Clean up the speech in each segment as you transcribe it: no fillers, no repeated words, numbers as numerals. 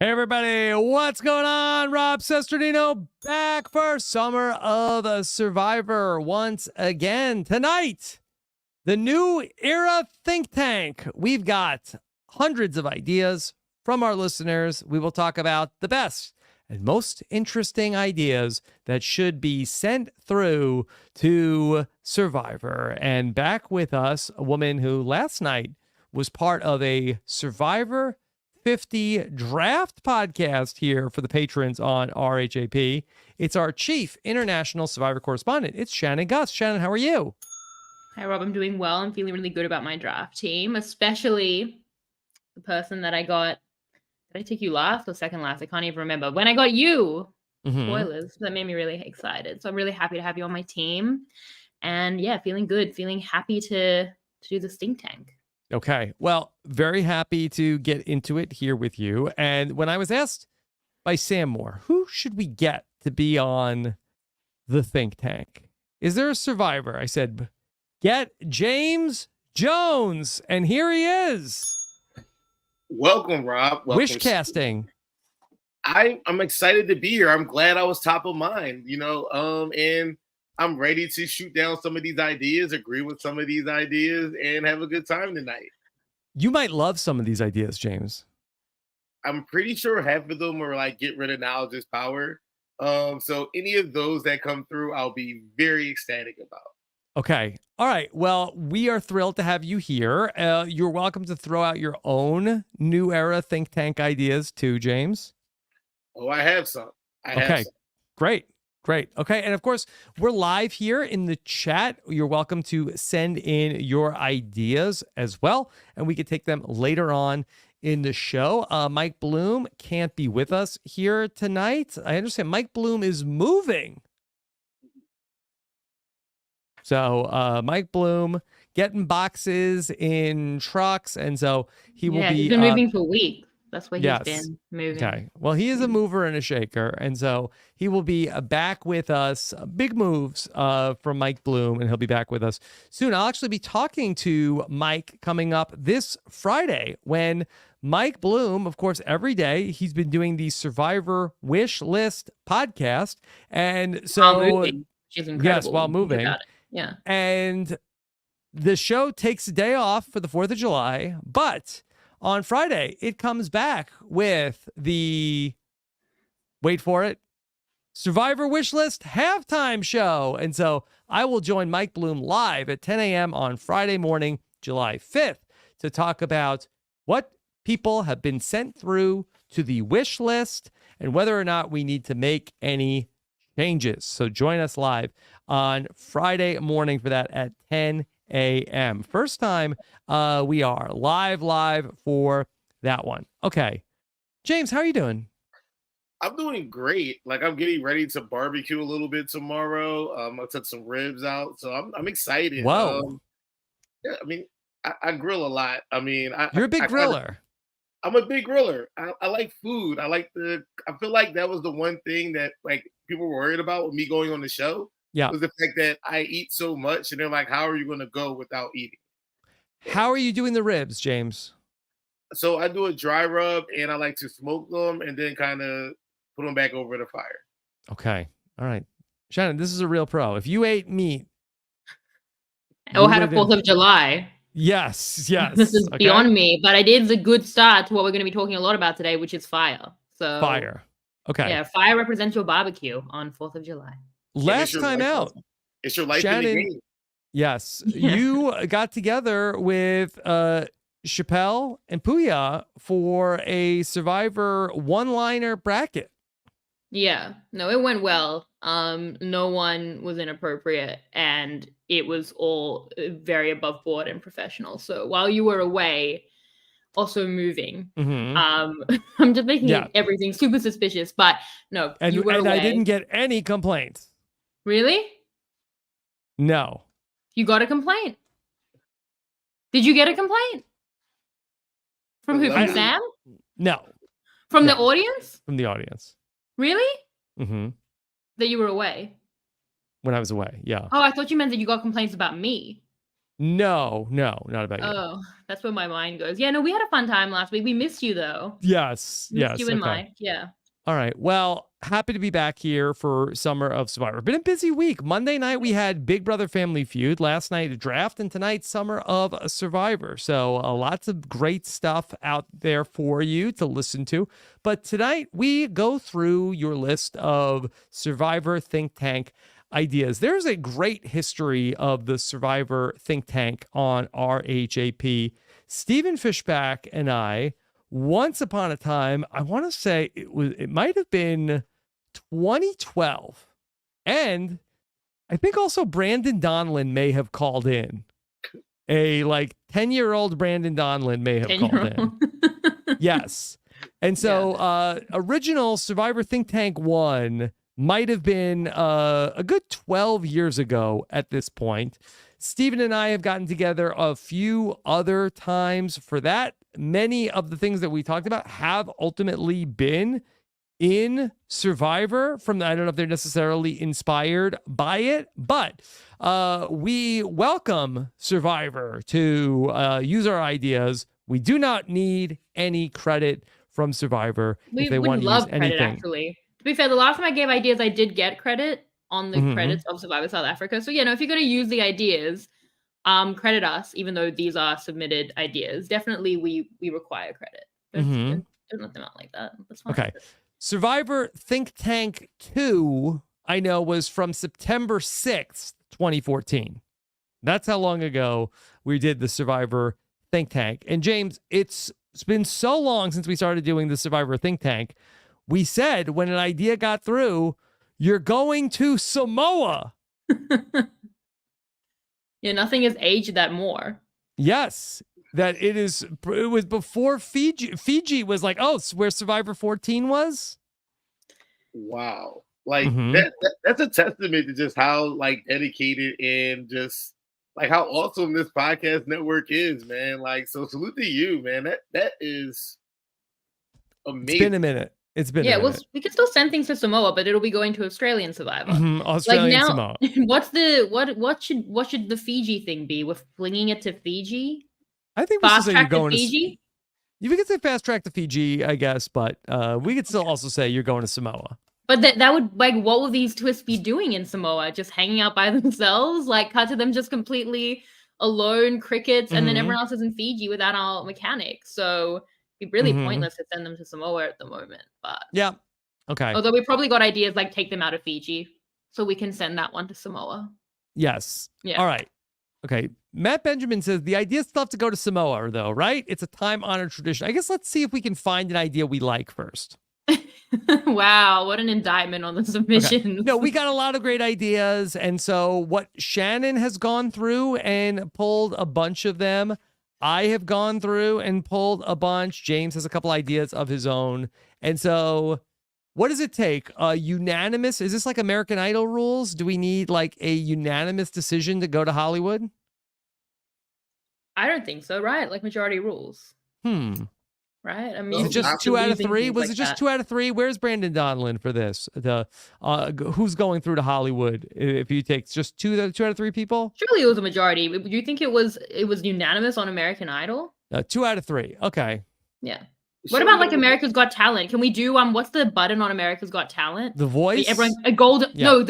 Hey everybody, what's going on? Rob Cesternino back for Summer of a Survivor once again. Tonight, the New Era Think Tank. We've got hundreds of ideas from our listeners. We will talk about the best and most interesting ideas that should be sent through to Survivor. And back with us, a woman who last night was part of a Survivor 50 draft podcast here for the patrons on RHAP. It's our chief international Survivor correspondent. It's Shannon Guss. Shannon, how are you? Hi, Rob. I'm doing well. I'm feeling really good about my draft team, especially the person that I got. Did I take you last or second last? I can't even remember. When I got you, spoilers, that made me really excited. So I'm really happy to have you on my team. And yeah, feeling good, feeling happy to do the think tank. Okay. Well, very happy to get into it here with you. And when I was asked by Sam Moore, who should we get to be on the think tank? Is there a survivor? I said, get James Jones. And here he is. Welcome, Rob. Welcome. Wish casting. I'm excited to be here. I'm glad I was top of mind, and I'm ready to shoot down some of these ideas, agree with some of these ideas, and have a good time tonight. You might love some of these ideas, James. I'm pretty sure half of them are like get rid of knowledge is power. So any of those that come through, I'll be very ecstatic about. Okay. All right. Well, we are thrilled to have you here. You're welcome to throw out your own new era think tank ideas too, James. Oh, I have some. Okay. Great. Okay. And of course, we're live here in the chat. You're welcome to send in your ideas as well, and we could take them later on in the show. Mike Bloom can't be with us here tonight. I understand Mike Bloom is moving. So Mike Bloom getting boxes in trucks, and so he will be... He's been moving for weeks. That's where he's been moving. Okay. Well, he is a mover and a shaker, and so he will be back with us. Big moves from Mike Bloom, and he'll be back with us soon. I'll actually be talking to Mike coming up this Friday when Mike Bloom, of course, every day he's been doing the Survivor Wish List podcast, and so while moving. Which is incredible. Yes, while moving. Yeah. And the show takes a day off for the 4th of July, but on Friday, it comes back with the, wait for it, Survivor Wish List halftime show. And so I will join Mike Bloom live at 10 a.m. on Friday morning, July 5th, to talk about what people have been sent through to the wish list and whether or not we need to make any changes. So join us live on Friday morning for that at 10 a.m. First time we are live for that one. Okay. James, how are you doing? I'm doing great. Like, I'm getting ready to barbecue a little bit tomorrow. I took some ribs out, so I'm excited. Whoa. Yeah, I mean, I grill a lot. I mean, you're a big griller. I'm a big griller. I like food. I feel like that was the one thing that like people were worried about with me going on the show. Yeah. Was the fact that I eat so much, and they're like, how are you going to go without eating? How are you doing the ribs, James? So I do a dry rub, and I like to smoke them and then kind of put them back over the fire. Okay. All right. Shannon, this is a real pro. If you ate meat. Or had a 4th of July. Yes. This is beyond me, but I did a good start to what we're going to be talking a lot about today, which is fire. So fire. Okay. Yeah, fire represents your barbecue on 4th of July. Last time out, it's your life Shannon, in the game. Yes, you got together with Chappelle and Puya for a Survivor one-liner bracket. Yeah, no, it went well. No one was inappropriate, and it was all very above board and professional. So while you were away, also moving, I'm just making everything super suspicious. But no, you were away. I didn't get any complaints. Really? No. You got a complaint? Did you get a complaint? From who? From Sam? No. From the audience? From the audience. Really? Mm-hmm. That you were away? When I was away, yeah. Oh, I thought you meant that you got complaints about me. No, not about you. Oh, that's where my mind goes. Yeah, no, we had a fun time last week. We missed you though. Yes, Missed you and okay. Mike. Yeah. All right. Well, happy to be back here for Summer of Survivor. Been a busy week. Monday night, we had Big Brother Family Feud. Last night, a draft. And tonight, Summer of Survivor. So lots of great stuff out there for you to listen to. But tonight, we go through your list of Survivor think tank ideas. There's a great history of the Survivor think tank on RHAP. Stephen Fishback and I, once upon a time, I want to say it might have been 2012. And I think also Brandon Donlin may have called in. A 10-year-old Brandon Donlin may have called in. Yes. And so original Survivor Think Tank 1 might have been a good 12 years ago at this point. Stephen and I have gotten together a few other times for that. Many of the things that we talked about have ultimately been in Survivor I don't know if they're necessarily inspired by it, but we welcome Survivor to use our ideas. We do not need any credit from Survivor if they want to use anything. Credit, actually. To be fair, the last time I gave ideas, I did get credit on the credits of Survivor South Africa. So, if you're going to use the ideas, credit us, even though these are submitted ideas. Definitely, we require credit. Don't let them out like that. That's fine. Okay. Survivor Think Tank 2, I know, was from September 6th, 2014. That's how long ago we did the Survivor Think Tank. And James, it's been so long since we started doing the Survivor Think Tank. We said when an idea got through, you're going to Samoa. Yeah, nothing has aged that more. Yes, it was before Fiji. Fiji was where Survivor 14 was. Wow. That's a testament to just how dedicated and just how awesome this podcast network is, man. So salute to you, man. That is amazing. It's been a minute. Well, we can still send things to Samoa, but it'll be going to Australian Survivor. Australian Samoa. What should the Fiji thing be? We're flinging it to Fiji. I think we should say you're going to Fiji. You could say fast track to Fiji, I guess, but we could still also say you're going to Samoa. But that would what will these twists be doing in Samoa? Just hanging out by themselves? Cut to them just completely alone, crickets, and then everyone else is in Fiji without our mechanics. So it'd be really pointless to send them to Samoa at the moment. But yeah, okay. Although we probably got ideas take them out of Fiji, so we can send that one to Samoa. Yes. Yeah. All right. Okay. Matt Benjamin says the idea is still have to go to Samoa, though, right? It's a time-honored tradition. I guess let's see if we can find an idea we like first. Wow, what an indictment on the submissions. Okay. No, we got a lot of great ideas. And so what Shannon has gone through and pulled a bunch of them. I have gone through and pulled a bunch. James has a couple ideas of his own. And so what does it take? Unanimous? Is this like American Idol rules? Do we need a unanimous decision to go to Hollywood? I don't think so, right? Majority rules. Right? I mean, is it just 2 out of 3? Was it just 2 out of 3? Where's Brandon Donlin for this? Who's going through to Hollywood? If you take just 2 out of 3 people? Surely it was a majority. Do you think it was unanimous on American Idol? 2 out of 3. Okay. Yeah. What about America's Got Talent? Can we do what's the button on America's Got Talent? The Voice? The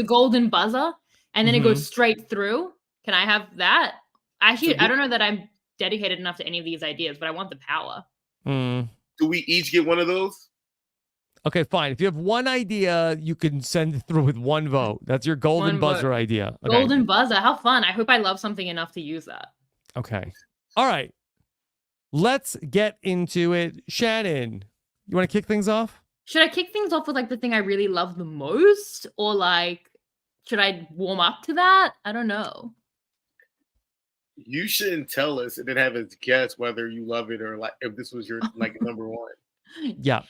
golden buzzer, and then it goes straight through. Can I have that? Actually, I don't know that I'm dedicated enough to any of these ideas, but I want the power. Do we each get one of those? Okay, fine. If you have one idea, you can send it through with one vote. That's your golden buzzer idea. Okay. Golden buzzer. How fun. I hope I love something enough to use that. Okay. All right. Let's get into it. Shannon, you want to kick things off? Should I kick things off with the thing I really love the most? Or should I warm up to that? I don't know. You shouldn't tell us and then have us guess whether you love it or if this was your number one. Yeah.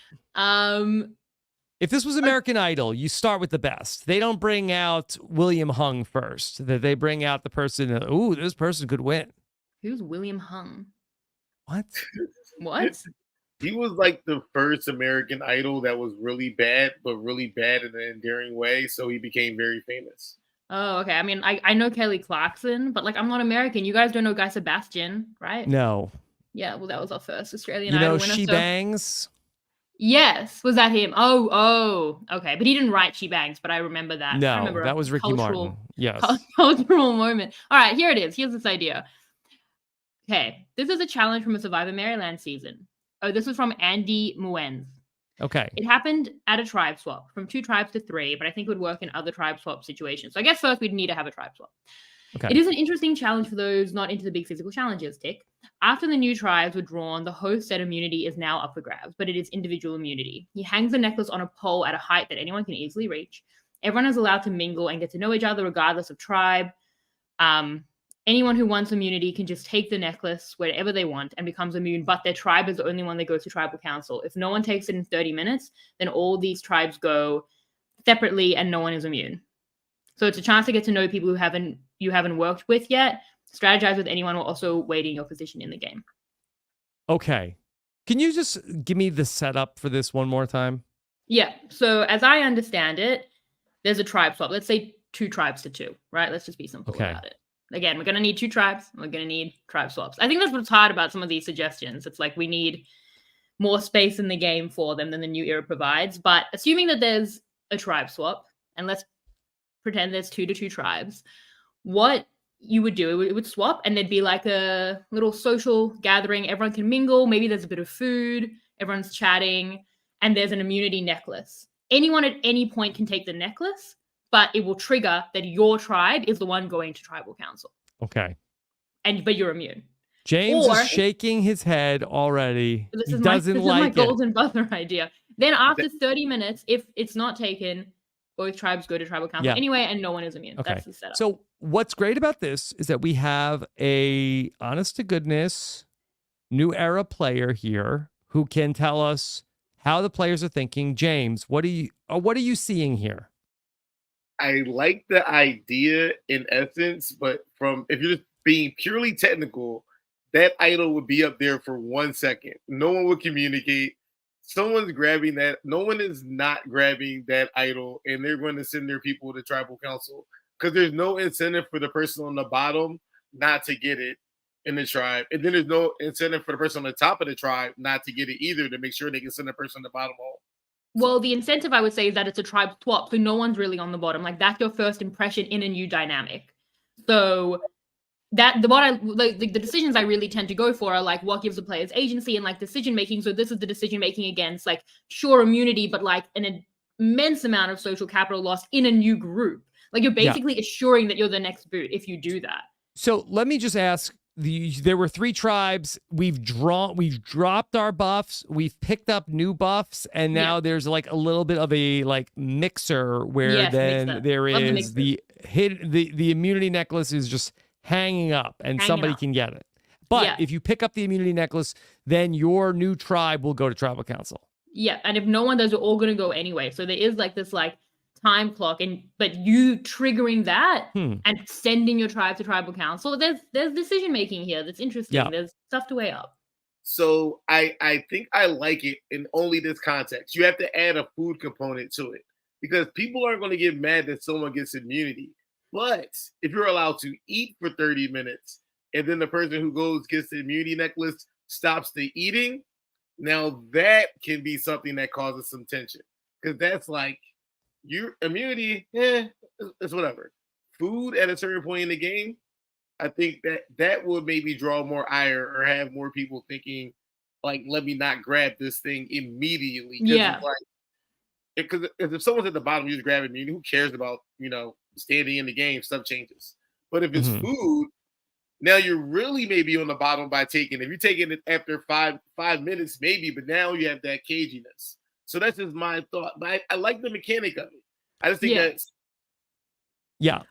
If this was American Idol, you start with the best. They don't bring out William Hung first. They bring out the person. This person could win. Who's William Hung? What? What? He was the first American Idol that was really bad, but really bad in an endearing way. So he became very famous. Oh, okay. I mean, I know Kelly Clarkson, but like I'm not American. You guys don't know Guy Sebastian, right? No. Yeah, well, that was our first Australian You know Idol winner. She So Bangs? yes, was that him? Oh, okay. But he didn't write She Bangs, but I remember that. I No, remember that a was Ricky Martin. Yes. cultural moment. All right, here it is. Here's this idea. Okay, this is a challenge from a Survivor Maryland season. Oh, this was from Andy Muenz. Okay. It happened at a tribe swap from 2 tribes to 3, but I think it would work in other tribe swap situations. So I guess first we'd need to have a tribe swap. Okay. It is an interesting challenge for those not into the big physical challenges, Tick. After the new tribes were drawn, the host said immunity is now up for grabs, but it is individual immunity. He hangs the necklace on a pole at a height that anyone can easily reach. Everyone is allowed to mingle and get to know each other regardless of tribe. Anyone who wants immunity can just take the necklace wherever they want and becomes immune, but their tribe is the only one that goes to tribal council. If no one takes it in 30 minutes, then all these tribes go separately and no one is immune. So it's a chance to get to know people who you haven't worked with yet, strategize with anyone while also waiting your position in the game. Okay. Can you just give me the setup for this one more time? Yeah. So as I understand it, there's a tribe swap. Let's say 2 tribes to 2, right? Let's just be simple about it. Again, we're going to need 2 tribes. And we're going to need tribe swaps. I think that's what's hard about some of these suggestions. It's like we need more space in the game for them than the new era provides. But assuming that there's a tribe swap, and let's pretend there's 2 to 2 tribes, what you would do, it would swap, and there'd be like a little social gathering. Everyone can mingle. Maybe there's a bit of food. Everyone's chatting, and there's an immunity necklace. Anyone at any point can take the necklace, but it will trigger that your tribe is the one going to tribal council. Okay. But you're immune. James is shaking his head already. This he is doesn't my like golden buzzer idea. Then after 30 minutes, if it's not taken, both tribes go to tribal council anyway, and no one is immune. Okay. That's the setup. So what's great about this is that we have a honest to goodness new era player here who can tell us how the players are thinking. James, what are you seeing here? I like the idea in essence, but if you're just being purely technical, that idol would be up there for 1 second. No one would communicate. Someone's grabbing that. No one is not grabbing that idol, and they're going to send their people to tribal council because there's no incentive for the person on the bottom not to get it in the tribe. And then there's no incentive for the person on the top of the tribe not to get it either, to make sure they can send the person on the bottom home. Well, the incentive I would say is that it's a tribe swap, so no one's really on the bottom. Like that's your first impression in a new dynamic. So the decisions I really tend to go for are like what gives the players agency and like decision making. So this is the decision making against like sure immunity, but like an immense amount of social capital loss in a new group. Like you're basically assuring that you're the next boot if you do that. So let me just ask. There were 3 tribes. We've dropped our buffs. We've picked up new buffs, and now there's like a little bit of a like mixer where then there is the immunity necklace is just hanging up, and somebody can get it. But if you pick up the immunity necklace, then your new tribe will go to tribal council. Yeah, and if no one does, we're all going to go anyway. So there is like this like time clock, but you triggering that and sending your tribe to tribal council, there's decision making here that's interesting. There's stuff to weigh up. So I think I like it in only this context. You have to add a food component to it because people aren't going to get mad that someone gets immunity. But if you're allowed to eat for 30 minutes and then the person who gets the immunity necklace stops the eating, now that can be something that causes some tension because that's like, your immunity, it's whatever. Food at a certain point in the game, I think that would maybe draw more ire or have more people thinking, like, let me not grab this thing immediately. Yeah. Because if someone's at the bottom, you just grab immunity. Who cares about standing in the game? Stuff changes. But if it's food, now you're really maybe on the bottom by taking. If you're taking it after five minutes, maybe, but now you have that caginess. So that's just my thought. But I like the mechanic of it. I just think that's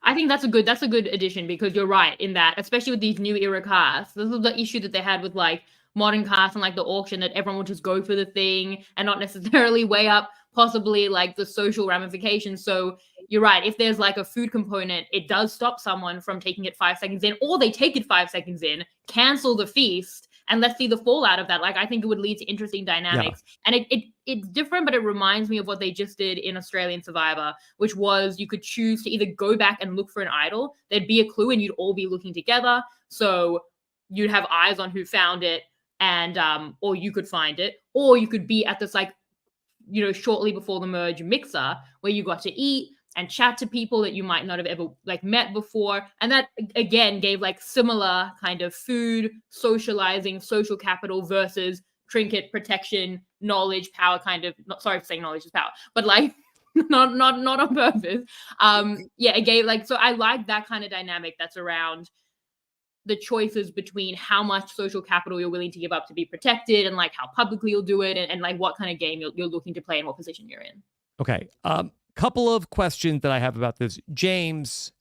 I think that's a good addition because you're right in that, especially with these new era casts. This is the issue that they had with like modern casts and like the auction, that everyone would just go for the thing and not necessarily weigh up possibly like the social ramifications. So you're right. If there's like a food component, it does stop someone from taking it 5 seconds in, or they take it 5 seconds in, cancel the feast, and let's see the fallout of that. Like, I think it would lead to interesting dynamics. And it's different, but it reminds me of what they just did in Australian Survivor, which was you could choose to either go back and look for an idol. There'd be a clue and you'd all be looking together. So you'd have eyes on who found it, and or you could find it, or you could be at this, like, you know, shortly before the merge mixer where you got to eat and chat to people that you might not have ever like met before. And that again gave like similar kind of food, socializing, social capital versus trinket, protection, knowledge, power, kind of, not sorry for saying knowledge is power, but like not on purpose. Yeah, it gave like, so I like that kind of dynamic that's around the choices between how much social capital you're willing to give up to be protected, and like how publicly you'll do it, and like what kind of game you're looking to play and what position you're in. Okay. Couple of questions that I have about this. James,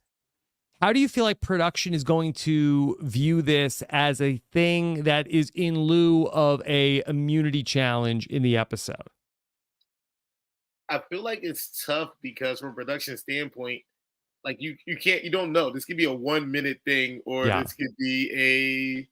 how do you feel like production is going to view this as a thing that is in lieu of a immunity challenge in the episode? I feel like it's tough because from a production standpoint, like you don't know. This could be a 1 minute thing, or this could be a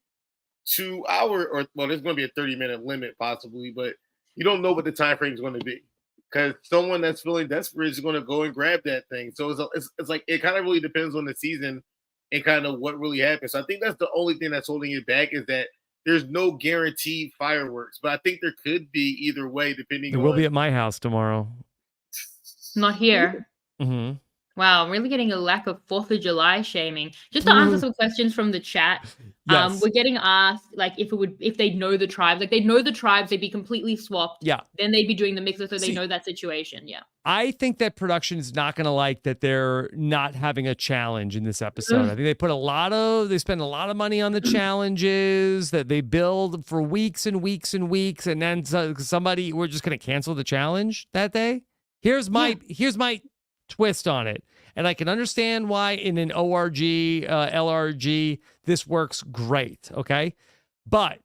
2 hour, or well, there's going to be a 30-minute limit possibly, but you don't know what the time frame is going to be, because someone that's feeling desperate is going to go and grab that thing. So it's like, it kind of really depends on the season and kind of what really happens. So I think that's the only thing that's holding it back, is that there's no guaranteed fireworks, but I think there could be either way depending. It will be at my house tomorrow. Not here. Mm-hmm. Wow, I'm really getting a lack of 4th of July shaming. Just to answer some questions from the chat, Yes. We're getting asked like if they know the tribes, like they'd know the tribes, they'd be completely swapped. Yeah. Then they'd be doing the mixer, so they know that situation. Yeah. I think that production is not going to like that they're not having a challenge in this episode. I think they spend a lot of money on the challenges that they build for weeks and weeks and weeks, and then we're just going to cancel the challenge that day. Here's my twist on it. And I can understand why in an ORG, LRG, this works great, okay? But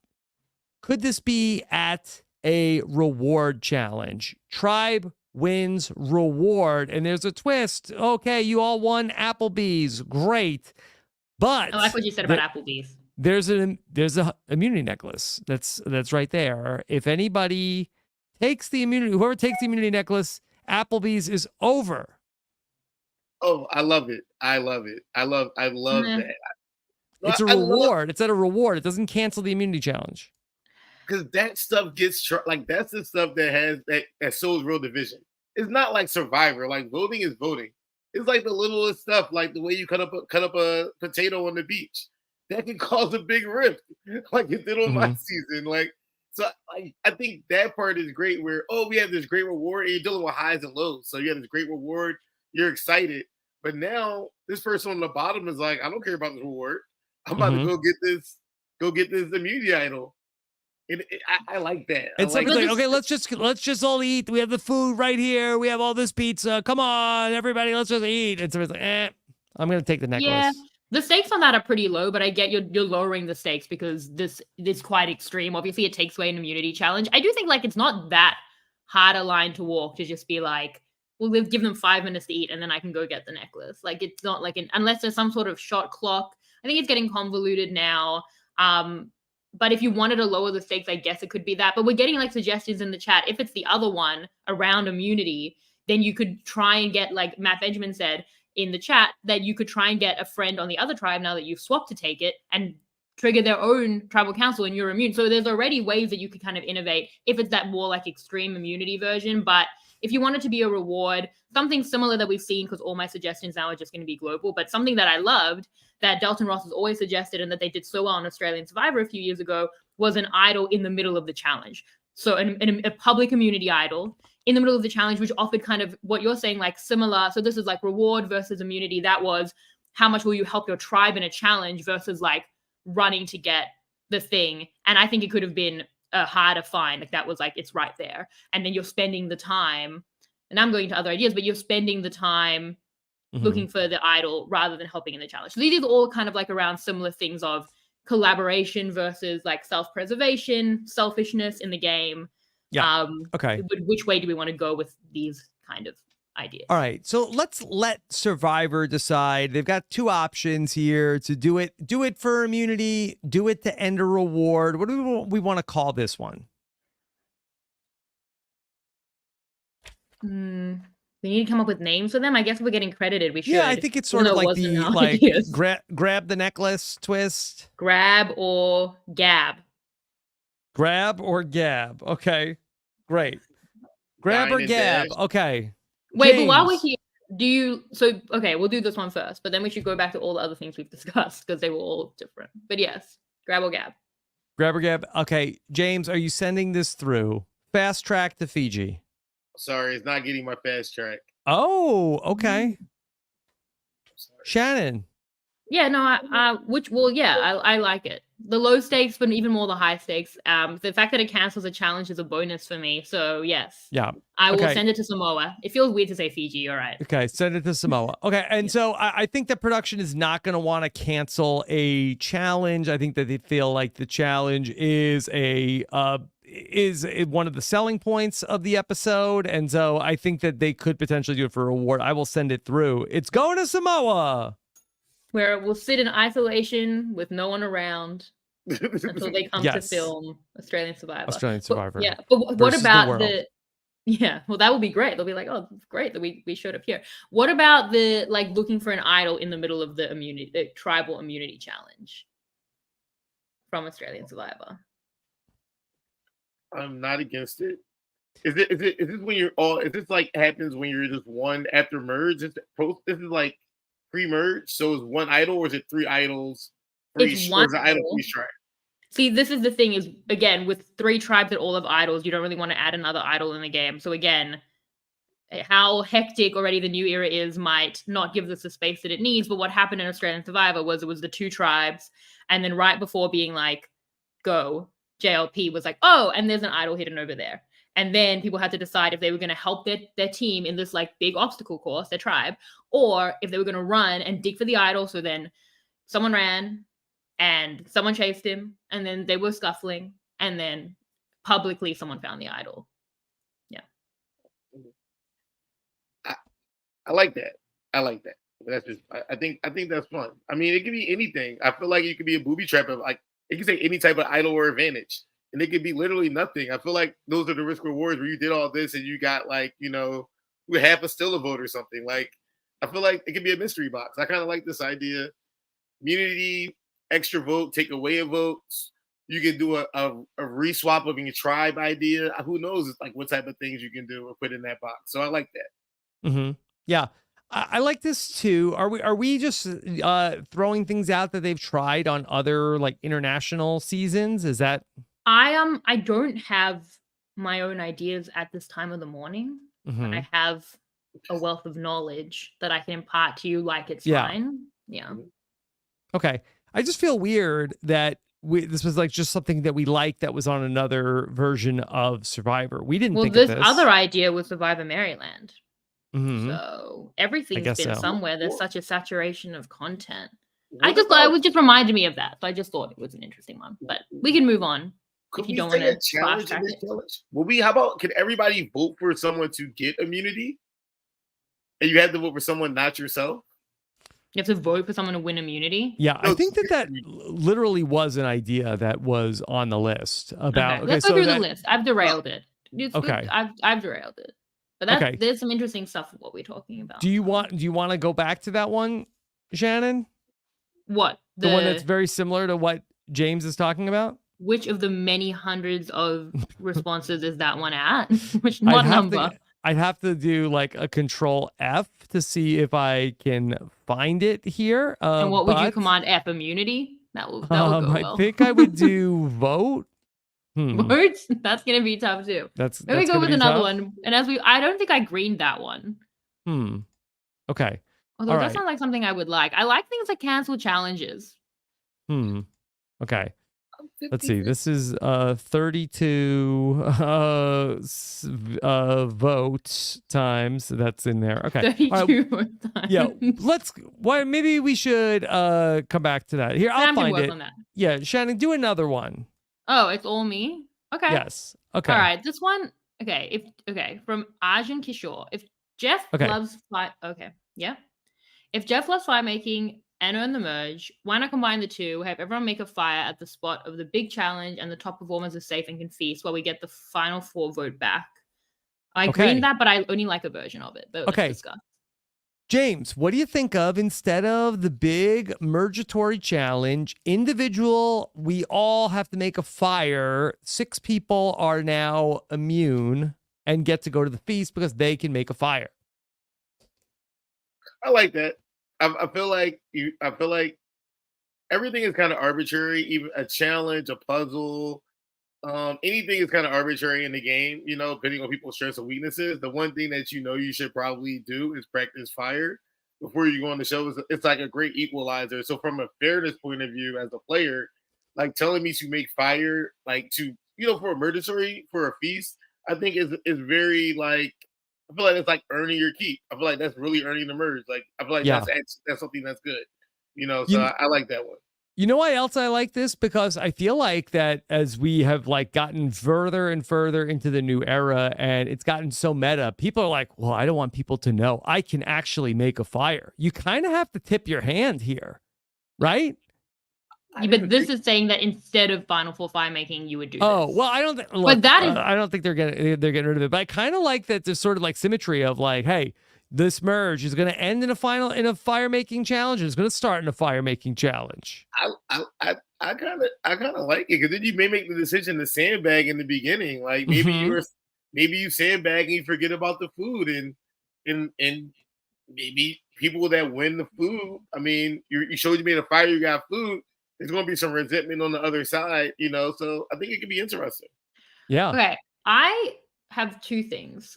could this be at a reward challenge? Tribe wins reward, and there's a twist. Okay, you all won Applebee's. Great. But I like what you said about Applebee's. There's a immunity necklace that's right there. If anybody takes the immunity, whoever takes the immunity necklace, Applebee's is over. Oh, I love it. I love that. It's a reward. It's at a reward. It doesn't cancel the immunity challenge. Because that stuff gets like, that's the stuff that shows real division. It's not like Survivor. Like, voting is voting. It's like the littlest stuff, like the way you cut up a potato on the beach. That can cause a big rift, like it did on my season. Like, so I think that part is great. Where we have this great reward, and you're dealing with highs and lows. So you have this great reward. You're excited, but now this person on the bottom is like, I don't care about this reward. I'm about to go get this immunity idol. And I like that. It's like, okay, let's just all eat. We have the food right here. We have all this pizza. Come on, everybody, let's just eat. And somebody's like, I'm gonna take the necklace. Yeah, the stakes on that are pretty low, but I get you're lowering the stakes because this is quite extreme. Obviously, it takes away an immunity challenge. I do think like it's not that hard a line to walk to just be like, we'll give them 5 minutes to eat and then I can go get the necklace. Like, it's not like unless there's some sort of shot clock. I think it's getting convoluted now. But if you wanted to lower the stakes, I guess it could be that. But we're getting like suggestions in the chat. If it's the other one around immunity, then you could try and get, like Matt Benjamin said in the chat, that you could try and get a friend on the other tribe now that you've swapped to take it and trigger their own tribal council and you're immune. So there's already ways that you could kind of innovate if it's that more like extreme immunity version. But if you want it to be a reward, something similar that we've seen, because all my suggestions now are just going to be global, but something that I loved that Delton Ross has always suggested and that they did so well on Australian Survivor a few years ago was an idol in the middle of the challenge. So a public community idol in the middle of the challenge, which offered kind of what you're saying, like similar. So this is like reward versus immunity. That was how much will you help your tribe in a challenge versus like running to get the thing. And I think it could have been harder find. Like that was like, it's right there. And then you're spending the time, and I'm going to other ideas, but you're spending the time looking for the idol rather than helping in the challenge. So these are all kind of like around similar things of collaboration versus like self-preservation, selfishness in the game. Yeah. Okay. Which way do we want to go with these kind of ideas. All right, so let's let Survivor decide. They've got two options here to do it. Do it for immunity. Do it to end a reward. What do we want to call this one? We need to come up with names for them. I guess if we're getting credited, we should. Yeah, I think it's sort of like grab the necklace twist. Grab or gab. Grab or gab. Okay, great. Grab or gab. Okay. Wait, James. But while we're here, okay, we'll do this one first, but then we should go back to all the other things we've discussed because they were all different. But yes, grab or gab. Grab or gab. Okay, James, are you sending this through? Fast track to Fiji. Sorry, it's not getting my fast track. Oh, okay. Shannon. Yeah, no, I like it. The low stakes, but even more the high stakes. The fact that it cancels a challenge is a bonus for me. So yes. Yeah. I will send it to Samoa. It feels weird to say Fiji. All right. Okay, send it to Samoa. Okay, and so I think that production is not going to want to cancel a challenge. I think that they feel like the challenge is one of the selling points of the episode, and so I think that they could potentially do it for a reward. I will send it through. It's going to Samoa, where it will sit in isolation with no one around until they come to film Australian Survivor. But what about well, that would be great. They'll be like, oh, great that we showed up here. What about the looking for an idol in the middle of the tribal immunity challenge from Australian Survivor? I'm not against it. Is this when you're all? Is this happens when you're just one after merge? This is like pre-merge, so is one idol, or is it three idols? It's one idol for each tribe. See, this is the thing: is again with 3 tribes that all have idols, you don't really want to add another idol in the game. So again, how hectic already the new era is might not give this the space that it needs. But what happened in Australian Survivor was it was the 2 tribes, and then right before being go. JLP was oh, and there's an idol hidden over there. And then people had to decide if they were going to help their team in this big obstacle course, their tribe, or if they were going to run and dig for the idol. So then someone ran and someone chased him, and then they were scuffling, and then publicly someone found the idol. Yeah. I like that. That's just I think that's fun. I mean, it could be anything. I feel like it could be a booby trap of it can say any type of idol or advantage, and it could be literally nothing. I feel like those are the risk rewards where you did all this and you got half a still a vote or something. I feel like it could be a mystery box. I kind of like this idea. Immunity, extra vote, take away a vote. You can do a re-swap of your tribe idea. Who knows what type of things you can do or put in that box. So I like that. Mm-hmm. Yeah. I like this too. Are we just throwing things out that they've tried on other international seasons? Is that I don't have my own ideas at this time of the morning. Mm-hmm. I have a wealth of knowledge that I can impart to you it's fine. Yeah. Okay. I just feel weird that this was just something that we liked that was on another version of Survivor. We didn't think of this. Other idea was Survivor Maryland. Mm-hmm. So everything's been somewhere. There's such a saturation of content. It just reminded me of that. So I just thought it was an interesting one. But we can move on. Could we say a challenge in this challenge? How about can everybody vote for someone to get immunity? And you have to vote for someone not yourself? You have to vote for someone to win immunity? Yeah, I think that literally was an idea that was on the list. Let's go through the list. I've derailed it. Okay. I've derailed it. But there's some interesting stuff of what we're talking about. Do you want to go back to that one, Shannon? What? The one that's very similar to what James is talking about? Which of the many hundreds of responses is that one at? Which number? I'd have to do a Control F to see if I can find it here. And what would you command F? Immunity? That will go well. I think I would do vote. Words? That's gonna be tough too. Maybe go with another one. And I don't think I greened that one. Okay. Although that sounds like something I would like. I like things that cancel challenges. Okay. Let's see. This is 32 vote times. That's in there. Okay. 32 times. Yeah. Maybe we should come back to that. Here, I'll find it. Yeah, Shannon, do another one. Oh, it's all me? Okay. Yes. Okay. All right. This one, from Arjun Kishore. If Jeff Okay. loves fire. Okay, yeah. If Jeff loves fire making and earn the merge, why not combine the two? Have everyone make a fire at the spot of the big challenge, and the top performers are safe and can feast while we get the final 4 vote back. I agree in that, but I only like a version of it. But let's discuss. James, what do you think of, instead of the big mergatory challenge, individual, we all have to make a fire. 6 people are now immune and get to go to the feast because they can make a fire. I like that. I feel like everything is kind of arbitrary. Even a challenge, a puzzle, anything is kind of arbitrary in the game. You know, depending on people's strengths and weaknesses. The one thing that you should probably do is practice fire before you go on the show. It's like a great equalizer. So from a fairness point of view, as a player, like telling me to make fire, like to for a mergatory for a feast, I think is very like. I feel like it's like earning your keep. I feel like that's really earning the merge. Like I feel like that's something that's good. So I like that one. You know why else I like this? Because I feel like that as we have like gotten further and further into the new era and it's gotten so meta, people are like, well, I don't want people to know I can actually make a fire. You kind of have to tip your hand here, right? Yeah, but this is saying that instead of Final Four fire making, you would do this. Oh, well, I don't think. But that is, I don't think they're getting rid of it. But I kind of like that. There's sort of like symmetry of like, hey, this merge is going to end in a fire making challenge. It's going to start in a fire making challenge. I kind of like it because then you may make the decision to sandbag in the beginning. Like maybe you sandbag and you forget about the food and maybe people that win the food. I mean, you showed you made a fire, you got food. There's going to be some resentment on the other side, so I think it could be interesting. Yeah. Okay. I have 2 things.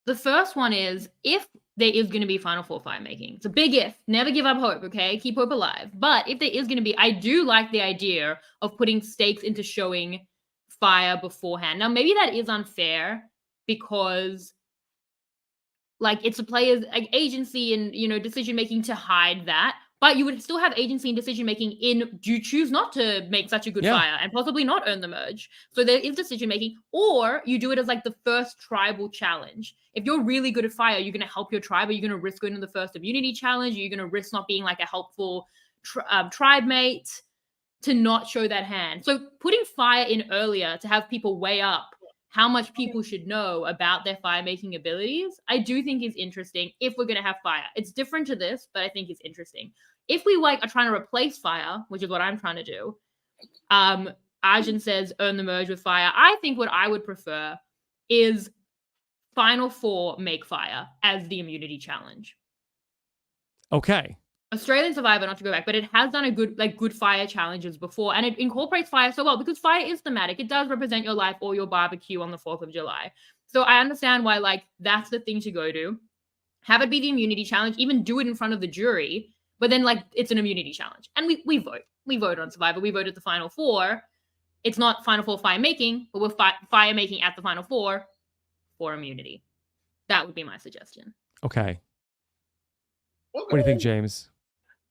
The first one is if there is going to be Final Four fire making. It's a big if. Never give up hope, okay? Keep hope alive. But if there is going to be, I do like the idea of putting stakes into showing fire beforehand. Now, maybe that is unfair because like it's a player's like, agency and, decision making to hide that. But you would still have agency and decision making in do you choose not to make such a good fire and possibly not earn the merge. So there is decision making, or you do it as like the first tribal challenge. If you're really good at fire, you're going to help your tribe, or you're going to risk going to the first immunity challenge. You're going to risk not being like a helpful tribe mate to not show that hand. So putting fire in earlier to have people weigh up how much people should know about their fire making abilities, I do think is interesting if we're going to have fire. It's different to this, but I think it's interesting. If we are trying to replace fire, which is what I'm trying to do, Arjun says earn the merge with fire. I think what I would prefer is Final Four make fire as the immunity challenge. Okay. Australian Survivor, not to go back, but it has done a good fire challenges before, and it incorporates fire so well because fire is thematic. It does represent your life or your barbecue on the 4th of July. So I understand why that's the thing to go to. Have it be the immunity challenge, even do it in front of the jury, but then it's an immunity challenge. And we vote. We vote on Survivor. We vote at the Final Four. It's not Final Four fire making, but we're fire making at the Final Four for immunity. That would be my suggestion. Okay. What do you think, James?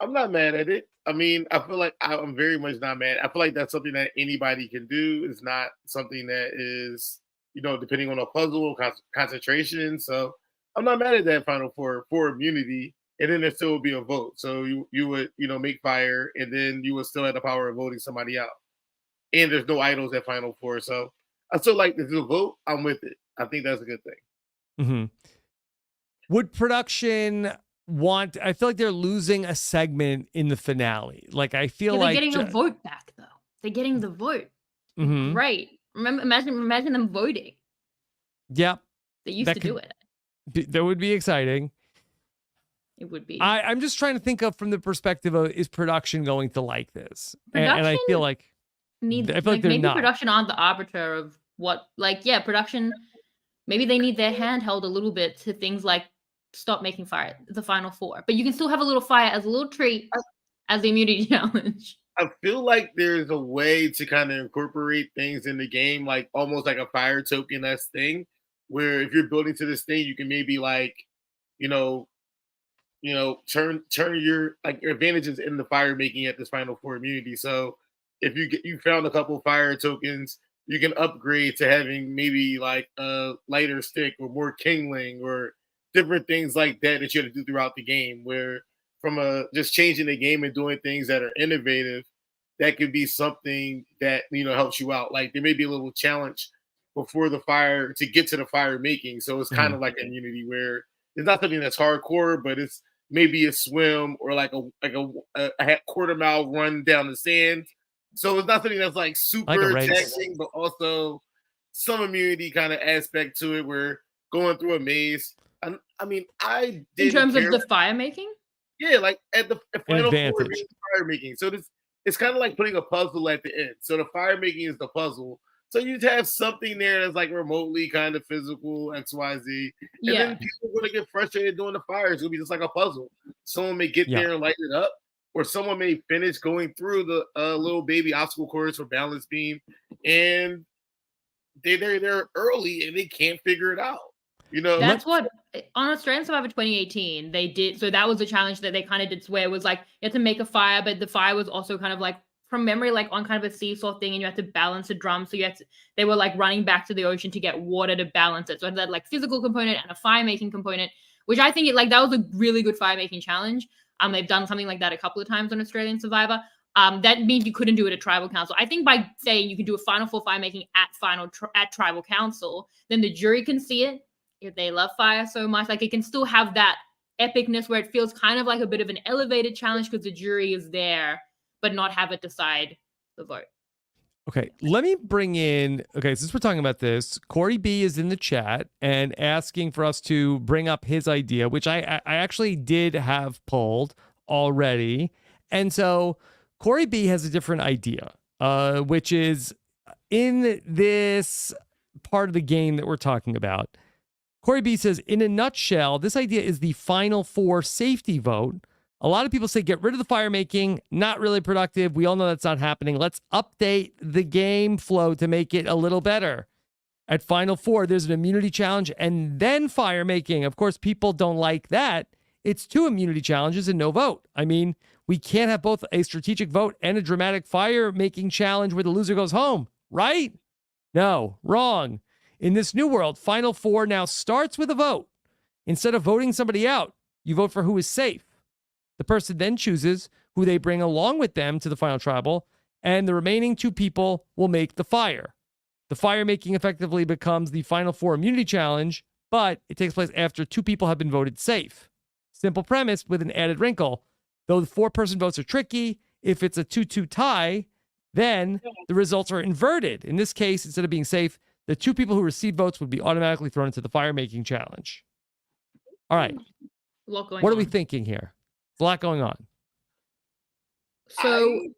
I'm not mad at it. I mean, I feel like I'm very much not mad. I feel like that's something that anybody can do. It's not something that is, depending on a puzzle or concentration. So I'm not mad at that Final Four for immunity. And then there still would be a vote. So you would, make fire, and then you would still have the power of voting somebody out. And there's no idols at Final Four. So I still like this vote. I'm with it. I think that's a good thing. Mm-hmm. Would production I feel like they're losing a segment in the finale. Like I feel they're like getting the vote back though. They're getting the vote. Mm-hmm. Right. Imagine them voting. Yep. They used to do it. That would be exciting. It would be. I'm just trying to think of from the perspective of, is production going to like this? And I feel like maybe production aren't the arbiter of what production, maybe they need their hand held a little bit to things like stop making fire the Final Four, but you can still have a little fire as a little treat as the immunity challenge. I feel like there's a way to kind of incorporate things in the game, like almost like a fire token-esque thing, where if you're building to this thing, you can maybe turn your your advantages in the fire making at this Final Four immunity. So if you found a couple fire tokens, you can upgrade to having maybe a lighter stick or more kindling or different things like that you have to do throughout the game, where from just changing the game and doing things that are innovative, that could be something that helps you out. Like there may be a little challenge before the fire to get to the fire making, so it's kind of like immunity where it's not something that's hardcore, but it's maybe a swim or like a quarter mile run down the sand. So it's not something that's like super taxing, but also some immunity kind of aspect to it. Where going through a maze. I mean, I did in terms of the fire making. Yeah, like at the final four, fire making. So it's kind of like putting a puzzle at the end. So the fire making is the puzzle. So you have something there that's like remotely kind of physical, XYZ. And then people are going to get frustrated doing the fire. It's going to be just like a puzzle. Someone may get there and light it up, or someone may finish going through the little baby obstacle course or balance beam, and they're early and they can't figure it out. That's what on Australian Survivor 2018 they did. So that was a challenge that they kind of did, where it was like you had to make a fire, but the fire was also kind of like, from memory, like on kind of a seesaw thing, and you had to balance a drum. So they were like running back to the ocean to get water to balance it. So it had that like physical component and a fire making component, which I think that was a really good fire making challenge. They've done something like that a couple of times on Australian Survivor. That means you couldn't do it at Tribal Council. I think by saying you can do a Final Four fire making at Tribal Council, then the jury can see it. If they love fire so much, like it can still have that epicness where it feels kind of like a bit of an elevated challenge because the jury is there, but not have it decide the vote. Okay, let me bring in, since we're talking about this, Corey B is in the chat and asking for us to bring up his idea, which I actually did have pulled already. And so Corey B has a different idea, which is in this part of the game that we're talking about. Corey B says, in a nutshell, this idea is the final four safety vote. A lot of people say get rid of the fire making, not really productive. We all know that's not happening. Let's update the game flow to make it a little better. At Final Four, there's an immunity challenge and then fire making. Of course, people don't like that. It's 2 immunity challenges and no vote. I mean, we can't have both a strategic vote and a dramatic fire making challenge where the loser goes home, right? No, wrong. In this new world, Final Four now starts with a vote. Instead of voting somebody out, you vote for who is safe. The person then chooses who they bring along with them to the final tribal, and the remaining 2 people will make the fire. The fire making effectively becomes the Final Four immunity challenge, but it takes place after 2 people have been voted safe. Simple premise with an added wrinkle. Though the 4-person votes are tricky, if it's a 2-2 tie, then the results are inverted. In this case, instead of being safe, the 2 people who receive votes would be automatically thrown into the fire-making challenge. All right. What are we thinking here? There's a lot going on. So,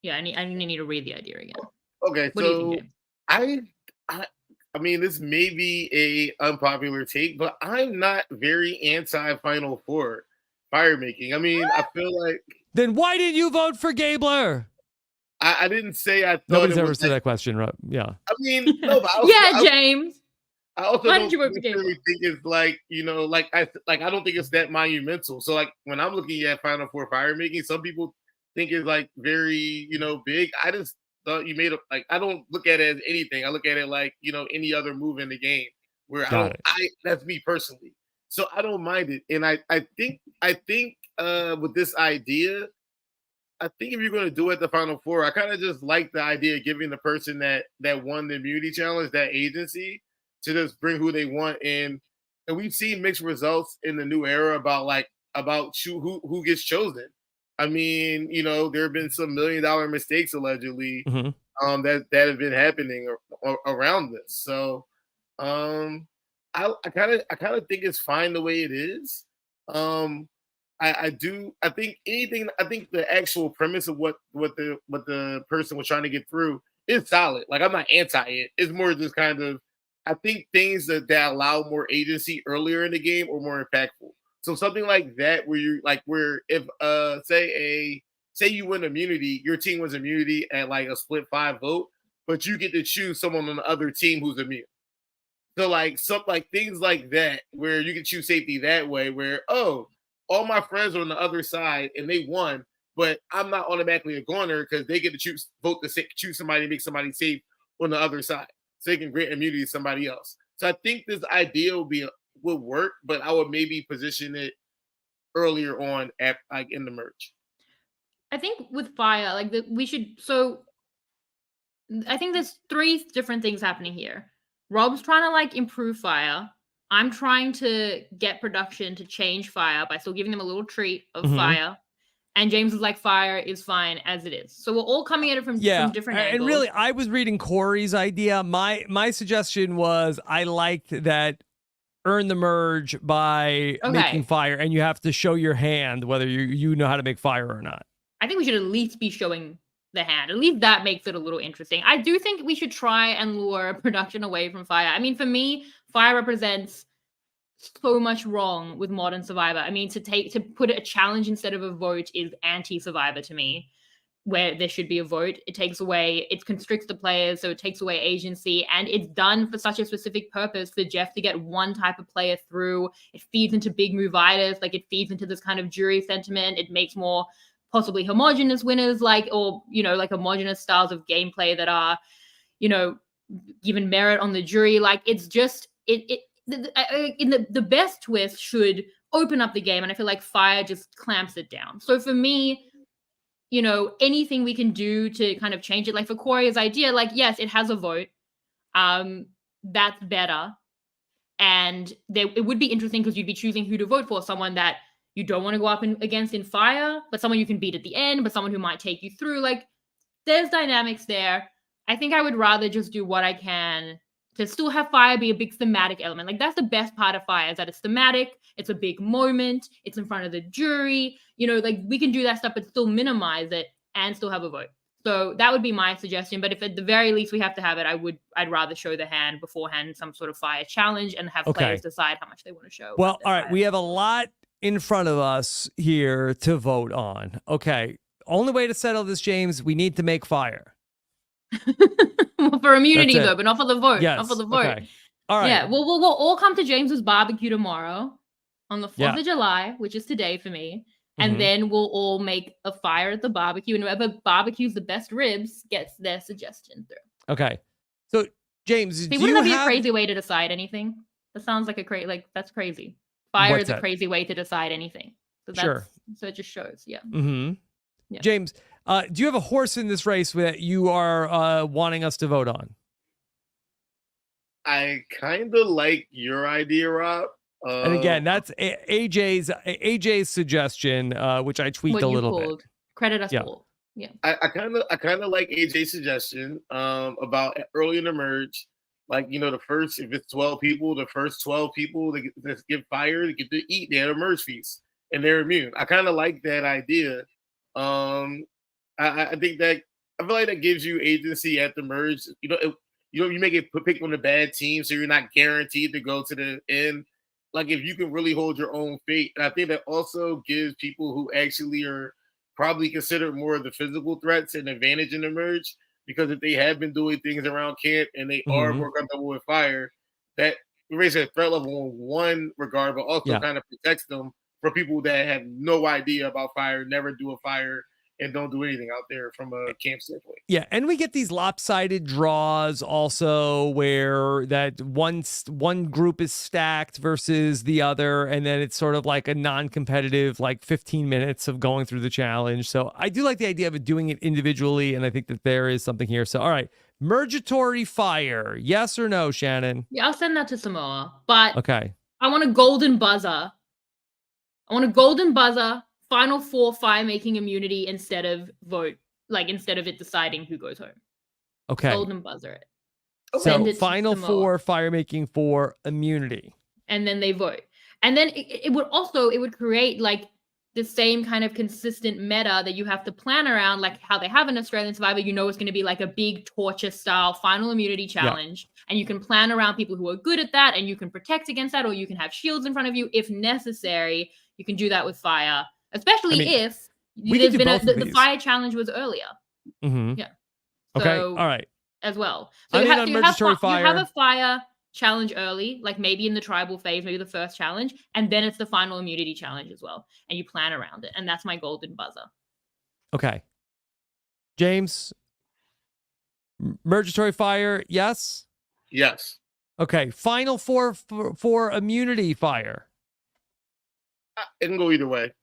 I need to read the idea again. Okay, what do you think, James? I mean, this may be a unpopular take, but I'm not very anti-Final Four fire making. I mean, I feel like. Then why didn't you vote for Gabler? I didn't say I thought nobody's ever said that question, right? Yeah. I mean, no, but James. I also don't really think it's like, I don't think it's that monumental. So like when I'm looking at Final Four fire making, some people think it's like very, big. I just thought you made I don't look at it as anything. I look at it like, any other move in the game where that's me personally. So I don't mind it. And I think with this idea, I think if you're going to do it at the Final Four, I kind of just like the idea of giving the person that won the immunity challenge that agency to just bring who they want in. And we've seen mixed results in the new era about who gets chosen. I mean, there have been some $1 million mistakes allegedly that have been happening around this. So I kind of think it's fine the way it is. I think the actual premise of what the person was trying to get through is solid. Like I'm not anti it. It's more just kind of, I think things that allow more agency earlier in the game are more impactful. So something like that where if say you win immunity, your team wins immunity at like a split 5 vote, but you get to choose someone on the other team who's immune. So things like that where you can choose safety that way where, all my friends are on the other side and they won, but I'm not automatically a goner because they get to choose somebody, make somebody safe on the other side, so they can grant immunity to somebody else. So I think this idea will be would work, but I would maybe position it earlier on at like in the merge. I think with fire, like we should. So I think there's three different things happening here. Rob's trying to like improve fire. I'm trying to get production to change fire by still giving them a little treat of fire. And James is like, fire is fine as it is. So we're all coming at it from different angles. And really, I was reading Corey's idea. My suggestion was I liked that earn the merge by making fire, and you have to show your hand whether you know how to make fire or not. I think we should at least be showing the hand. At least that makes it a little interesting. I do think we should try and lure production away from fire. I mean, for me, fire represents so much wrong with modern Survivor. I mean, to put a challenge instead of a vote is anti-Survivor to me, where there should be a vote. It constricts the players, so it takes away agency, and it's done for such a specific purpose for Jeff to get one type of player through. It feeds into big movitis, like it feeds into this kind of jury sentiment. It makes more possibly homogenous winners, like homogenous styles of gameplay that are, given merit on the jury. Like it's just the best twist should open up the game, and I feel like fire just clamps it down. So for me, anything we can do to kind of change it, like for Corey's idea, like yes, it has a vote, that's better, and it would be interesting because you'd be choosing who to vote for, someone that you don't want to go up against in fire, but someone you can beat at the end, but someone who might take you through. Like, there's dynamics there. I think I would rather just do what I can to still have fire be a big thematic element. Like, that's the best part of fire, is that it's thematic, it's a big moment, it's in front of the jury. Like, we can do that stuff, but still minimize it and still have a vote. So that would be my suggestion. But if at the very least we have to have it, I'd rather show the hand beforehand, some sort of fire challenge, and have players decide how much they want to show. Well, all right, we have a lot in front of us here to vote on. Okay. Only way to settle this, James, we need to make fire. Well, for immunity though, but not for the vote. Yes. Not for the vote. Okay. All right. Yeah. We'll all come to James's barbecue tomorrow on the 4th of July, which is today for me. And then we'll all make a fire at the barbecue, and whoever barbecues the best ribs gets their suggestion through. Okay. So, James, wouldn't that be a crazy way to decide anything? That sounds like that's crazy. Fire is a crazy way to decide anything. So that's, so it just shows, yeah. James, do you have a horse in this race that you are wanting us to vote on? I kind of like your idea, Rob. And again, that's AJ's suggestion, which I tweaked a little bit. Credit us all. Yeah. I kind of like AJ's suggestion about early in the merge. Like, the first, if it's 12 people, the first 12 people that get fired, they get to eat their merge feast and they're immune. I kind of like that idea. I think that, I feel like that gives you agency at the merge. You make it pick on the bad team, so you're not guaranteed to go to the end. Like, if you can really hold your own fate. And I think that also gives people who actually are probably considered more of the physical threats an advantage in the merge. Because if they have been doing things around camp and they are more comfortable with fire, that raises their threat level in one regard, but also kind of protects them from people that have no idea about fire, never do a fire, and don't do anything out there from a camp standpoint. Yeah, and we get these lopsided draws also, where that one group is stacked versus the other, and then it's sort of like a non-competitive, like 15 minutes of going through the challenge. So I do like the idea of doing it individually, and I think that there is something here. So, all right, mergatory fire, yes or no, Shannon? Yeah, I'll send that to Samoa, but okay, I want a golden buzzer. Final 4 fire making immunity instead of it deciding who goes home. Okay. Golden buzzer it. So final 4 fire making for immunity. And then they vote. And then it would create like the same kind of consistent meta that you have to plan around, like how they have an Australian Survivor. It's going to be like a big torture style final immunity challenge. Yeah. And you can plan around people who are good at that, and you can protect against that, or you can have shields in front of you if necessary. You can do that with fire. Especially if there's been the fire challenge was earlier. Yeah. Okay. So, all right. As well. So you have a fire challenge early, like maybe in the tribal phase, maybe the first challenge, and then it's the final immunity challenge as well. And you plan around it. And that's my golden buzzer. Okay. James, mergatory fire, yes? Yes. Okay, final four for immunity fire. It can go either way.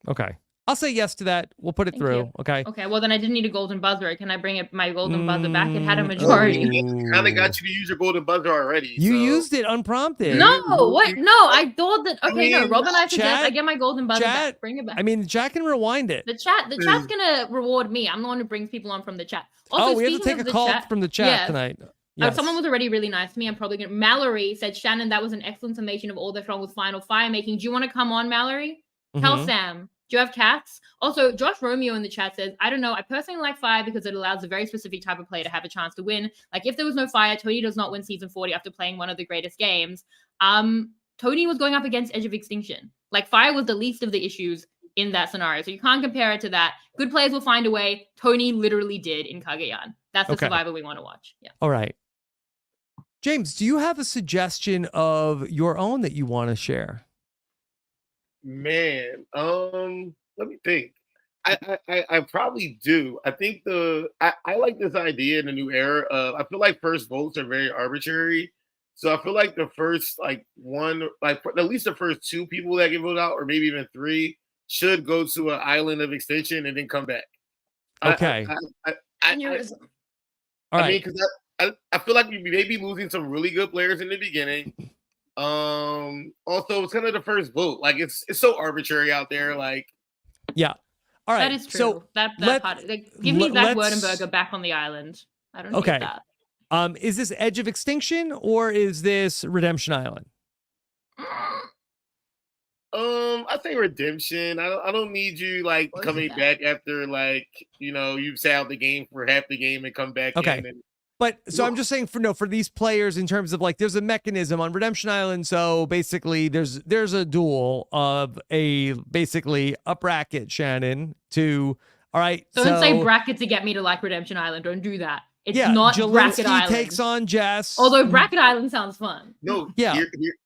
Okay. I'll say yes to that. We'll put it Thank through. you. Okay. Okay, well then I didn't need a golden buzzer. Can I bring my golden buzzer back? It had a majority. Kind of got you to use your golden buzzer already. You used it unprompted. No, what? No, I thought that. Okay, no. Rob and I suggest I chat- get my golden buzzer chat- back. Bring it back. I mean, the chat can rewind it. The chat's gonna reward me. I'm the one who brings people on from the chat. Also, We have to take a call from the chat tonight. Yes. Someone was already really nice to me. I'm probably gonna. Mallory said, "Shannon, that was an excellent summation of all that's wrong with Final Fire making. Do you want to come on, Mallory? Tell Sam. Do you have cats?" Also, Josh Romeo in the chat says, "I don't know. I personally like fire because it allows a very specific type of player to have a chance to win. Like if there was no fire, Tony does not win season 40 after playing one of the greatest games. Tony was going up against Edge of Extinction. Like fire was the least of the issues in that scenario. So you can't compare it to that. Good players will find a way. Tony literally did in Kagayan. That's the survivor we want to watch. Yeah. All right. James, do you have a suggestion of your own that you want to share? Man, let me think. I probably do. I think I like this idea in the new era. I feel like first votes are very arbitrary. So I feel like the first at least the first 2 people that get voted out, or maybe even 3, should go to an island of extinction and then come back. Okay. All right. I mean, because I feel like we may be losing some really good players in the beginning. Also, it's kind of the first vote. Like it's so arbitrary out there. Like, yeah. All right. That is true. So that part. Like, give me Zach Werdenberger back on the island. I don't need that. Is this Edge of Extinction or is this Redemption Island? I say Redemption. I don't need you like coming back after you've sat out the game for half the game and come back in. And, but so I'm just saying for these players in terms of like there's a mechanism on Redemption Island. So basically there's a duel of basically a bracket, Shannon, to all right. So don't say bracket to get me to like Redemption Island. Don't do that. It's not Jelinski Bracket Island. takes on Jess. Although Bracket Island sounds fun. No,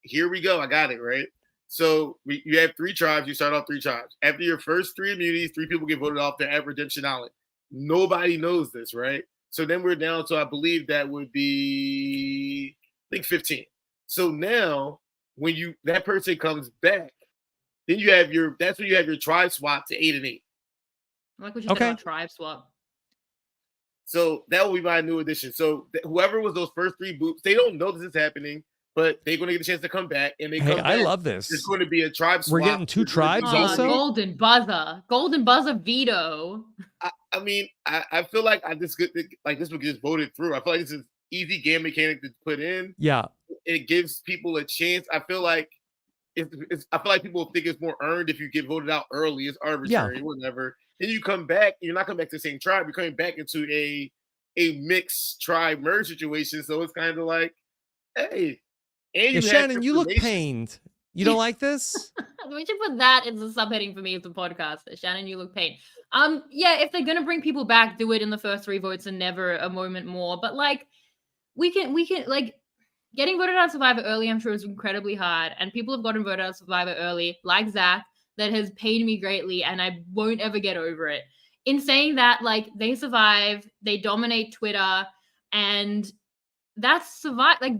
here we go. I got it, right? So you have 3 tribes. You start off 3 tribes. After your first 3 immunities, 3 people get voted off to at Redemption Island. Nobody knows this, right? So then we're down to, I believe that would be, I think 15. So now when that person comes back, then that's when you have your tribe swap to 8 and 8. I like what you said about tribe swap. So that will be my new addition. So whoever was those first 3 boots, they don't know this is happening, but they're going to get a chance to come back. And they come back. I love this. It's going to be a tribe swap. We're getting 2 tribes also? Golden buzzer veto. I mean, I feel like this would get just voted through. I feel like this is easy game mechanic to put in. Yeah. It gives people a chance. I feel like people think it's more earned if you get voted out early. It's arbitrary, whatever. Then you come back, you're not coming back to the same tribe. You're coming back into a mixed tribe merge situation. So it's kind of like, hey, and Shannon, you look pained. You don't like this? We should put that as a subheading for me as a podcaster. Shannon, you look pained. If they're gonna bring people back, do it in the first 3 votes and never a moment more. But like, we can like getting voted out of Survivor early. I'm sure is incredibly hard, and people have gotten voted out of Survivor early, like Zach. That has pained me greatly, and I won't ever get over it. In saying that, like, they survive, they dominate Twitter, and that's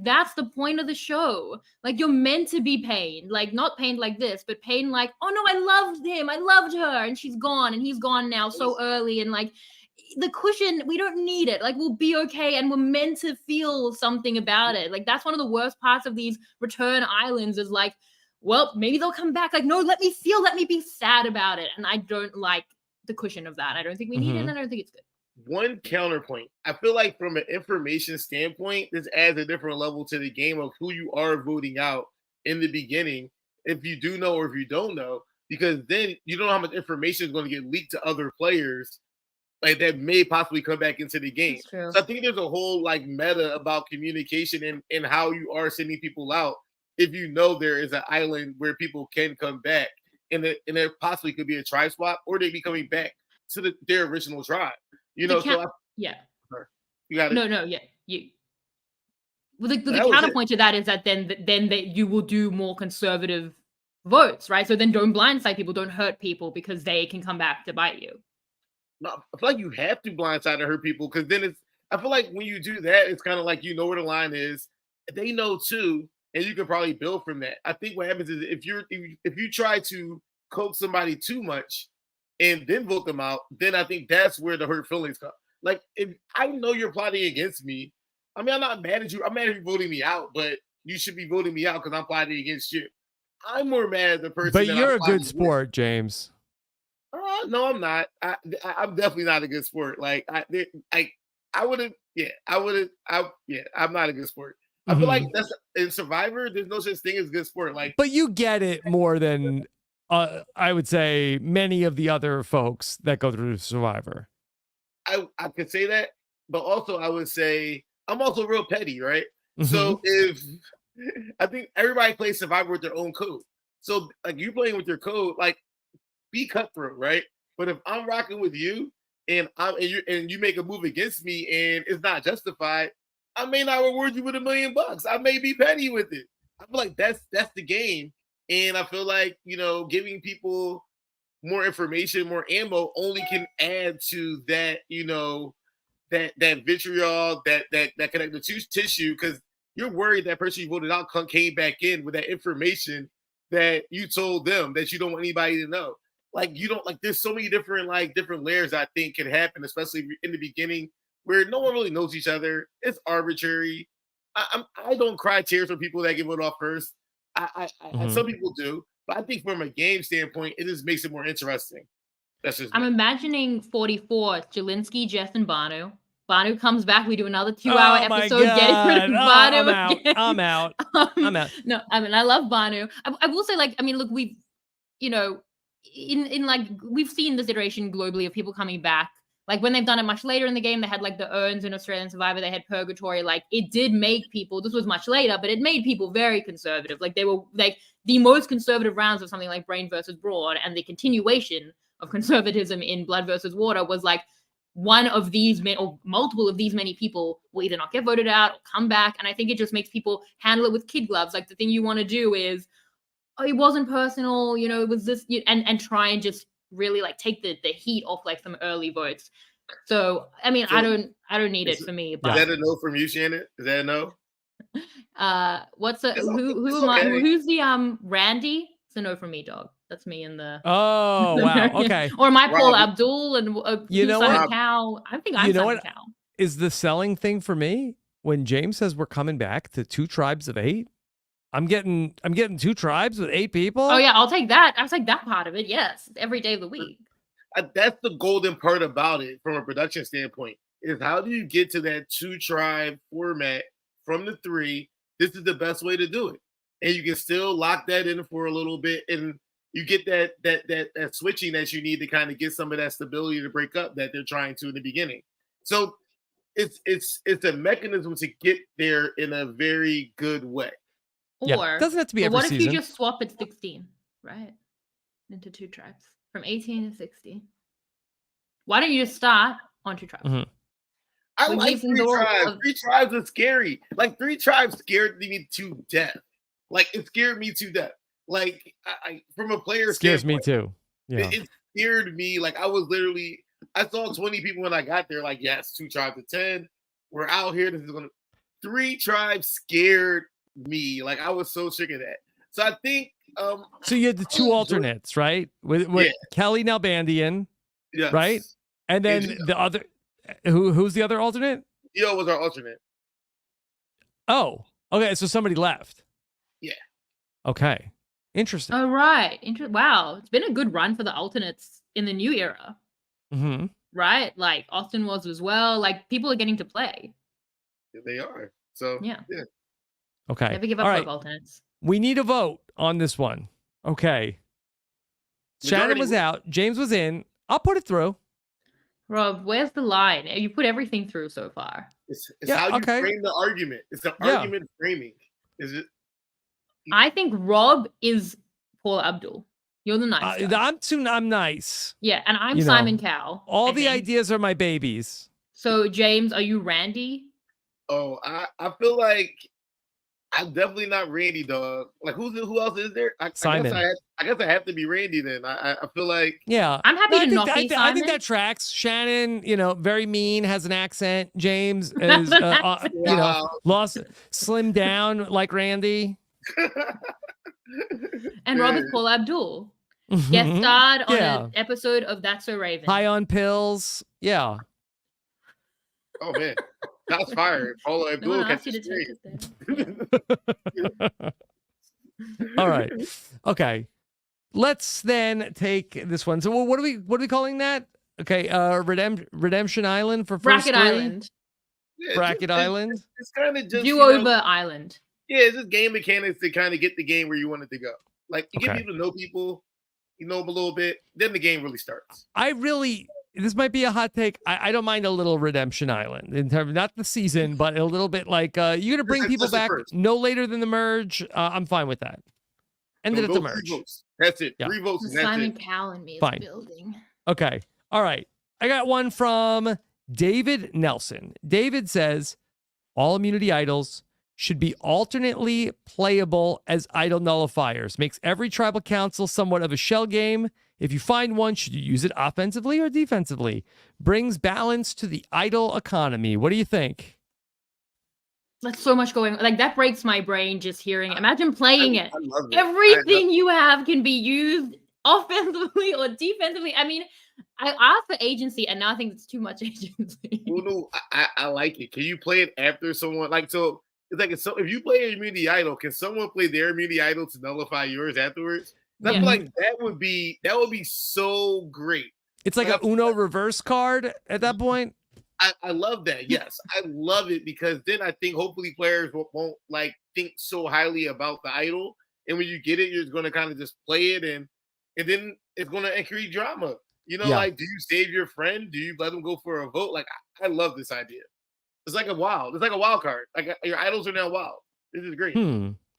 that's the point of the show. Like, you're meant to be pained, like not pained like this, but pained like, oh no, I loved him, I loved her, and she's gone, and he's gone now so early, and like the cushion, we don't need it. Like, we'll be okay, and we're meant to feel something about it. Like, that's one of the worst parts of these return islands is like, well, maybe they'll come back. Like, no, let me be sad about it. And I don't like the cushion of that. I don't think we need it, and I don't think it's good. One counterpoint. I feel like from an information standpoint, this adds a different level to the game of who you are voting out in the beginning, if you do know or if you don't know, because then you don't know how much information is going to get leaked to other players like that may possibly come back into the game. So I think there's a whole like meta about communication and how you are sending people out. If you know there is an island where people can come back, and there possibly could be a tribe swap, or they be coming back to their original tribe. You know, you got it. Well, the counterpoint to that is that then that you will do more conservative votes, right? So then don't blindside people, don't hurt people because they can come back to bite you. No, I feel like you have to blindside to hurt people because then I feel like when you do that, it's kind of like you know where the line is. they know too, and you can probably build from that. I think what happens is if you try to coax somebody too much and then vote them out, then I think that's where the hurt feelings come. Like, if I know you're plotting against me, I mean, I'm not mad at you. I'm mad at you voting me out, but you should be voting me out because I'm plotting against you. I'm more mad at the person. But that you're I'm a good plotting sport, with. James. No, I'm not. I'm definitely not a good sport. Like I would have. Yeah, I would have. I'm not a good sport. I feel like that's in Survivor. There's no such thing as good sport. Like, but you get it more than I would say many of the other folks that go through Survivor. I could say that, but also I would say I'm also real petty, right? So if I think everybody plays Survivor with their own code. So like you playing with your code, like be cutthroat, right? But if I'm rocking with you and you make a move against me and it's not justified, I may not reward you with $1 million. I may be petty with it. I feel like that's the game. And I feel like, giving people more information, more ammo only can add to that, that vitriol, that connective tissue, because you're worried that person you voted out came back in with that information that you told them that you don't want anybody to know. Like, you don't, like, there's so many different layers I think can happen, especially in the beginning where no one really knows each other. It's arbitrary. I don't cry tears for people that get voted off first. Some people do, but I think from a game standpoint, it just makes it more interesting. That's just I'm imagining 44, Jelinski, Jess, and Banu. Banu comes back. We do another 2-hour episode getting rid of Banu again. I'm out. No, I mean, I love Banu. I will say, like, I mean, look, we've, in like, we've seen this iteration globally of people coming back. Like, when they've done it much later in the game, they had, like, the urns in Australian Survivor. They had Purgatory. Like, it did make people, this was much later, but it made people very conservative. Like, they were, like, the most conservative rounds of something like Brain versus Brawn, and the continuation of conservatism in Blood versus Water was, like, one of these or multiple of these many people will either not get voted out or come back. And I think it just makes people handle it with kid gloves. Like, the thing you want to do is, oh, it wasn't personal, it was this, and try and just really, like, take the heat off, like, some early votes. So I mean, I don't need it for me. But is that a no from you, Shannon? Is that a no? What's a who am I? Who's the Randy? It's a no from me, dog. That's me in the. Oh wow, okay. Or am I Paul Abdul and Simon what? Cowell? I think I'm Simon Cowell. Is the selling thing for me when James says we're coming back to 2 tribes of 8? I'm getting 2 tribes with 8 people. Oh yeah, I'll take that. I'll take that part of it. Yes, every day of the week. That's the golden part about it from a production standpoint, is how do you get to that 2 tribe format from the 3? This is the best way to do it. And you can still lock that in for a little bit, and you get that switching that you need to kind of get some of that stability to break up that they're trying to in the beginning. So it's a mechanism to get there in a very good way. Or doesn't have to be every what if season. you just swap at 16, right? Into 2 tribes from 18 to 16. Why don't you just start on 2 tribes? I like 3 tribes. 3 tribes are scary. Like, 3 tribes scared me to death. Like, it scared me to death. Like, I from a player scares me too. Yeah, it scared me. Like, I saw 20 people when I got there. Like, yes, 2 tribes of 10. We're out here. This is 3 tribes scared me. Like, I was so sick of that. So I think. So you had the 2 alternates, right? With Kelly Nalbandian, yes. Right? And then the other. Who's the other alternate? Gio was our alternate. Oh, okay. So somebody left. Yeah. Okay. Interesting. Oh, right. Wow. It's been a good run for the alternates in the new era. Right? Like, Austin was as well. Like, people are getting to play. Yeah, they are. So, yeah. Okay. Never give up hope, alternates. We need a vote on this one. Okay. Shannon was out. James was in. I'll put it through. Rob, where's the line? You put everything through so far. It's how you frame the argument. It's the argument framing. Is it? I think Rob is Paul Abdul. You're the nice guy. I'm nice. Yeah, and I'm Simon Cowell. All the ideas are my babies. So, James, are you Randy? Oh, I feel like I'm definitely not Randy, dog. Like, who else is there? Simon. I guess I have to be Randy then. I feel like I'm happy to not be I Simon. think that tracks. Shannon, very mean, has an accent. James is, lost, slimmed down like Randy. And Robert's Paul Abdul. Guest starred on an episode of That's So Raven. High on pills. Yeah. Oh, man. That's fire. Paula Abdul. No one asked you to take it there. All right. Okay. Let's then take this one. So what are we calling that? Okay. Redemption Island for first Bracket Island. Yeah, Bracket Island. It's kind of just Do-over Island. Yeah, it's just game mechanics to kind of get the game where you want it to go. Like, you get people to know people, you know them a little bit, then the game really starts. This might be a hot take. I don't mind a little Redemption Island in terms, not the season, but a little bit like you're gonna bring people back no later than the merge. I'm fine with that. Ended at the merge. Votes. That's it. Yeah. 3 votes. The Simon Cowell and me is building. Okay. All right. I got one from David Nelson. David says all immunity idols should be alternately playable as idol nullifiers. Makes every tribal council somewhat of a shell game. If you find one, should you use it offensively or defensively? Brings balance to the idol economy. What do you think? That's so much going on. Like, that breaks my brain just hearing it. Imagine playing it. I love it. Everything you have can be used offensively or defensively. I mean, I asked for agency, and now I think it's too much agency. Well, no, I like it. Can you play it after someone? Like, so it's like if you play an immunity idol, can someone play their immunity idol to nullify yours afterwards? I feel like that would be so great. It's like a Uno reverse card at that point. I love that. Yes, I love it because then I think hopefully players won't like think so highly about the idol, and when you get it, you're going to kind of just play it, and then it's going to create drama. Like, do you save your friend? Do you let them go for a vote? Like, I love this idea. It's like a wild card. Like, your idols are now wild. This is great.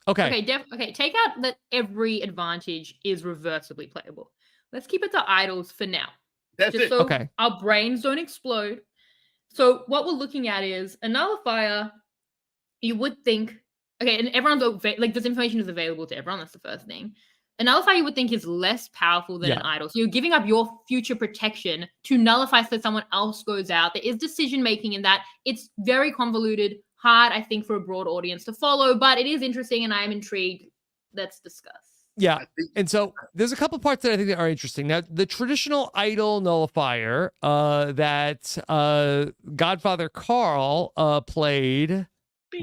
Okay. Okay. Take out that every advantage is reversibly playable. Let's keep it to idols for now. That's it. So our brains don't explode. So what we're looking at is a nullifier. You would think, and everyone's like, this information is available to everyone. That's the first thing. A nullifier you would think is less powerful than an idol. So you're giving up your future protection to nullify so that someone else goes out. There is decision making in that. It's very convoluted, hard, I think, for a broad audience to follow, but it is interesting and I am intrigued. Let's discuss. Yeah. And so there's a couple parts that I think that are interesting. Now, the traditional idol nullifier that Godfather Carl played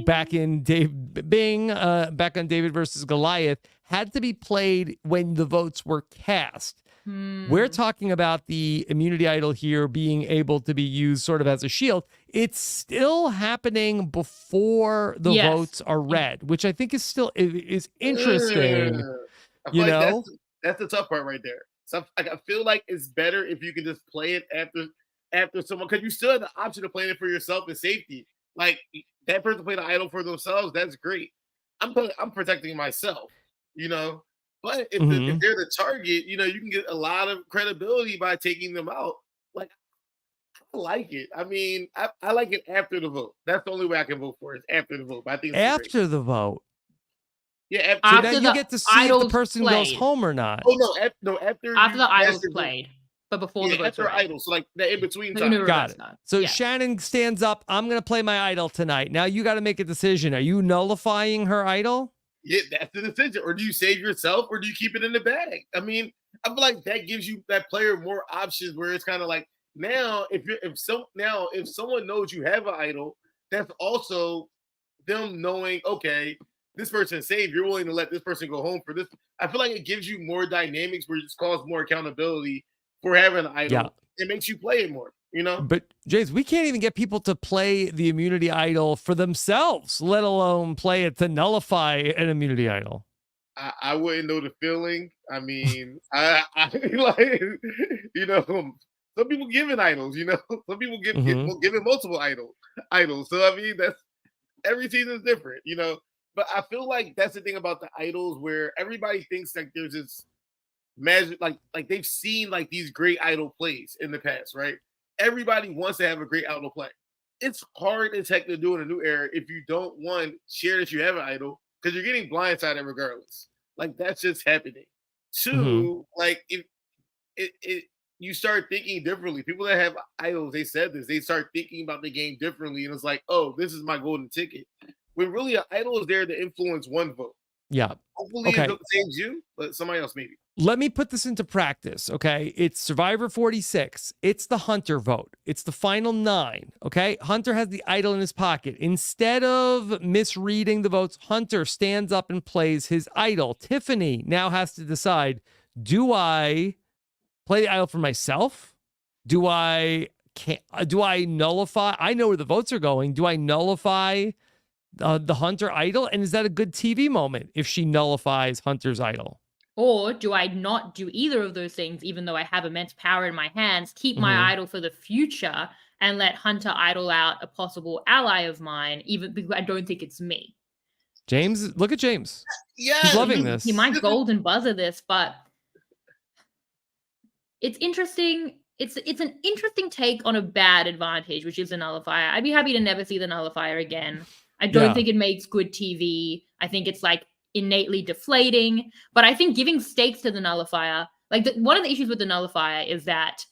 back in back on David versus Goliath had to be played when the votes were cast. We're talking about the immunity idol here being able to be used sort of as a shield. It's still happening before the votes are read, which I think is still is interesting. That's the tough part right there. So I feel like it's better if you can just play it after someone, because you still have the option of playing it for yourself and safety. Like, that person played an idol for themselves, that's great. I'm protecting myself, But if they're the target, you can get a lot of credibility by taking them out. Like, I like it. I mean, I like it after the vote. That's the only way I can vote for it, is after the vote. But I think it's after the vote. Yeah, so now you get to see if the person goes home or not. Oh no, after the idols played, but before the votes after idols, so like the in between time. Got it. So Shannon stands up. I'm gonna play my idol tonight. Now you got to make a decision. Are you nullifying her idol? Yeah, that's the decision. Or do you save yourself, or do you keep it in the bag? I mean, I feel like that gives you that player more options. Where it's kind of like, now if someone knows you have an idol, that's also them knowing, okay, this person saved, you're willing to let this person go home for this. I feel like it gives you more dynamics where it just causes more accountability for having an idol. Yeah. It makes you play it more, But Jace, we can't even get people to play the immunity idol for themselves, let alone play it to nullify an immunity idol. I wouldn't know the feeling. I mean, I like, some people giving idols, some people giving multiple idols. So I mean, that's every season is different, But I feel like that's the thing about the idols, where everybody thinks like there's this magic, like they've seen like these great idol plays in the past, right? Everybody wants to have a great idol play. it's hard as heck to do in a new era if you don't, one, share that you have an idol, because you're getting blindsided regardless. Like, that's just happening. Two, like, if you start thinking differently. People that have idols, they said this, they start thinking about the game differently, and it's like, oh, this is my golden ticket. When really an idol is there to influence one vote. Yeah. Hopefully Okay. it's the same as you, but somebody else maybe. Let me put this into practice, okay? It's Survivor 46. It's the Hunter vote. It's the final 9, okay? Hunter has the idol in his pocket. Instead of misreading the votes, Hunter stands up and plays his idol. Tiffany now has to decide, do I play the idol for myself? Do I nullify? I know where the votes are going. Do I nullify the Hunter idol? And is that a good TV moment if she nullifies Hunter's idol? Or do I not do either of those things, even though I have immense power in my hands, keep my idol for the future and let Hunter idol out a possible ally of mine, even because I don't think it's me? James, look at James. Yeah. He's loving this. He might golden buzzer this, but it's interesting. It's an interesting take on a bad advantage, which is a nullifier. I'd be happy to never see the nullifier again. I don't think it makes good TV. I think it's like innately deflating, but I think giving stakes to the nullifier, like one of the issues with the nullifier is that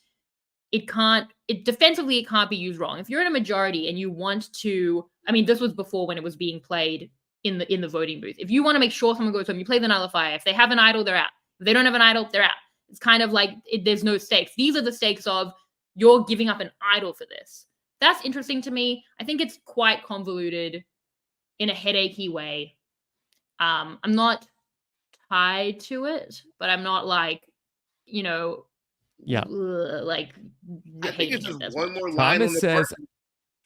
defensively it can't be used wrong. If you're in a majority and you want to, I mean, this was before when it was being played in the voting booth. If you want to make sure someone goes home, you play the nullifier. If they have an idol, they're out. If they don't have an idol, they're out. It's kind of like there's no stakes. These are the stakes of you're giving up an idol for this. That's interesting to me. I think it's quite convoluted in a headachy way. I'm not tied to it, but I'm not like, like I think it's just one more line. Thomas says,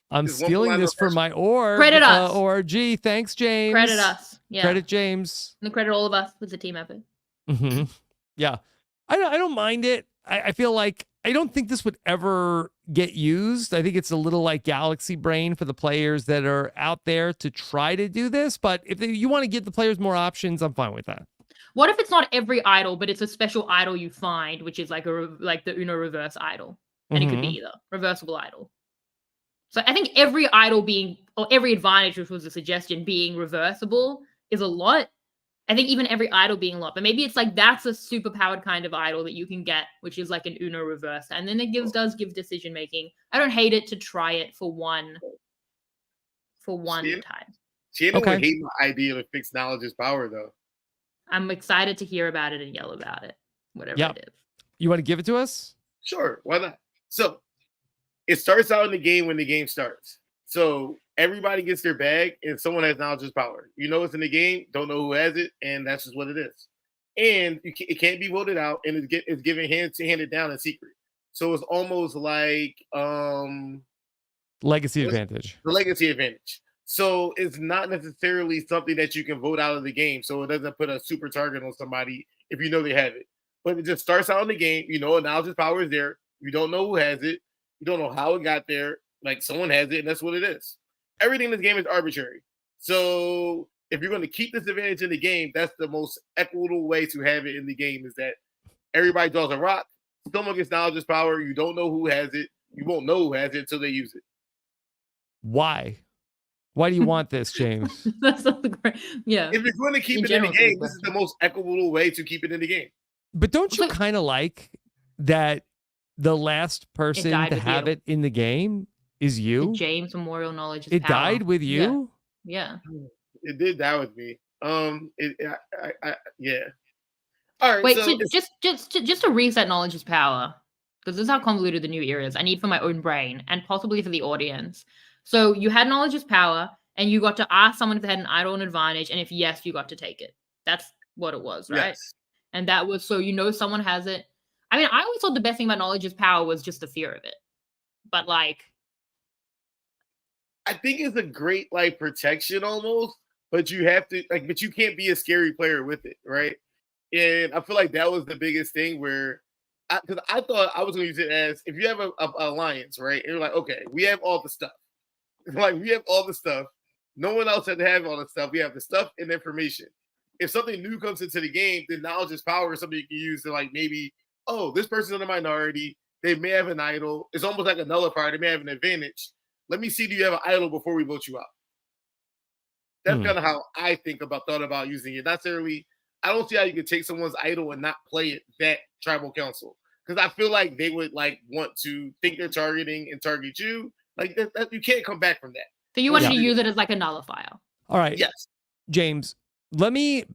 I'm stealing this for my org. Credit us. ORG. Thanks, James. Credit us. Yeah. Credit James. And credit all of us. It's a team effort. Yeah. I don't mind it. I feel like I don't think this would ever get used. I think it's a little like Galaxy Brain for the players that are out there to try to do this. But if you want to give the players more options, I'm fine with that. What if it's not every idol, but it's a special idol you find, which is like the Uno reverse idol, and it could be either reversible idol. So I think every idol or every advantage, which was a suggestion, being reversible is a lot. I think even every idol being a lot, but maybe it's like that's a super powered kind of idol that you can get, which is like an Uno reverse, and then it does give decision making. I don't hate it to try it for one time. Shannon would hate my idea to fix knowledge is power, though. I'm excited to hear about it and yell about it, whatever it is. You want to give it to us? Sure, why not? So it starts out in the game when the game starts. So everybody gets their bag, and someone has knowledge is power. You know it's in the game, don't know who has it, and that's just what it is. And it can't be voted out, and it's given handed down in secret. So it's almost like legacy advantage. The legacy advantage. So it's not necessarily something that you can vote out of the game. So it doesn't put a super target on somebody if you know they have it. But it just starts out in the game. You know, knowledge is power is there. You don't know who has it. You don't know how it got there. Like someone has it, and that's what it is. Everything in this game is arbitrary. So if you're going to keep this advantage in the game, that's the most equitable way to have it in the game is that everybody draws a rock. Someone gets knowledge is power. You don't know who has it. You won't know who has it until they use it. Why? Why do you want this, James? That's not great. Yeah. If you're going to keep it in the game, this is the most equitable way to keep it in the game. But don't you kind of like that the last person to have it in the game is you? The James Memorial Knowledge is It power. died with you? Yeah. It did die with me. Yeah. All right. Wait, so just to reset knowledge is power, because this is how convoluted the new era is. I need for my own brain and possibly for the audience. So you had knowledge is power, and you got to ask someone if they had an idol and advantage, and if yes, you got to take it. That's what it was, right? Yes. And that was so someone has it. I mean, I always thought the best thing about knowledge is power was just the fear of it. But like, I think it's a great like protection almost, but you have to but you can't be a scary player with it, right? And I feel like that was the biggest thing where, because I thought I was going to use it as if you have a alliance, right? And you're like, okay, we have all the stuff. Like we have all the stuff. No one else had to have all the stuff. We have the stuff and information. If something new comes into the game, then knowledge is power is something you can use to like maybe, oh, this person's in a minority. They may have an idol. It's almost like a nullifier. They may have an advantage. let me see, do you have an idol before we vote you out? That's kind of how I thought about using it. Not necessarily, I don't see how you could take someone's idol and not play it that tribal council. Because I feel like they would like want to think they're targeting and target you. Like that you can't come back from that. So you wanted to use it as like a nullifier. All right. Yes. James, let me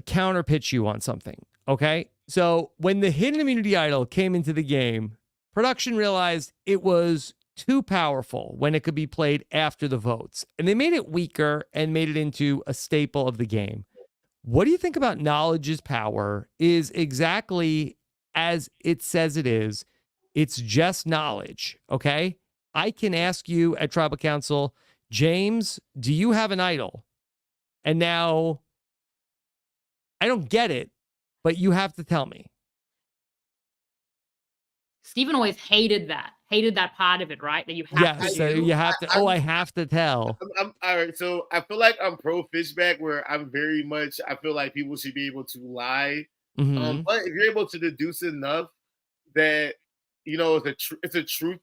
counter pitch you on something. Okay. So when the hidden immunity idol came into the game, production realized it was too powerful when it could be played after the votes. And they made it weaker and made it into a staple of the game. What do you think about knowledge is power is exactly as it says it is? It's just knowledge, okay? I can ask you at Tribal Council, James, do you have an idol? And now, I don't get it, but you have to tell me. Stephen always hated that part of it, right? That you have to. So you have to. I have to tell. I'm all right. So I feel like I'm pro Fishback, where I'm very much. I feel like people should be able to lie, but if you're able to deduce enough that it's a truth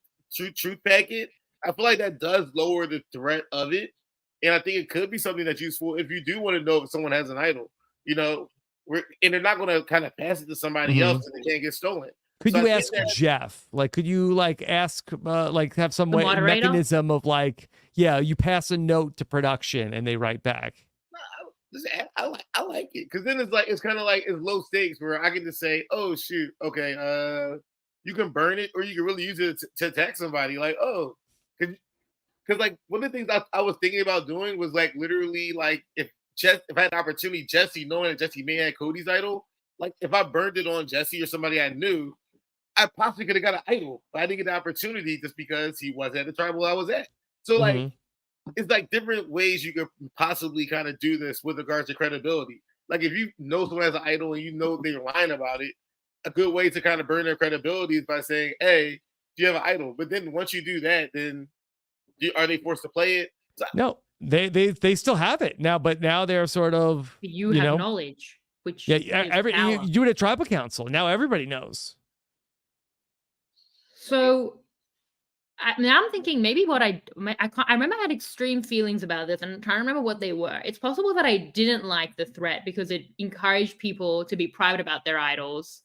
packet, I feel like that does lower the threat of it, and I think it could be something that's useful if you do want to know if someone has an idol. And they're not going to kind of pass it to somebody else and they can't get stolen. Could you ask Jeff? Like, could you ask, have some mechanism of you pass a note to production and they write back? I like it because then it's kind of like it's low stakes where I can just say, oh shoot, okay, you can burn it or you can really use it to attack somebody. Like, oh, because like one of the things I was thinking about doing was like literally like if I had an opportunity, Jesse, knowing that Jesse may have Cody's idol, like if I burned it on Jesse or somebody I knew, I possibly could have got an idol, but I didn't get the opportunity just because he was at the tribal I was at. So like, it's like different ways you could possibly kind of do this with regards to credibility. Like if you know someone has an idol and you know they're lying about it, a good way to kind of burn their credibility is by saying, "Hey, do you have an idol?" But then once you do that, then are they forced to play it? No, they still have it now, but now they're sort of you have knowledge, which you do it at Tribal Council. Now everybody knows. So now I'm thinking maybe I remember I had extreme feelings about this and I'm trying to remember what they were. It's possible that I didn't like the threat because it encouraged people to be private about their idols,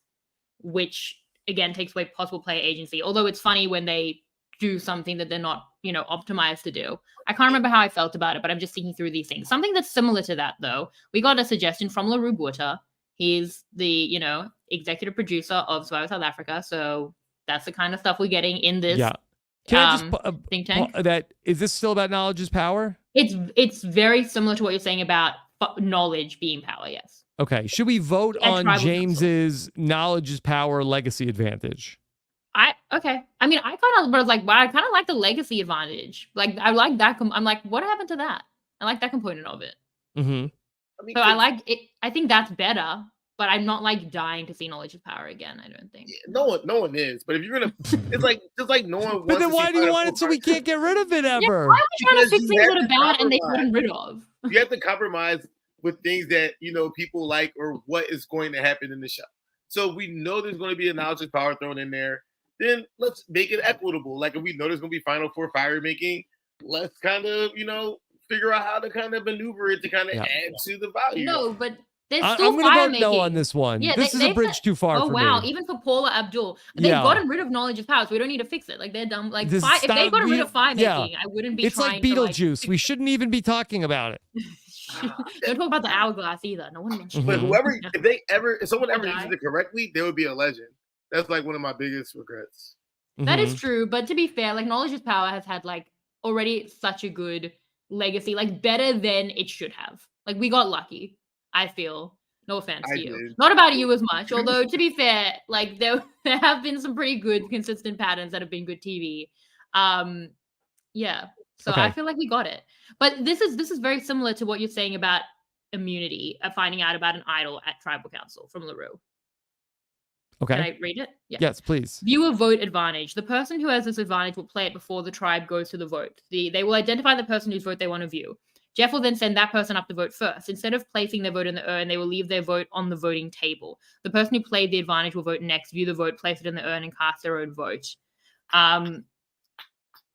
which again takes away possible player agency. Although it's funny when they do something that they're not, optimized to do. I can't remember how I felt about it, but I'm just thinking through these things. Something that's similar to that though, we got a suggestion from LaRue Buerta. He's the, executive producer of Survivor South Africa. So that's the kind of stuff we're getting in this Can I just think tank. Is this still about knowledge is power? It's very similar to what you're saying about knowledge being power. Yes. Okay. Should we vote on James's knowledge is power legacy advantage? Okay. I mean, I kind of was like, wow, I kind of like the legacy advantage. Like, I like that. I'm like, what happened to that? I like that component of it. So I like it. I think that's better. But I'm not like dying to see knowledge is power again. I don't think. Yeah, no one is. But if you're gonna, it's like just like no one. But then why do you want it so we can't get rid of it ever? Yeah, why are we trying to fix things that are bad and they get rid of? You have to compromise with things that people like or what is going to happen in the show. So we know there's going to be a knowledge is power thrown in there. Then let's make it equitable. Like if we know there's going to be Final Four fire making, let's kind of figure out how to kind of maneuver it to kind of add to the value. No, but. I'm going to vote no on this one. Yeah, this is a bridge too far for me. Oh, wow. Even for Paula Abdul. They've gotten rid of knowledge is power, so we don't need to fix it. Like, they're dumb. Like, if they've gotten rid of fire making, I wouldn't be trying to... It's like Beetlejuice. We shouldn't even be talking about it. Don't talk about the hourglass either. No one mentioned But if someone ever uses it correctly, they would be a legend. That's like one of my biggest regrets. That is true. But to be fair, like, knowledge is power has had, like, already such a good legacy. Like, better than it should have. Like, we got lucky, I feel. No offense to you. Did. Not about you as much, although to be fair, like there have been some pretty good consistent patterns that have been good TV. So I feel like we got it. But this is very similar to what you're saying about immunity, finding out about an idol at Tribal Council from LaRue. Okay. Can I read it? Yeah. Yes, please. Viewer vote advantage. The person who has this advantage will play it before the tribe goes to the vote. They will identify the person whose vote they want to view. Jeff will then send that person up to vote first. Instead of placing their vote in the urn, they will leave their vote on the voting table. The person who played the advantage will vote next, view the vote, place it in the urn, and cast their own vote.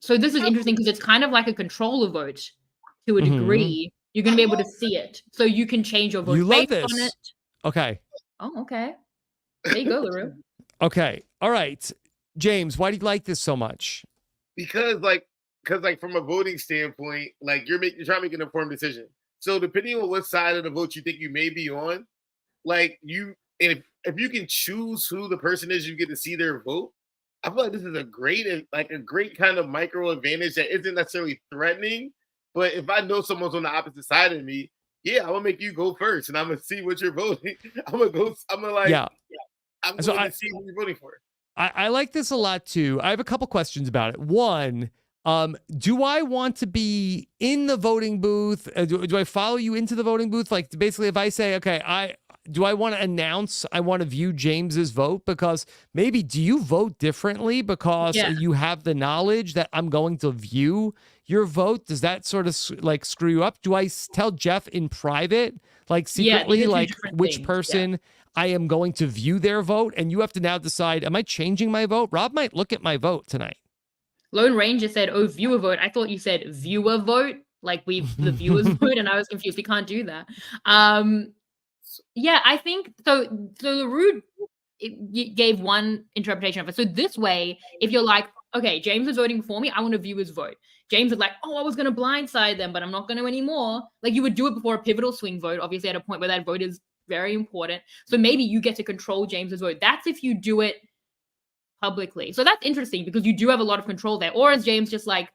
So this is interesting because it's kind of like a controller vote to a degree. You're going to be able to see it. So you can change your vote based on it. Okay. Oh, okay. There you go, LaRue. Okay. All right. James, why do you like this so much? Because from a voting standpoint, like you're trying to make an informed decision. So depending on what side of the vote you think you may be on, like if you can choose who the person is, you get to see their vote. I feel like this is a great kind of micro advantage that isn't necessarily threatening. But if I know someone's on the opposite side of me, yeah, I'm gonna make you go first, and I'm gonna see what you're voting. I'm gonna see who you're voting for. I like this a lot too. I have a couple questions about it. One, do I want to be in the voting booth? Do I follow you into the voting booth? Like basically, if I say, okay, do I want to announce I want to view James's vote? Because maybe do you vote differently because you have the knowledge that I'm going to view your vote? Does that sort of like screw you up? Do I tell Jeff in private, like secretly, like which person I am going to view their vote? And you have to now decide, am I changing my vote? Rob might look at my vote tonight. Lone Ranger said, "Oh, viewer vote." I thought you said viewer vote, like the viewers vote, and I was confused. We can't do that. Yeah, I think so. So LaRue gave one interpretation of it. So this way, if you're like, okay, James is voting for me, I want to view his vote. James is like, oh, I was going to blindside them, but I'm not going to anymore. Like you would do it before a pivotal swing vote, obviously at a point where that vote is very important. So maybe you get to control James's vote. That's if you do it publicly. So that's interesting because you do have a lot of control there. Or is James just like,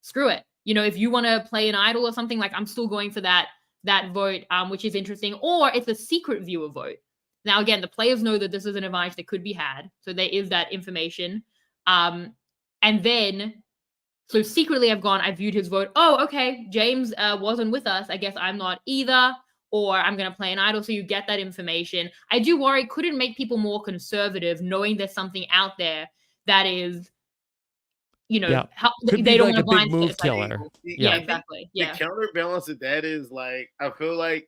screw it? You know, if you want to play an idol or something, like I'm still going for that vote, which is interesting. Or it's a secret viewer vote. Now, again, the players know that this is an advantage that could be had. So there is that information. And then, so secretly I viewed his vote. Oh, okay, James wasn't with us. I guess I'm not either. Or I'm going to play an idol. So you get that information. I do worry, could it make people more conservative knowing there's something out there that is, you know, they don't want to big move killer. Yeah, exactly. The counterbalance of that is like, I feel like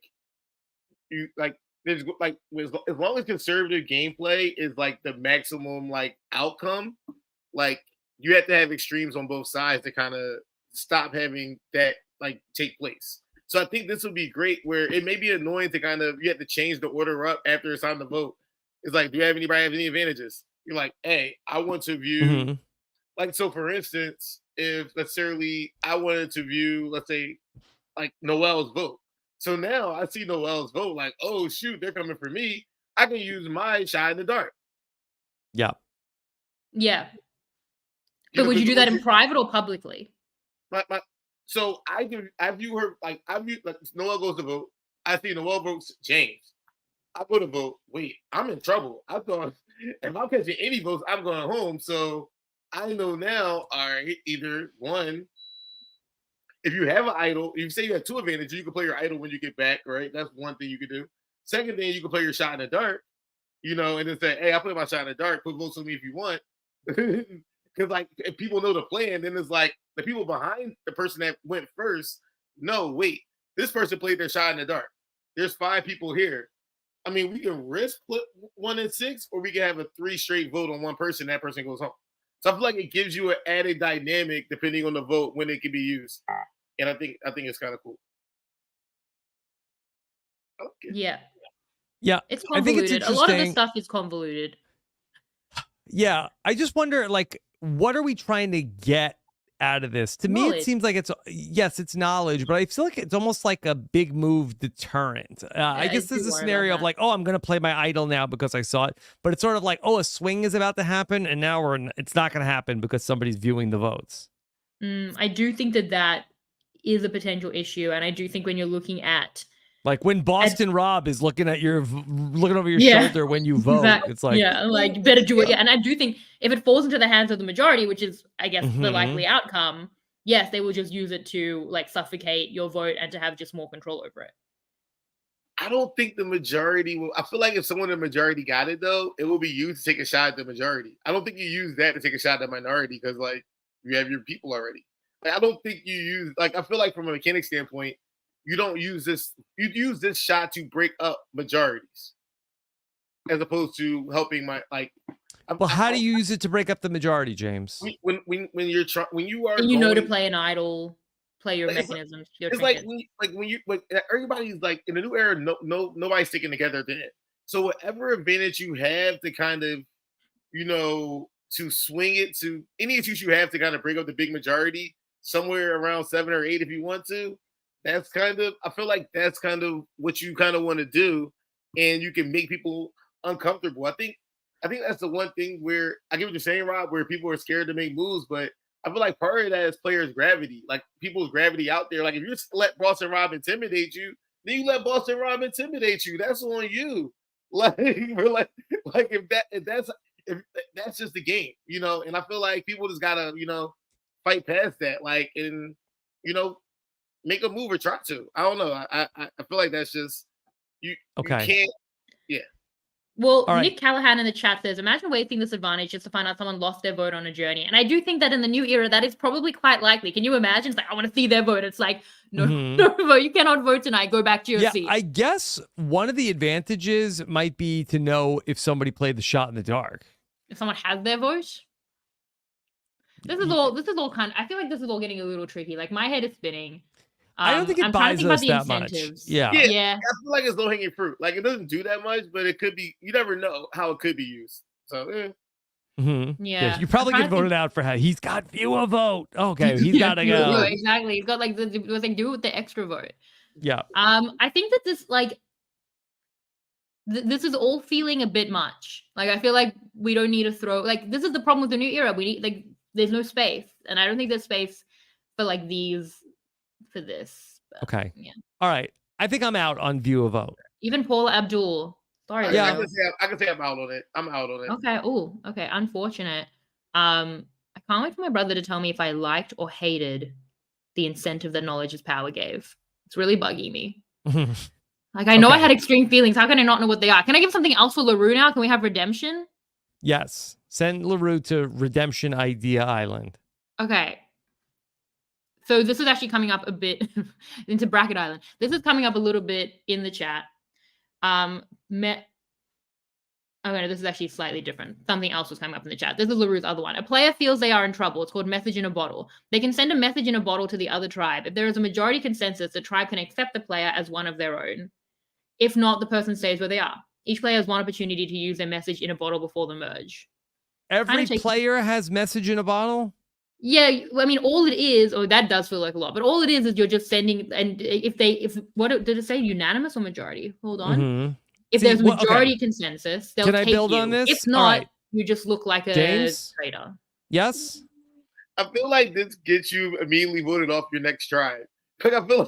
there's like as long as conservative gameplay is like the maximum like outcome, like you have to have extremes on both sides to kind of stop having that like take place. So I think this would be great where it may be annoying to kind of, you have to change the order up after it's on the vote. It's like, do anybody have any advantages? You're like, hey, I want to view, like, so for instance, if necessarily I wanted to view, let's say, like Noel's vote. So now I see Noel's vote, like, oh shoot, they're coming for me. I can use my shot in the dark. Yeah. Yeah. But would you do that in private or publicly? So I view her like Noel goes to vote. I see Noel votes James. I go to vote. Wait, I'm in trouble. I thought if I'm catching any votes, I'm going home. So I know now. All right, either one. If you have an idol, if you say you have two advantages, you can play your idol when you get back. Right, that's one thing you can do. Second thing, you can play your shot in the dark. You know, and then say, hey, I play my shot in the dark. Put votes on me if you want. Because like if people know the plan, then it's like the people behind the person that went first. No, wait, this person played their shot in the dark. There's 5 people here. I mean, we can risk put 1 in 6, or we can have a 3 straight vote on one person. That person goes home. So I feel like it gives you an added dynamic depending on the vote when it can be used, and I think it's kind of cool. Okay. Yeah, it's convoluted. I think it's interesting. A lot of the stuff is convoluted. Yeah, I just wonder, like, what are we trying to get out of this? To me, it seems like it's knowledge, but I feel like it's almost like a big move deterrent. I guess there's a scenario of like, oh, I'm going to play my idol now because I saw it, but it's sort of like, oh, a swing is about to happen, and now it's not going to happen because somebody's viewing the votes. I do think that is a potential issue, and I do think when you're looking at like when Boston Rob is looking over your shoulder when you vote, it's like, like better do it. Yeah, and I do think if it falls into the hands of the majority, which is, I guess, the likely outcome, yes, they will just use it to like suffocate your vote and to have just more control over it. I don't think the majority will. I feel like if someone in the majority got it though, it will be used to take a shot at the majority. I don't think you use that to take a shot at the minority because like you have your people already. Like, I don't think you use I feel like from a mechanic standpoint. You don't use this. You use this shot to break up majorities, as opposed to helping Well, how do you use it to break up the majority, James? When you're when you are, and you know to play an idle, play your Like, mechanisms. Your it's trinkets. when you everybody's like in the new era. Nobody's sticking together then. So whatever advantage you have to kind of, to swing it to any excuse you have to kind of break up the big majority somewhere around 7 or 8 if you want to. That's kind of, I feel like that's kind of what you kind of want to do, and you can make people uncomfortable. I think that's the one thing where I get what you're saying, Rob, where people are scared to make moves, but I feel like part of that is players' gravity, like people's gravity out there. Like if you just let Boston Rob intimidate you, then you let Boston Rob intimidate you. That's on you. Like we're like if that's just the game, and I feel like people just gotta, fight past that, like, and make a move or try to. I don't know. I feel like that's just you can't. Yeah. Well, All right. Nick Callahan in the chat says, imagine wasting this advantage just to find out someone lost their vote on a journey. And I do think that in the new era, that is probably quite likely. Can you imagine? It's like, I want to see their vote. It's like, no, no vote. You cannot vote tonight. Go back to your seat. I guess one of the advantages might be to know if somebody played the shot in the dark. If someone has their vote. This is all kind of, I feel like this is all getting a little tricky. Like my head is spinning. I don't think it buys us that much. Yeah. I feel like it's low hanging fruit. Like it doesn't do that much, but it could be. You never know how it could be used. So yeah, you probably get voted out for how he's got viewer vote. Okay, he's got to go. Exactly. He's got like do it with the extra vote. Yeah. I think that this this is all feeling a bit much. Like I feel like we don't need to throw. Like this is the problem with the new era. We need there's no space, and I don't think there's space for like these. For this. But, okay. Yeah. All right. I think I'm out on viewer vote. Even Paula Abdul. Sorry. Yeah. I can say I'm out on it. I'm out on it. Okay. Oh, okay. Unfortunate. I can't wait for my brother to tell me if I liked or hated the incentive that knowledge is power gave. It's really bugging me. Like I know I had extreme feelings. How can I not know what they are? Can I give something else for LaRue now? Can we have redemption? Yes. Send LaRue to Redemption Idea Island. Okay. So this is actually coming up a bit into Bracket Island. This is coming up a little bit in the chat. Okay, no, this is actually slightly different. Something else was coming up in the chat. This is LaRue's other one. A player feels they are in trouble. It's called message in a bottle. They can send a message in a bottle to the other tribe. If there is a majority consensus, the tribe can accept the player as one of their own. If not, the person stays where they are. Each player has one opportunity to use their message in a bottle before the merge. Every player has message in a bottle? Yeah, I mean, all it is, that does feel like a lot, but all it is you're just sending, and what did it say, unanimous or majority? Hold on. If there's a majority consensus, they'll take you. Can I build on this? If not, you just look like a traitor. Yes? I feel like this gets you immediately voted off your next tribe. Because I feel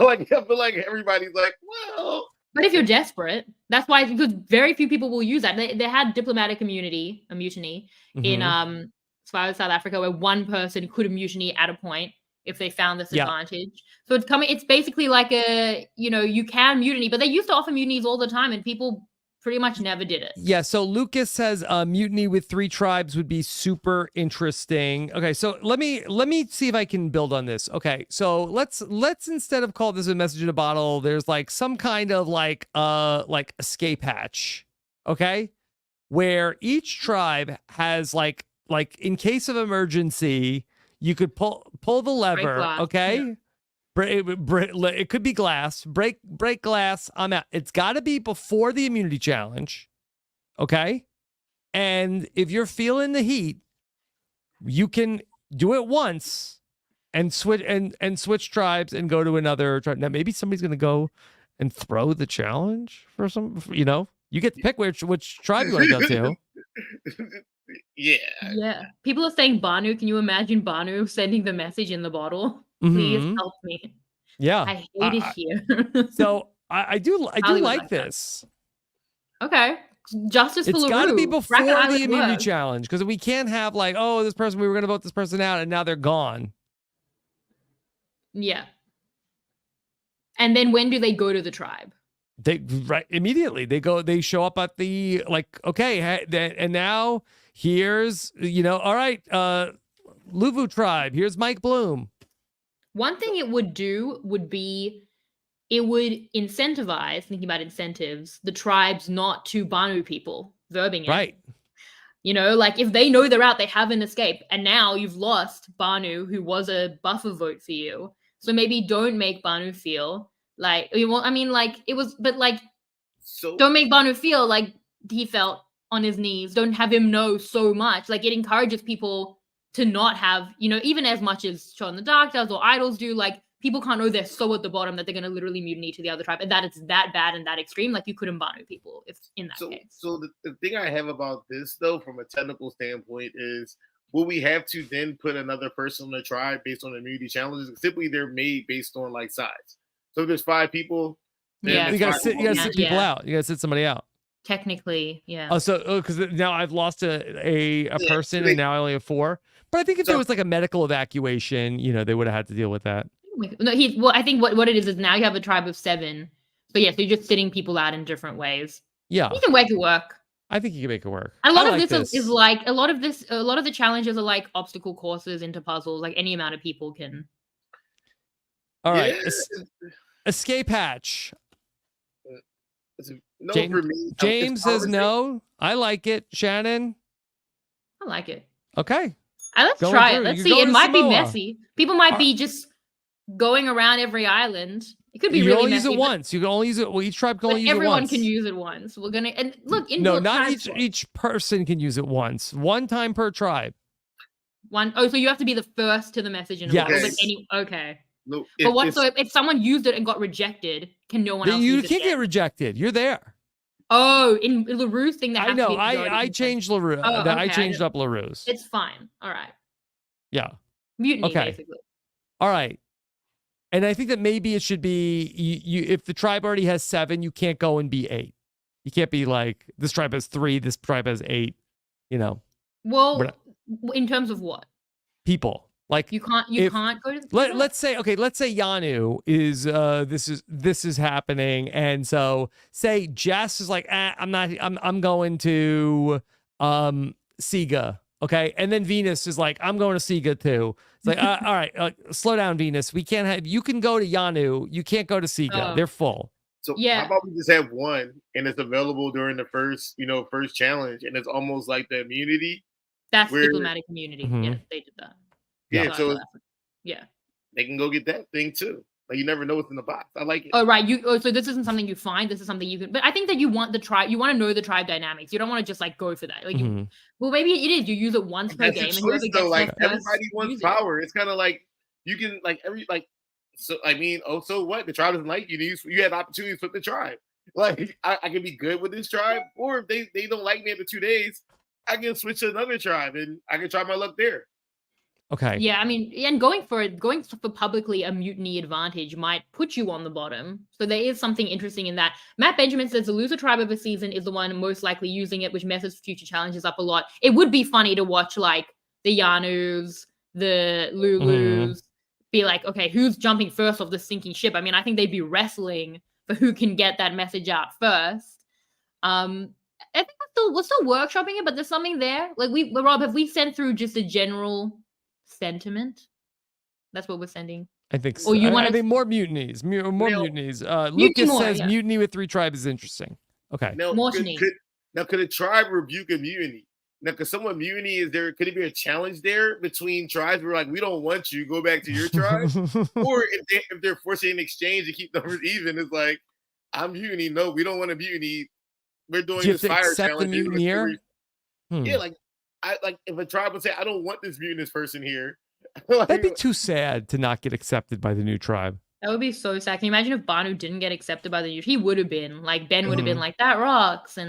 like everybody's like, well. But if you're desperate, that's why, because very few people will use that. They had diplomatic immunity, a mutiny, in South Africa, where one person could mutiny at a point if they found this advantage. So it's basically like you can mutiny, but they used to offer mutinies all the time, and people pretty much never did it. Yeah. So Lucas says mutiny with 3 tribes would be super interesting. Okay. So let me see if I can build on this. Okay. So let's instead of call this a message in a bottle, there's like some kind of like escape hatch. Okay. Where each tribe has like in case of emergency, you could pull the lever, okay? Yeah. It could be glass. Break glass. I'm out. It's got to be before the immunity challenge, okay? And if you're feeling the heat, you can do it once and switch and switch tribes and go to another tribe. Now maybe somebody's gonna go and throw the challenge for some. You get to pick which tribe you want to go to. Yeah. People are saying Banu. Can you imagine Banu sending the message in the bottle? Please help me. Yeah, I hate it here. So I do like this. Okay, justice for LaRue. It's got to be before the immunity challenge, because we can't have like, oh, this person, we were going to vote this person out, and now they're gone. Yeah. And then when do they go to the tribe? Immediately they show up at the and now here's all right, Luvu tribe, here's Mike Bloom. One thing it would do would be it would incentivize, thinking about incentives, the tribes not to Banu people, verbing it. Right. You know, like if they know they're out, they haven't escaped, and now you've lost Banu, who was a buffer vote for you. So maybe don't make Banu feel like, well, I mean, like it was, but like, So don't make Banu feel like he felt on his knees. Don't have him know so much. Like it encourages people to not have, you know, even as much as Shot in the Dark does or Idols do, like people can't know they're so at the bottom that they're going to literally mutiny to the other tribe, and that it's that bad and that extreme. Like you couldn't Banu people if in that case. So the thing I have about this though, from a technical standpoint, is will we have to then put another person on the tribe based on immunity challenges? Simply, they're made based on like size. So if there's 5 people. Yeah, you gotta sit people out. You gotta sit somebody out. Technically, yeah. Because now I've lost a person, and now I only have 4. But I think if there was like a medical evacuation, you know, they would have had to deal with that. No, well, I think what it is now you have a tribe of 7. So yes, you're just sitting people out in different ways. Yeah, you can make it work. I think you can make it work. A lot of this is like a lot of the challenges are like obstacle courses into puzzles. Like any amount of people can. All right, escape hatch. No, James, for me. James says no. I like it. Shannon? I like it. Okay. Let's try it. Let's see. It might be messy. People might be just going around every island. It could be really messy. You can only use it once. You can only use it. Well, each tribe can only use it once. Everyone can use it once. We're gonna and look. No, not each person can use it once. One time per tribe. So you have to be the first to the message in a while. Okay. No, if someone used it and got rejected, can no one else use it? You can't get rejected. You're there. Oh, in LaRue's thing that I know. I changed LaRue. I changed up LaRue's. It's fine. All right. Yeah. Mutiny, basically. All right. And I think that maybe it should be you if the tribe already has 7, you can't go and be 8. You can't be like this tribe has 3, this tribe has 8. You know. Well, in terms of what? People. Like you can't go to the let's say Yanu is this is happening, and so say Jess is like I'm going to Sega, okay, and then Venus is like I'm going to Sega too. It's like all right, slow down, Venus. We can't have you can go to Yanu, you can't go to Sega. They're full. So how about we just have one and it's available during the first challenge, and it's almost like the immunity. That's diplomatic immunity. Mm-hmm. Yeah, they did that. Yeah, so yeah, they can go get that thing too. Like you never know what's in the box. I like it. Oh right, so this isn't something you find. This is something you can. But I think that you want the tribe. You want to know the tribe dynamics. You don't want to just like go for that. Like, well, maybe it is. You use it once per game, and whoever gets like everybody wants power. It's kind of like you can So I mean, so what? The tribe doesn't like you. You have opportunities with the tribe. Like I can be good with this tribe, or if they don't like me after 2 days, I can switch to another tribe and I can try my luck there. Okay. Yeah, I mean, and going for publicly a mutiny advantage might put you on the bottom. So there is something interesting in that. Matt Benjamin says the loser tribe of a season is the one most likely using it, which messes future challenges up a lot. It would be funny to watch like the Yanus, the Lulus, be like, okay, who's jumping first off the sinking ship? I mean, I think they'd be wrestling for who can get that message out first. I think we're still workshopping it, but there's something there. Like Rob, have we sent through just a general sentiment? That's what we're sending. I think so. I think more mutinies. More mutinies. Lucas says mutiny with 3 tribes is interesting. Okay. Now, could a tribe rebuke a mutiny? Now, could someone mutiny? Could it be a challenge there between tribes where like we don't want you, go back to your tribe? Or if they're forcing an exchange to keep numbers even, it's like I'm mutiny. No, we don't want to mutiny. We're doing this fire challenge. The mutineer? Yeah, like if a tribe would say, I don't want this mutinous person here. That'd be too sad to not get accepted by the new tribe. That would be so sad. Can you imagine if Banu didn't get accepted by the new? He would have been like Ben would have been like that rocks,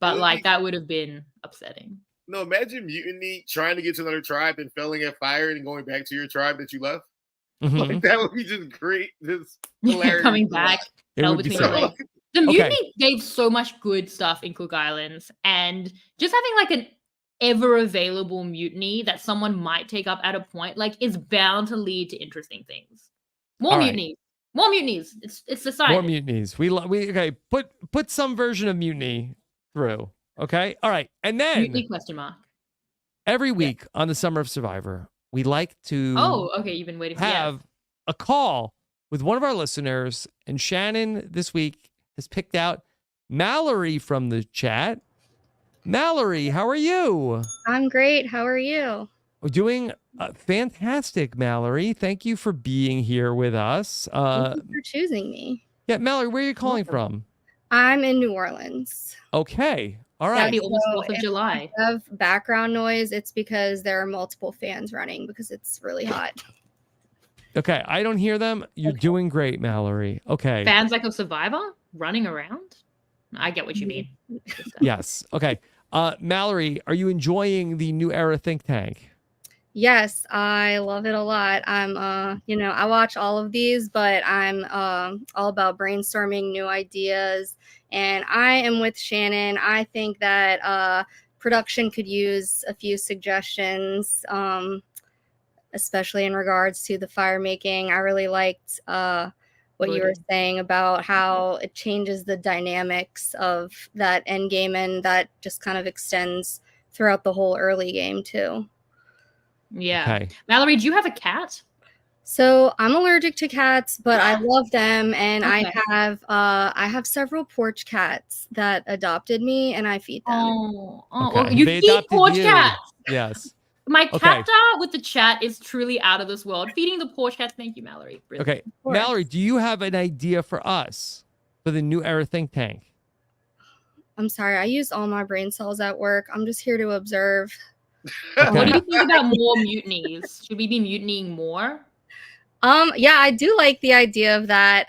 but like that would have been upsetting. No, imagine mutiny trying to get to another tribe and failing at fire and going back to your tribe that you left. Like that would be just great. Just hilarious. Coming back. The mutiny gave so much good stuff in Cook Islands, and just having like an ever available mutiny that someone might take up at a point like is bound to lead to interesting things. More mutinies. It's decided. More mutinies. We okay, put some version of mutiny through. Okay, all right, and then mutiny question mark. Every week on the Summer of Survivor, we like to you've been waiting for have a call with one of our listeners, and Shannon this week has picked out Mallory from the chat. Mallory, how are you? I'm great. How are you? We're doing fantastic, Mallory. Thank you for being here with us. Thank you for choosing me. Yeah, Mallory, where are you calling from? I'm in New Orleans. Okay. All right. Happy almost 4th of If July. I have background noise, it's because there are multiple fans running because it's really hot. Okay, I don't hear them. You're doing great, Mallory. Okay. Fans like a Survivor running around? I get what you mean. Yes. Okay. Mallory, are you enjoying the New Era think tank? Yes, I love it a lot. I'm I watch all of these, but I'm all about brainstorming new ideas. And I am with Shannon. I think that production could use a few suggestions, especially in regards to the fire making. I really liked what you were saying about how it changes the dynamics of that end game, and that just kind of extends throughout the whole early game too. Yeah. Okay. Mallory, do you have a cat? So I'm allergic to cats, but I love them, and Okay. I have several porch cats that adopted me, and I feed them. Oh, Okay. well, you They feed adopted porch you. cats. Yes. My Okay. cat dot with the chat is truly out of this world. Feeding the porch cats. Thank you, Mallory. Really. Okay. course. Mallory, do you have an idea for us for the New Era think tank? I'm sorry, I used all my brain cells at work. I'm just here to observe. What do Okay. you think about more mutinies? Should we be mutinying more? Yeah, I do like the idea of that.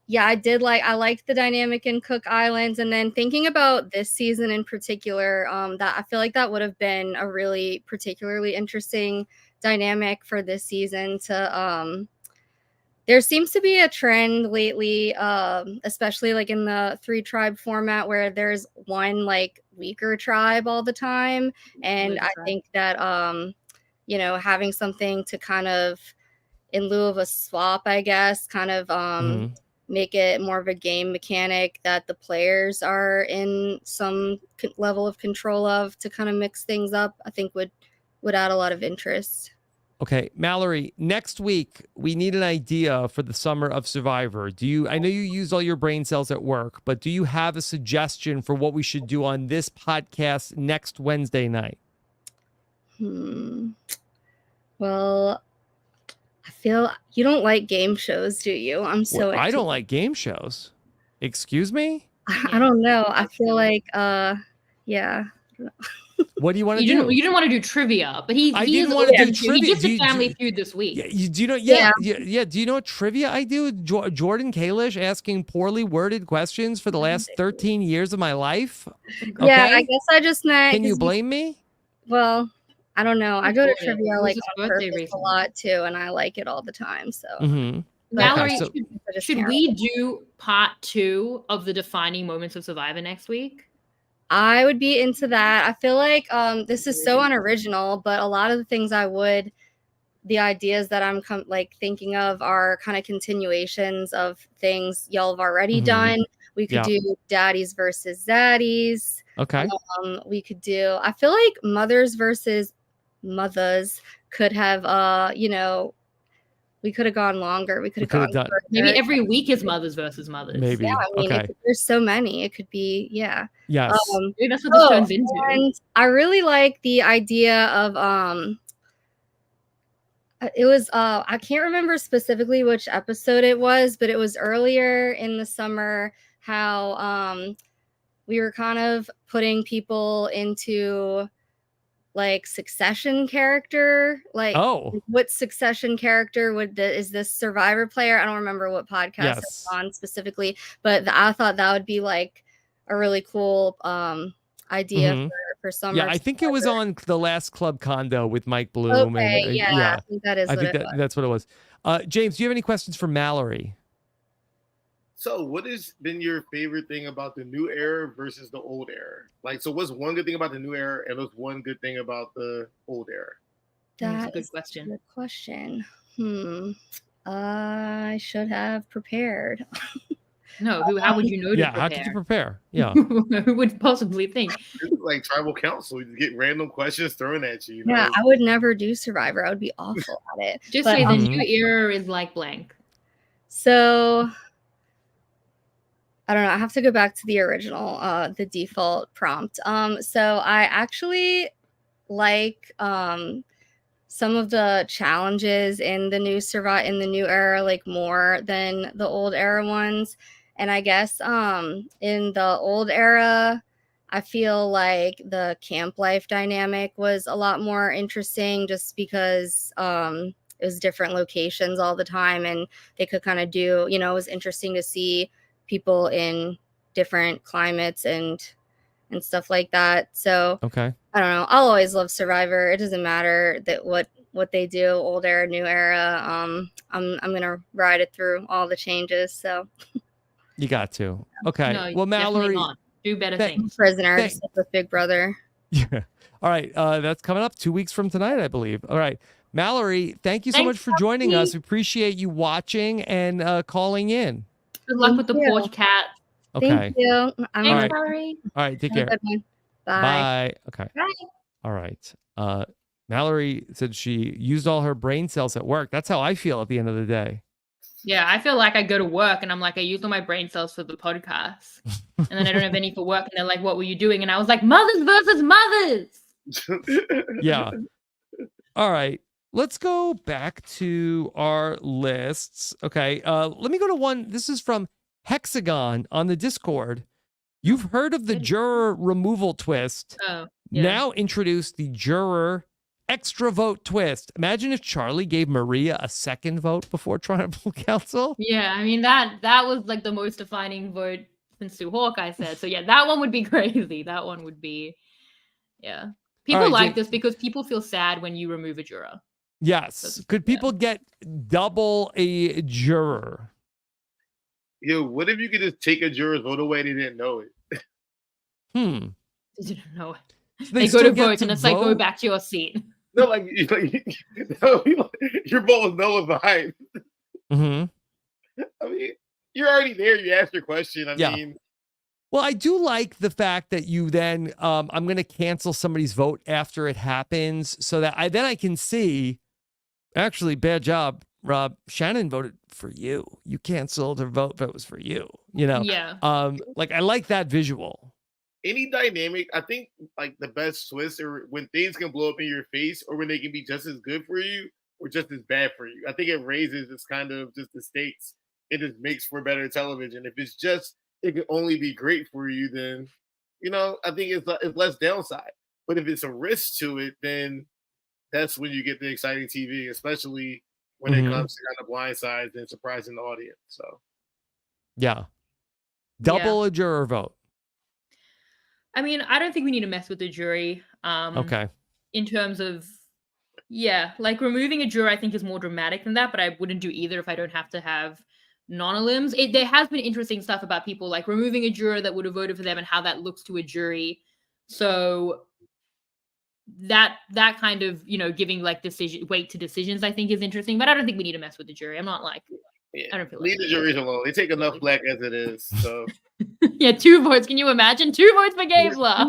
Yeah, I liked the dynamic in Cook Islands, and then thinking about this season in particular, that I feel like that would have been a really particularly interesting dynamic for this season to there seems to be a trend lately, especially like in the 3-tribe format, where there's one like weaker tribe all the time. And I think that having something to kind of, in lieu of a swap, I guess, kind of make it more of a game mechanic that the players are in some level of control of, to kind of mix things up, I think would add a lot of interest. Okay, Mallory, next week we need an idea for the summer of Survivor. I know you used all your brain cells at work, but do you have a suggestion for what we should do on this podcast next Wednesday night? Well, I feel you don't like game shows, do you? I'm so Well, I don't like game shows. Excuse me? I don't know. I feel like yeah. What do you want to do? You didn't want to do trivia, but I didn't want to do trivia. He just did Family Feud this week. Do you know? Yeah. Do you know what trivia I do? Jordan Kalish asking poorly worded questions for the last 13 years of my life. Okay? Yeah, I guess I just meant. Can you blame me? Well, I don't know. I go to trivia like his on birthday purpose recently. a lot too, and I like it all the time. So Mallory, Okay, so- should we do part 2 of the defining moments of Survivor next week? I would be into that. I feel like this is so unoriginal, but a lot of the things the ideas that I'm thinking of are kind of continuations of things y'all have already done. We could do daddies versus zaddies. Okay. We could do, I feel like mothers versus mothers could have, we could have gone longer. We could have gone done. Maybe every week is mothers versus mothers. Maybe. Yeah, I mean, Okay. there's so many. It could be, yeah. Yes. Maybe that's what this turns into. And I really like the idea of it was I can't remember specifically which episode it was, but it was earlier in the summer how we were kind of putting people into like Succession character, like what Succession character is this Survivor player? I don't remember what podcast it's on specifically, but I thought that would be like a really cool idea for summer. Yeah, I think it was on the last Club Condo with Mike Bloom. Okay, and, yeah, I think that is that's what it was. James, do you have any questions for Mallory? So, what has been your favorite thing about the new era versus the old era? Like, so what's one good thing about the new era, and what's one good thing about the old era? That's a good question. Good question. I should have prepared. No, how would you know to prepare? How could you prepare? Yeah. Who would possibly think? It's like tribal council. You get random questions thrown at you. Yeah, I would never do Survivor. I would be awful at it. Just say the new era is like blank. So I don't know. I have to go back to the original, the default prompt. So I actually like some of the challenges in the new era like more than the old era ones. And I guess in the old era, I feel like the camp life dynamic was a lot more interesting just because it was different locations all the time and they could kind of do, it was interesting to see people in different climates and stuff like that. So Okay. I don't know. I'll always love Survivor. It doesn't matter that what they do, old era, new era. I'm gonna ride it through all the changes. So You got to. Okay. No, Well, Mallory, not. Do better thank- things. Prisoner, just like with Big Brother. yeah. All right. That's coming up 2 weeks from tonight, I believe. All right. Mallory, thank you so much Thanks for joining us. We appreciate you watching and calling in. Good luck Thank with the you. porch cat. Okay. Thank you. Thanks, right. Valerie. All right. Take Have a care. good one. Bye. Bye. Okay. Bye. All right. Mallory said she used all her brain cells at work. That's how I feel at the end of the day. Yeah, I feel like I go to work and I'm like, I used all my brain cells for the podcast. And then I don't have any for work. And they're like, what were you doing? And I was like, mothers versus mothers. Yeah. All right. Let's go back to our lists. Okay. Let me go to one. This is from Hexagon on the Discord. You've heard of the juror removal twist. Oh, yeah. Now introduce the juror extra vote twist. Imagine if Charlie gave Maria a second vote before tribal council. Yeah, I mean that was like the most defining vote since Sue Hawkeye said. So yeah, that one would be crazy. That one would be, yeah. People right, like Jim. this because people feel sad when you remove a juror. Yes. Could people get double a juror? Yo, what if you could just take a juror's vote away and they didn't know it? You didn't know it. So They go still to get vote and it's like, go vote? back to your seat. No, like no, your vote was nullified. Mm-hmm. I mean, you're already there. You asked your question. I Yeah. mean, Well, I do like the fact that you then, I'm going to cancel somebody's vote after it happens so that I can see, actually, bad job, Rob. Shannon voted for you. You canceled her vote, but it was for you, Yeah. Like, I like that visual. any dynamic, I think like the best twist are when things can blow up in your face or when they can be just as good for you or just as bad for you. I think it raises this kind of just the stakes. It just makes for better television. If it's just, it can only be great for you, then, I think it's less downside. But if it's a risk to it, then that's when you get the exciting TV, especially when it comes to kind of blindsides and surprising the audience. So, yeah. Double a juror vote. I mean, I don't think we need to mess with the jury. Okay. In terms of, like removing a juror, I think is more dramatic than that, but I wouldn't do either if I don't have to have non-elims. There has been interesting stuff about people like removing a juror that would have voted for them and how that looks to a jury. So that kind of, giving like weight to decisions, I think is interesting, but I don't think we need to mess with the jury. I'm not like, I don't feel leave the juries alone. They take enough black as it is. So yeah, 2 votes. Can you imagine 2 votes for Gabler?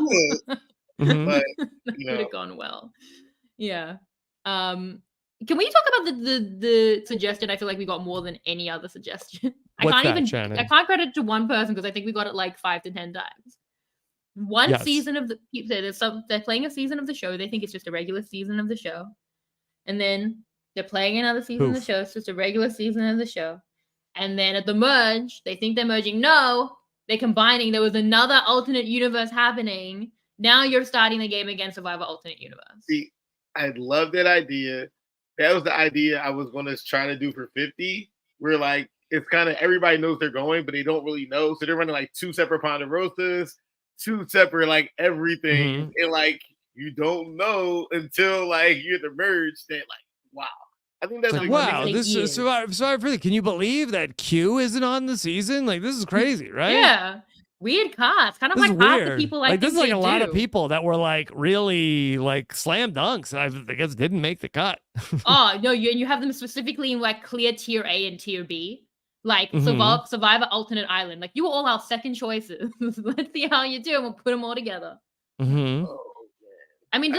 But That would have gone well. Yeah. Can we talk about the suggestion? I feel like we got more than any other suggestion. What's I that, can't Shannon? I can't credit it to one person because I think we got it like 5 to 10 times. One season of they're playing a season of the show. They think it's just a regular season of the show, and then they're playing another season of the show. It's just a regular season of the show, and then at the merge, they think they're merging. No, they're combining. There was another alternate universe happening. Now you're starting the game again, Survivor Alternate Universe. See, I love that idea. That was the idea I was going to try to do for 50, where like it's kind of everybody knows they're going, but they don't really know. So they're running like 2 separate Ponderosas, 2 separate like everything, and like you don't know until like you're at the merge. That like, wow. I think that's like, wow, this is Survivor. Can you believe that Q isn't on the season? Like, this is crazy, right? Yeah. Weird cast. Kind of This like is half weird. the people like this is like a lot of do. people that were like really like slam dunks and I guess didn't make the cut. Oh, no, you have them specifically in like clear tier A and tier B. Like Survivor Alternate Island. Like you were all our second choices. Let's see how you do and we'll put them all together. I mean,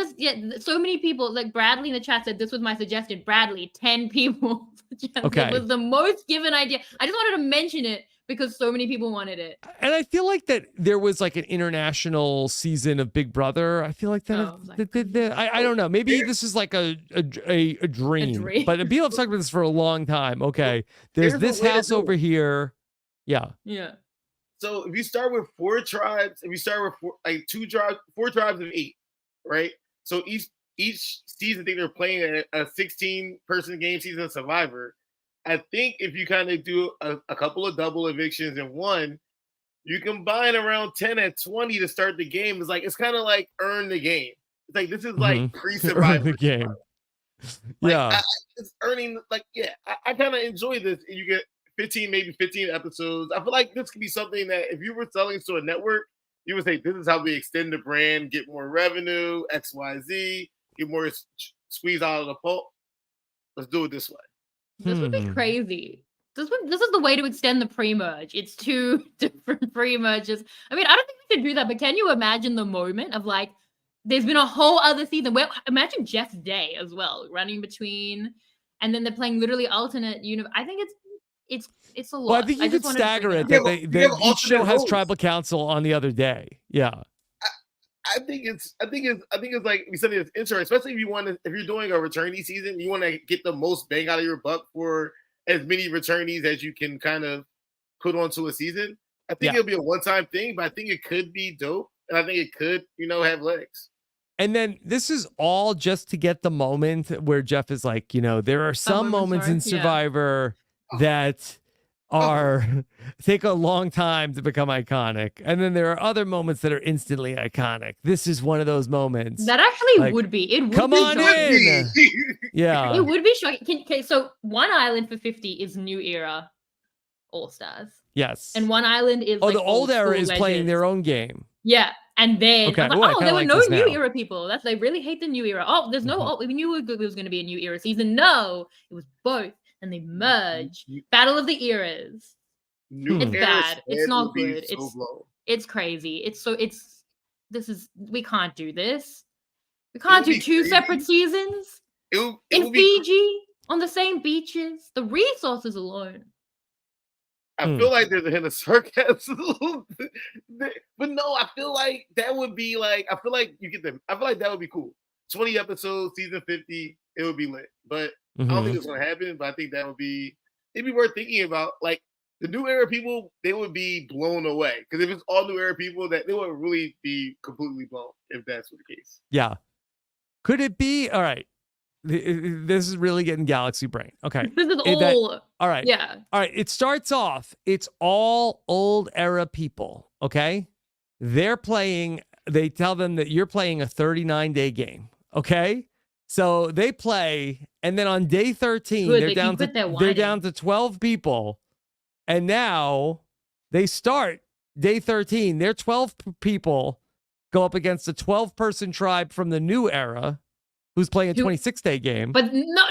so many people, like Bradley in the chat said this was my suggestion. Bradley, 10 people suggested. Okay. It was the most given idea. I just wanted to mention it because so many people wanted it. And I feel like that there was like an international season of Big Brother. I feel like that. I don't know. Maybe this is like a dream. But people have talked about this for a long time. Okay, there's this house over here. Yeah. Yeah. So if you start with 4 tribes, if you start with 4 tribes of 8, right? So each season, I think they're playing a 16-person game season of Survivor. I think if you kind of do a couple of double evictions in one, you combine around 10 and 20 to start the game. It's kind of like earn the game. It's like this is like pre-Survivor the game. Like, Yeah, it's earning. I kind of enjoy this. You get 15 episodes. I feel like this could be something that if you were selling to a network, you would say this is how we extend the brand, get more revenue, XYZ, get more squeeze out of the pulp. Let's do it this way. This would be crazy. This is the way to extend the pre-merge. It's 2 different pre-merges. I mean, I don't think we could do that, but can you imagine the moment of like, there's been a whole other season where imagine Jeff's day as well, running between, and then they're playing literally alternate universe. I think it's a lot. Well, I think you could stagger it. That each show has tribal council on the other day. Yeah. I think it's like something that's interesting, especially if you're doing a returnee season, you want to get the most bang out of your buck for as many returnees as you can kind of put onto a season. I think it'll be a one-time thing, but I think it could be dope, and I think it could, have legs. And then this is all just to get the moment where Jeff is like, there are some moments in Survivor that take a long time to become iconic, and then there are other moments that are instantly iconic. This is one of those moments that actually would be. It would come be on in. Yeah, it would be shocking. Okay, so one island for 50 is New Era All Stars. Yes, and one island is the old era is playing their own game. Yeah, and then there were no New Era people. They really hate the New Era. Oh, there's no. We knew it was going to be a New Era season. No, it was both. And they merge. Battle of the Eras. It's bad. It's not good. It's crazy. We can't do this. We can't do 2 separate seasons in Fiji on the same beaches. The resources alone. I feel like there's a hint of sarcasm, but no, I feel like that would be like. I feel like you get them. I feel like that would be cool. 20 episodes, season 50, it would be lit. But I don't think it's gonna happen. But I think it'd be worth thinking about. Like the New Era people, they would be blown away because if it's all New Era people, that they would really be completely blown if that's the case. Yeah, could it be? All right. This is really getting galaxy brain. Okay. This is all right. Yeah. All right. It starts off, it's all old era people. Okay. They're playing, they tell them that you're playing a 39-day game. Okay. So they play, and then on day 13, they're down to 12 people. And now they start day 13. Their 12 people go up against a 12-person tribe from the New Era, who's playing a 26-day game. But no,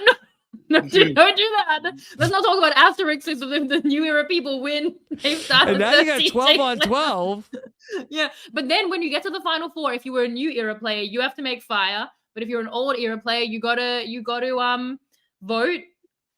don't do that. Let's not talk about asterisks if the New Era people win. And now you got 12 on 12. Yeah, but then when you get to the final 4, if you were a New Era player, you have to make fire. But if you're an old era player, you gotta vote.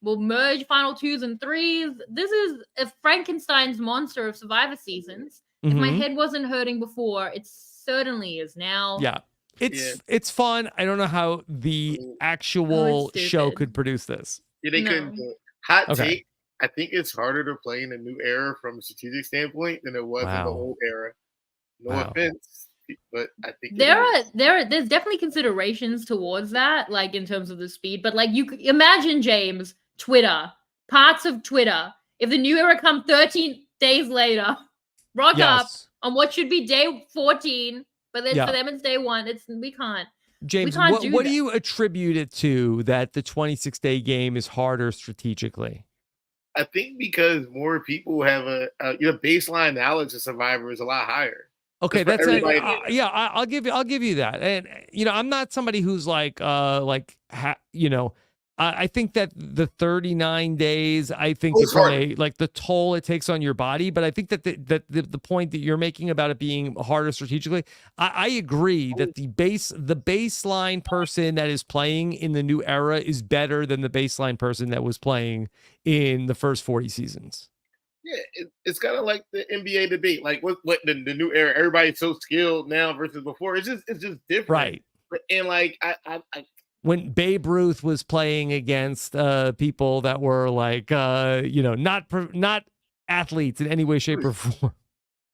We'll merge final 2s and 3s. This is a Frankenstein's monster of Survivor seasons. If my head wasn't hurting before, it certainly is now. Yeah. It's fun. I don't know how the actual show could produce this. Yeah, they couldn't do it. Hot take. I think it's harder to play in the new era from a strategic standpoint than it was in the old era. No offense, but I think there's definitely considerations towards that, like in terms of the speed. But like you could imagine, James, parts of Twitter. If the new era come 13 days later, rock up on what should be day 14. But for them, it's day 1. We can't. James, what do you attribute it to that the 26-day game is harder strategically? I think because more people have a baseline knowledge of Survivor is a lot higher. Okay, that's I'll give you that. And I'm not somebody who's I think that the 39 days, I think it's like the toll it takes on your body. But I think that the point that you're making about it being harder strategically, I agree that the baseline person that is playing in the new era is better than the baseline person that was playing in the first 40 seasons. Yeah, it's kind of like the NBA debate. Like what the new era? Everybody's so skilled now versus before. It's just different. Right. And like when Babe Ruth was playing against people that were like not athletes in any way, shape, or form.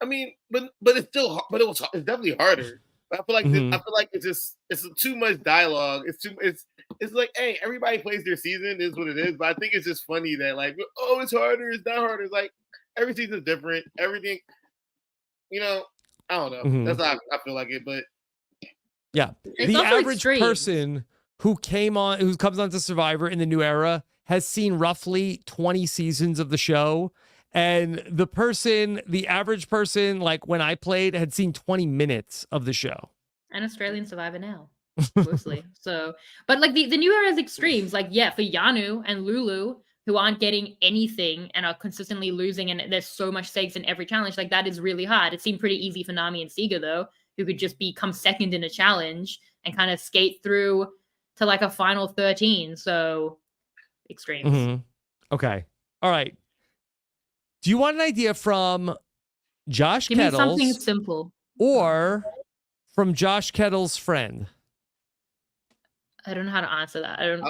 I mean, but it's still it's definitely harder. I feel like Mhm. I feel like it's too much dialogue. It's like, hey, everybody plays their season, is what it is. But I think it's just funny that like, oh, it's harder, it's not harder. It's like every season's different. Everything, I don't know. Mhm. That's how I feel like it. But Yeah, It's the also average extreme. person who comes onto Survivor in the new era has seen roughly 20 seasons of the show. And the average person, like when I played, had seen 20 minutes of the show. And Australian Survivor now, mostly. So, but like the new era's extremes, like for Yanu and Lulu, who aren't getting anything and are consistently losing, and there's so much stakes in every challenge, like that is really hard. It seemed pretty easy for Nami and Siga though, who could just become second in a challenge and kind of skate through to like a final 13. So extremes. Mm-hmm. Okay. All right. Do you want an idea from Josh Give me something Kettles simple. or from Josh Kettles' friend? I don't know how to answer that. I don't.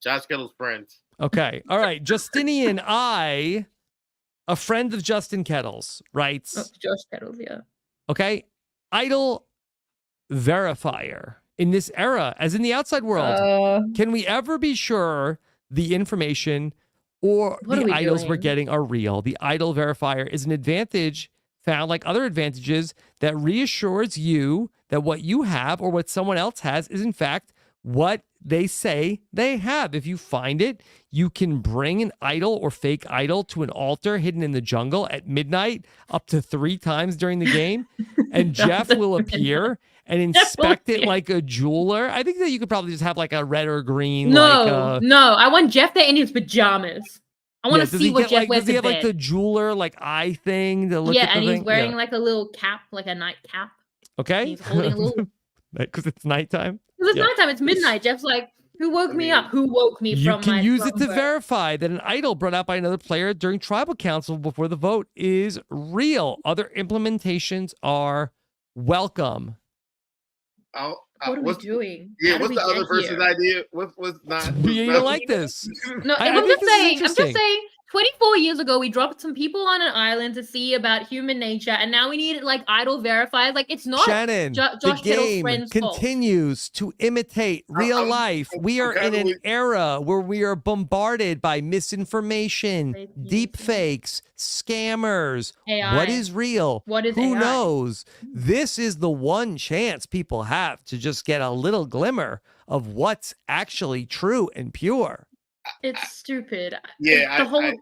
Josh Kettle's friends. Okay. All right. Justinian I, a friend of Justin Kettles, writes. Oh, Josh Kettles, yeah. Okay. Idol verifier. In this era, as in the outside world, can we ever be sure the information or the idols we're getting are real? The idol verifier is an advantage found, like other advantages, that reassures you that what you have or what someone else has is in fact what they say they have. If you find it, you can bring an idol or fake idol to an altar hidden in the jungle at midnight up to 3 times during the game, and Jeff will appear and inspect it like a jeweler. I think that you could probably just have like a red or green. No, I want Jeff there in his pajamas. I want to see what Jeff wears. Does he have like the jeweler eye thing to look at the and thing? He's wearing like a little cap, like a night cap. Okay. He's holding a little. Because it's nighttime. Because it's nighttime. It's midnight. Jeff's like, who woke me up? Who woke me from my You can use it to verify that an idol brought out by another player during tribal council before the vote is real. Other implementations are welcome. What are we doing? Yeah, what's the other person's idea? What's not? You don't like this? No, I'm just saying. 24 years ago, we dropped some people on an island to see about human nature, and now we need like idol verifiers. Like it's not Shannon. Josh the Kettle's game friend's continues to imitate real life. We are in an era where we are bombarded by misinformation, deep fakes, scammers. AI. What is real? What is Who AI? knows? This is the one chance people have to just get a little glimmer of what's actually true and pure. It's stupid. Yeah,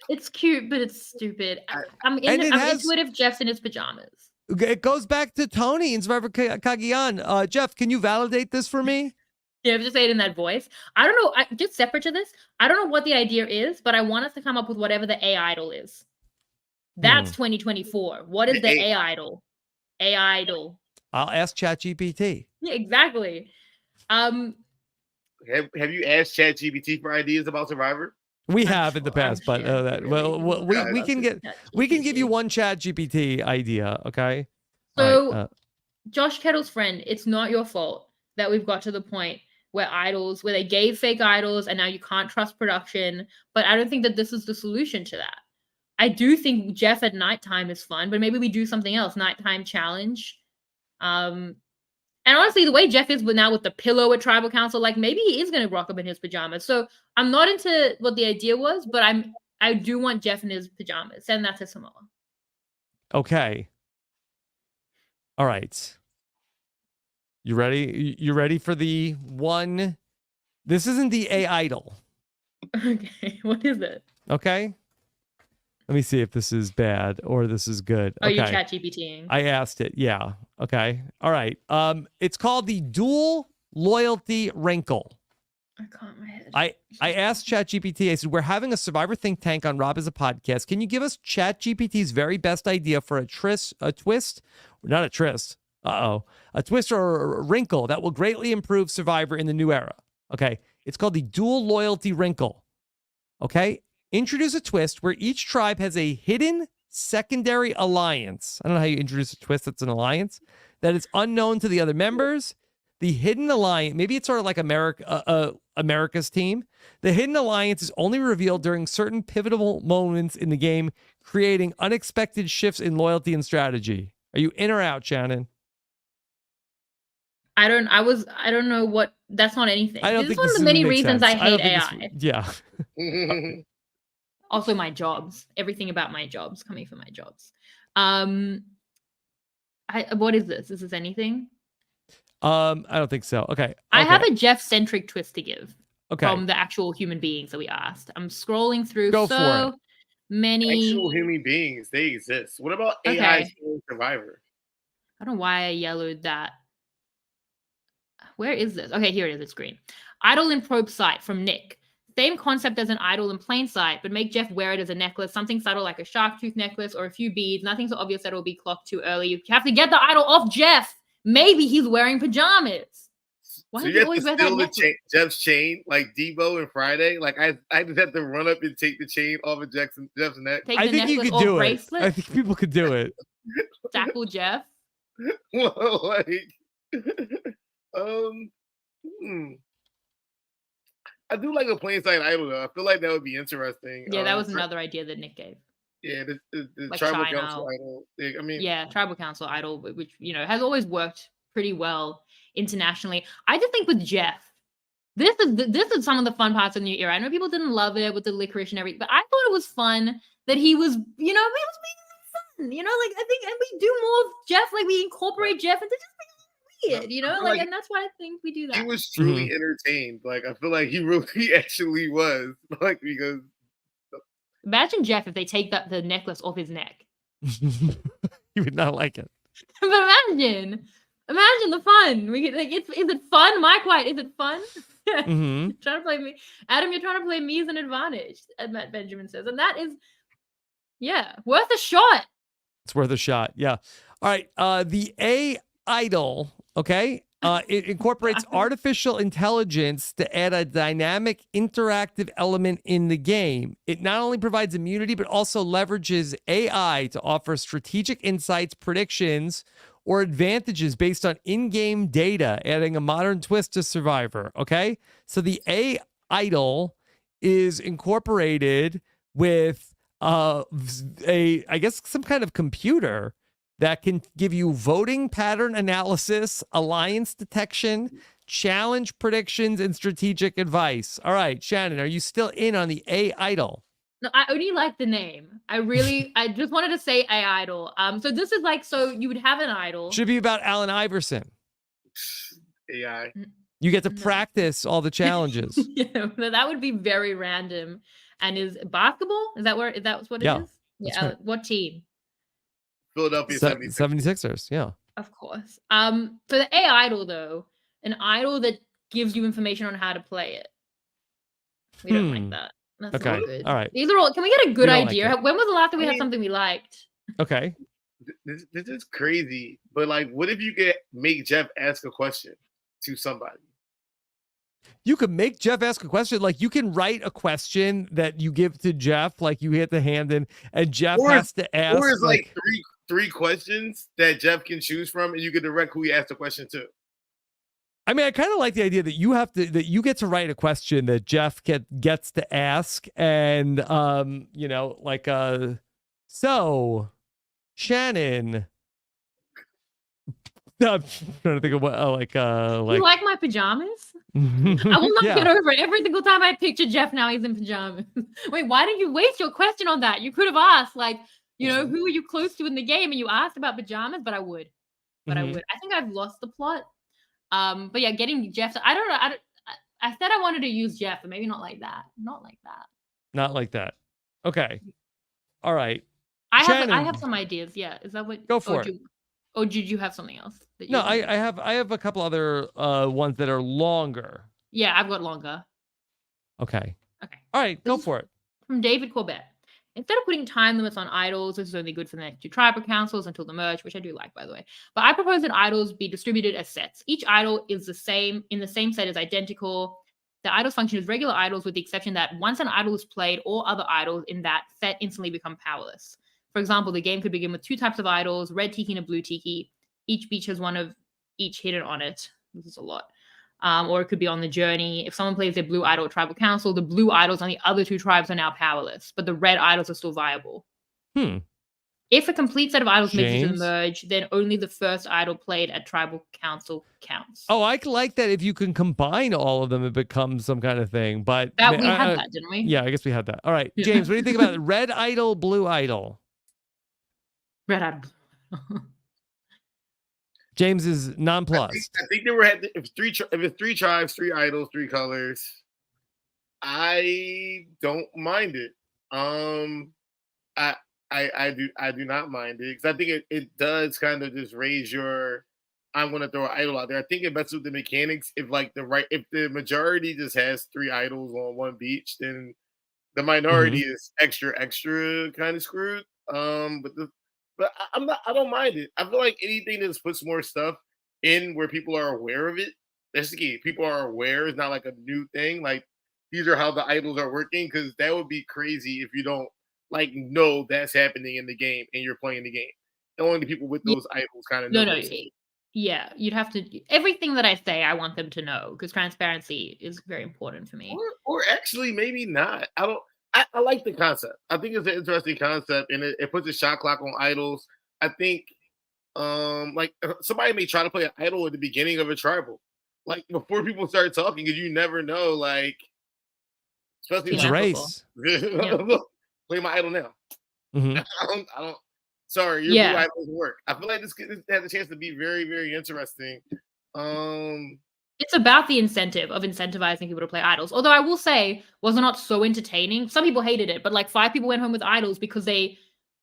it's cute, but it's stupid. I'm into it if Jeff's in his pajamas. It goes back to Tony and Survivor Kagian. Jeff, can you validate this for me? Yeah, just say it in that voice. I don't know. Just separate to this, I don't know what the idea is, but I want us to come up with whatever the A idol is. That's 2024. What is the A idol? A idol. I'll ask ChatGPT. Yeah, exactly. Have you asked ChatGPT for ideas about Survivor? We have in the past, but we can give you one ChatGPT idea, okay? So, Josh Kettle's friend, it's not your fault that we've got to the point where they gave fake idols and now you can't trust production. But I don't think that this is the solution to that. I do think Jeff at nighttime is fun, but maybe we do something else, nighttime challenge. And honestly, the way Jeff is now with the pillow at tribal council, like maybe he is going to rock up in his pajamas. So I'm not into what the idea was, but I do want Jeff in his pajamas. Send that to Samoa. Okay. All right. You ready? You ready for the one? This isn't the A idol. Okay. What is it? Okay. Let me see if this is bad or this is good. Oh, okay. you're ChatGPTing. I asked it. Yeah. Okay. All right. It's called the dual loyalty wrinkle. I can't my head. I asked ChatGPT, I said, we're having a Survivor think tank on Rob as a podcast. Can you give us ChatGPT's very best idea for a twist, not a tryst, a twist or a wrinkle that will greatly improve Survivor in the new era? Okay. It's called the dual loyalty wrinkle. Okay. Introduce a twist where each tribe has a hidden secondary alliance. I don't know how you introduce a twist that's an alliance that is unknown to the other members. The hidden alliance, maybe it's sort of like America's team. The hidden alliance is only revealed during certain pivotal moments in the game, creating unexpected shifts in loyalty and strategy. Are you in or out, Shannon? I don't know what. That's not anything. I don't This is think one this of the many makes reasons sense. I hate don't AI. think this- yeah. Also, my jobs. Everything about my jobs coming from my jobs. What is this? Is this anything? I don't think so. Okay. I have a Jeff-centric twist to give Okay. from the actual human beings that we asked. I'm scrolling through Go for so it. many. Actual human beings, they exist. What about Okay. AI Survivor? I don't know why I yellowed that. Where is this? Okay, here it is. It's green. Idol in probe sight from Nick. Same concept as an idol in plain sight, but make Jeff wear it as a necklace, something subtle like a shark tooth necklace or a few beads. Nothing so obvious that it'll be clocked too early. You have to get the idol off Jeff. Maybe he's wearing pajamas. Why So does you he have always to wear that steal necklace? Jeff's chain like Debo and Friday. Like I just have to run up and take the chain off of Jeff's neck. Take I the think you necklace could or do it. bracelet. I think people could do it. Tackle Jeff. Like, I do like a plain sight idol though. I feel like that would be interesting. Yeah, that was another idea that Nick gave. Yeah, the Like tribal China. council idol. I mean, Yeah, tribal council idol, which has always worked pretty well internationally. I just think with Jeff, this is some of the fun parts of the new era. I know people didn't love it with the licorice and everything, but I thought it was fun that he was, he was being fun. Like I think, and we do more of Jeff. Like we incorporate Jeff into just weird, like, and that's why I think we do that. he was truly entertained. Like I feel like he really actually was. Like because imagine Jeff if they take the necklace off his neck. You would not like it. But imagine the fun. We get like, is it fun, Mike White? Is it fun? Mm-hmm. Trying to play me, Adam. You're trying to play me as an advantage, as Matt Benjamin says, and that is, worth a shot. It's worth a shot. Yeah. All right. The A idol. Okay. It incorporates artificial intelligence to add a dynamic, interactive element in the game. It not only provides immunity, but also leverages AI to offer strategic insights, predictions, or advantages based on in-game data, adding a modern twist to Survivor. Okay. So the A idol is incorporated with I guess some kind of computer that can give you voting pattern analysis, alliance detection, challenge predictions, and strategic advice. All right, Shannon, are you still in on the A idol? No, I only like the name. I just wanted to say A idol. So this is like, so you would have an idol. Should be about Allen Iverson. AI. You get to practice all the challenges. Yeah, that would be very random. And is basketball? Is that what it is? Yeah. Right. What team? Philadelphia 76ers. Yeah. Of course. So the A idol though, an idol that gives you information on how to play it. We don't like that. That's Okay. not good. All right. These are all. Can we get a good idea? Like when was the last time we had something we liked? Okay. This is crazy. But like, what if you could make Jeff ask a question to somebody? You could make Jeff ask a question. Like you can write a question that you give to Jeff, like you hit the hand in, and Jeff has to ask. Or it's like three questions that Jeff can choose from, and you can direct who he asked the question to. I mean, I kind of like the idea that you get to write a question that Jeff gets to ask, and so Shannon. I'm trying to think of what You like my pajamas? I will not get over it. Every single time I picture Jeff now, he's in pajamas. Wait, why did you waste your question on that? You could have asked, who are you close to in the game? And you asked about pajamas, but I would. I think I've lost the plot. But yeah, getting Jeff. I don't know. I said I wanted to use Jeff, but maybe not like that. Not like that. Not like that. Okay. All right. I have some ideas. Yeah. Is that what? Go for it. Oh, did you have something else? No, I have a couple other ones that are longer. Yeah, I've got longer. Okay. All right, go for it. From David Corbett. Instead of putting time limits on idols, this is only good for the next 2 tribal councils until the merge, which I do like, by the way. But I propose that idols be distributed as sets. Each idol is in the same set is identical. The idols function as regular idols with the exception that once an idol is played, all other idols in that set instantly become powerless. For example, the game could begin with 2 types of idols, red tiki and a blue tiki. Each beach has one of each hidden on it. This is a lot. Or it could be on the journey. If someone plays their blue idol at tribal council, the blue idols on the other 2 tribes are now powerless, but the red idols are still viable. If a complete set of idols makes it to the merge, then only the first idol played at tribal council counts. Oh, I like that. If you can combine all of them, it becomes some kind of thing. But we had that, didn't we? Yeah, I guess we had that. All right, James, what do you think about red idol, blue idol? Red idol. James is nonplussed. I think they were if it's 3 tribes, 3 idols, 3 colors. I don't mind it. I do not mind it because I think it does kind of just raise your. I'm going to throw an idol out there. I think it messes with the mechanics. If the majority just has 3 idols on one beach, then the minority is extra kind of screwed. But I don't mind it. I feel like anything that puts more stuff in where people are aware of it. That's the key. People are aware. It's not like a new thing. Like these are how the idols are working. Because that would be crazy if you don't know that's happening in the game and you're playing the game. Only the people with those idols kind of know. No. Yeah, you'd have to. Everything that I say, I want them to know because transparency is very important for me. Or actually, maybe not. I like the concept. I think it's an interesting concept, and it puts a shot clock on idols. I think, somebody may try to play an idol at the beginning of a tribal, before people start talking, because you never know. Especially it's a race. Play my idol now. I don't. Sorry, your blue idol doesn't work. I feel like this has a chance to be very, very interesting. It's about the incentive of incentivizing people to play idols. Although I will say, was it not so entertaining? Some people hated it, but 5 people went home with idols because they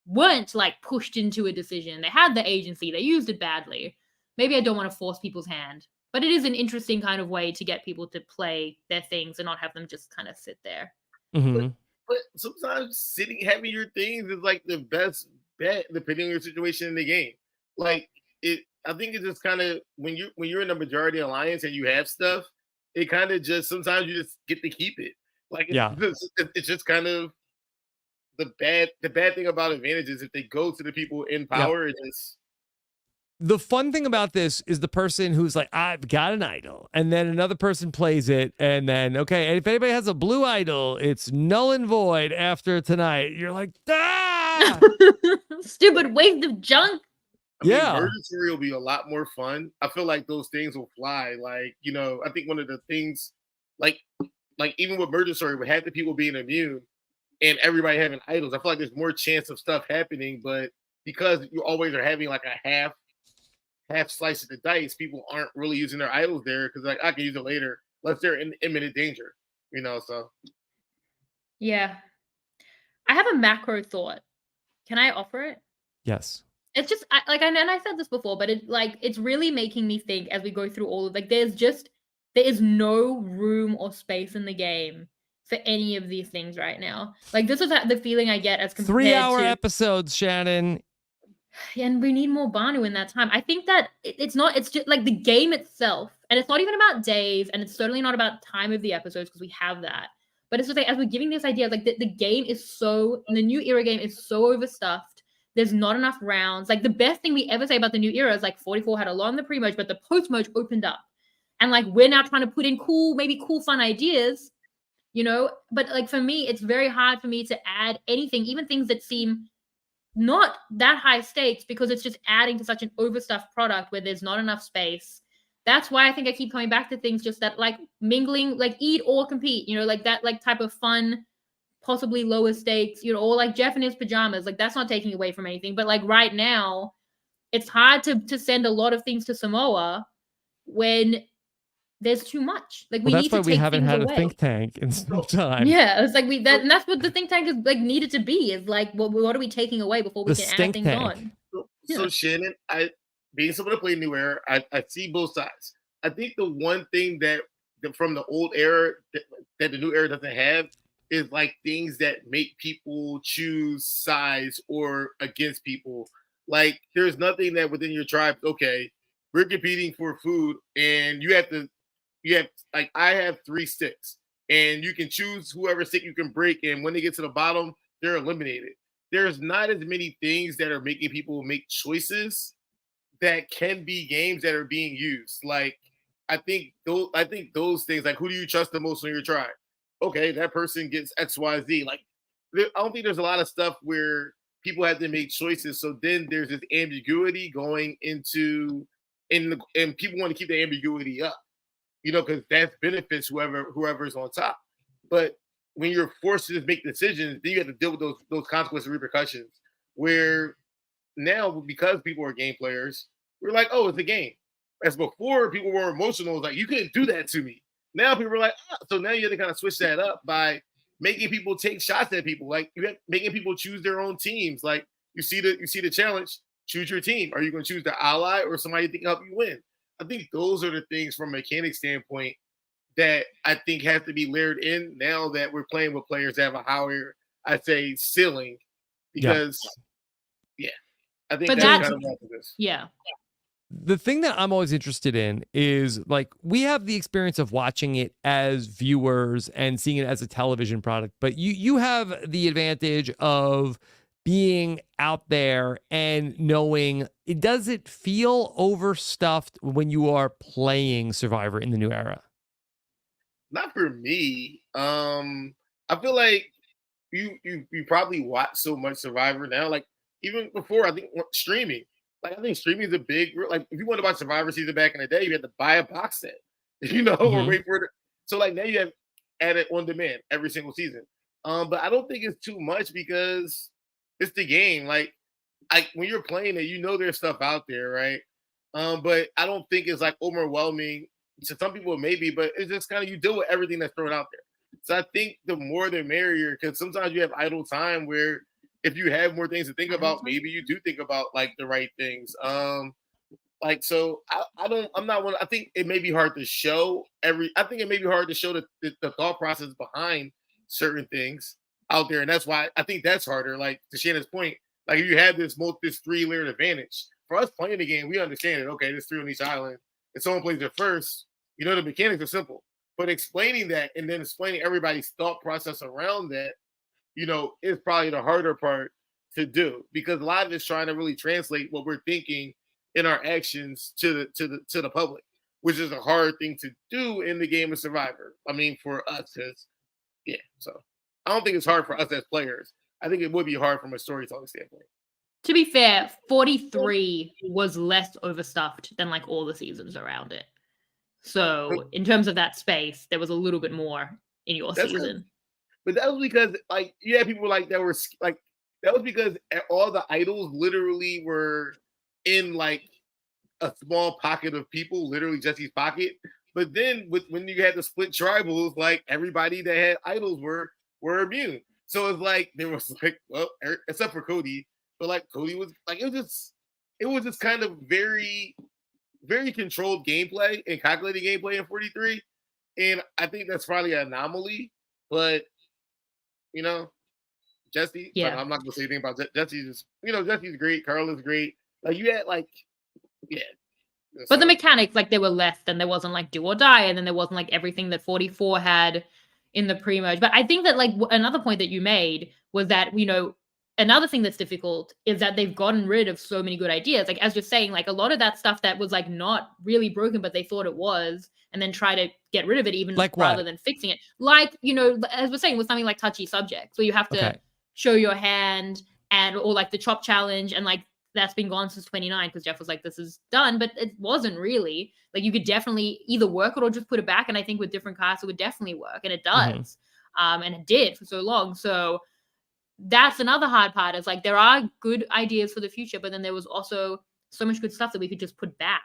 weren't pushed into a decision. They had the agency. They used it badly. Maybe I don't want to force people's hand, but it is an interesting kind of way to get people to play their things and not have them just kind of sit there. But sometimes having your things is the best bet depending on your situation in the game. I think it's just kind of when you're in a majority alliance and you have stuff, it kind of just sometimes you just get to keep it. It's just kind of the bad thing about advantages if they go to the people in power. It's just the fun thing about this is the person who's like, I've got an idol, and then another person plays it, and then and if anybody has a blue idol, it's null and void after tonight. You're like, ah, stupid waste of junk. Murder Story will be a lot more fun. I feel like those things will fly. I think one of the things, even with Murder Story, with half the people being immune and everybody having idols, I feel like there's more chance of stuff happening. But because you always are having a half slice of the dice, people aren't really using their idols there because I can use it later unless they're in imminent danger. So yeah, I have a macro thought. Can I offer it? Yes. It's just and I said this before, but it's really making me think as we go through all of there is no room or space in the game for any of these things right now. This is the feeling I get as compared 3-hour episodes, Shannon. And we need more Banu in that time. I think that it's just the game itself, and it's not even about days, and it's certainly not about time of the episodes because we have that. But it's just as we're giving this idea, the game is the new era game is so overstuffed. There's not enough rounds. The best thing we ever say about the new era is 44 had a lot in the pre-merge, but the post-merge opened up. And we're now trying to put in cool, fun ideas, But for me, it's very hard for me to add anything, even things that seem not that high stakes, because it's just adding to such an overstuffed product where there's not enough space. That's why I think I keep coming back to things just that mingling, eat or compete, that type of fun, possibly lower stakes, or Jeff in his pajamas. That's not taking away from anything. But right now, it's hard to send a lot of things to Samoa when there's too much. That's why we haven't had a think tank in some time. Yeah, it's and that's what the think tank is needed to be. Is what are we taking away before we can add things on? So Shannon, being someone to play New Era, I see both sides. I think the one thing that from the old era that the new era doesn't have is things that make people choose sides or against people. There's nothing that within your tribe, okay, we're competing for food and you have to you have like I have 3 sticks, and you can choose whoever stick you can break, and when they get to the bottom, they're eliminated. There's not as many things that are making people make choices that can be games that are being used. Like I think those things, like who do you trust the most on your tribe? Okay, that person gets XYZ. Like I don't think there's a lot of stuff where people have to make choices. So then there's this ambiguity going into and people want to keep the ambiguity up, because that benefits whoever's on top. But when you're forced to just make decisions, then you have to deal with those consequences and repercussions. Where now, because people are game players, we're like, oh, it's a game. As before, people were emotional, like you couldn't do that to me. Now people are like, so now you have to kind of switch that up by making people take shots at people, like making people choose their own teams. Like you see the challenge, choose your team. Are you going to choose the ally or somebody that can help you win? I think those are the things from a mechanic standpoint that I think have to be layered in now that we're playing with players that have a higher, I'd say, ceiling. Because, yeah I think But that's that's- kind of what it is. Yeah. The thing that I'm always interested in is like we have the experience of watching it as viewers and seeing it as a television product, but you have the advantage of being out there and knowing it. Does it feel overstuffed when you are playing Survivor in the new era? Not for me. I feel like you probably watch so much Survivor now. Like even before, I think streaming. Like I think streaming is a big like if you want to watch Survivor season back in the day, you had to buy a box set, or wait for it. So like now you have added on demand every single season. But I don't think it's too much because it's the game. Like when you're playing it, there's stuff out there, right? But I don't think it's like overwhelming. To some people, maybe, but it's just kind of you deal with everything that's thrown out there. So I think the more the merrier, because sometimes you have idle time where if you have more things to think about, maybe you do think about like the right things. So I'm not one. I think it may be hard to show I think it may be hard to show the thought process behind certain things out there, and that's why I think that's harder. Like to Shannon's point, like if you have this 3-layered advantage for us playing the game, we understand it. Okay, there's 3 on each island. If someone plays it first, the mechanics are simple. But explaining that and then explaining everybody's thought process around that, is probably the harder part to do because a lot of it's trying to really translate what we're thinking in our actions to the public, which is a hard thing to do in the game of Survivor. I mean, for us, so I don't think it's hard for us as players. I think it would be hard from a storytelling standpoint. To be fair, 43 was less overstuffed than like all the seasons around it. So in terms of that space, there was a little bit more in your season. But that was because like you had people like that were like that was because all the idols literally were in like a small pocket of people, literally Jesse's pocket. But then when you had the split tribals, like everybody that had idols were immune. So it's like there was like, well, except for Cody, but like Cody was like it was just kind of very, very controlled gameplay and calculated gameplay in 43. And I think that's probably an anomaly, but Jesse, I'm not gonna say anything about Jesse's Jesse's great, Carl is great. Like you had like but the mechanics, like, they were less, and there wasn't like do or die, and then there wasn't like everything that 44 had in the pre-merge. But I think that like another point that you made was that another thing that's difficult is that they've gotten rid of so many good ideas. Like as you're saying, like a lot of that stuff that was like not really broken, but they thought it was, and then try to get rid of it even like rather than fixing it. Like, as we're saying, with something like touchy subjects, where you have to show your hand or like the chop challenge, and like that's been gone since 29 because Jeff was like, this is done, but it wasn't really. Like you could definitely either work it or just put it back. And I think with different casts, it would definitely work, and it does. And it did for so long. So that's another hard part is like there are good ideas for the future, but then there was also so much good stuff that we could just put back.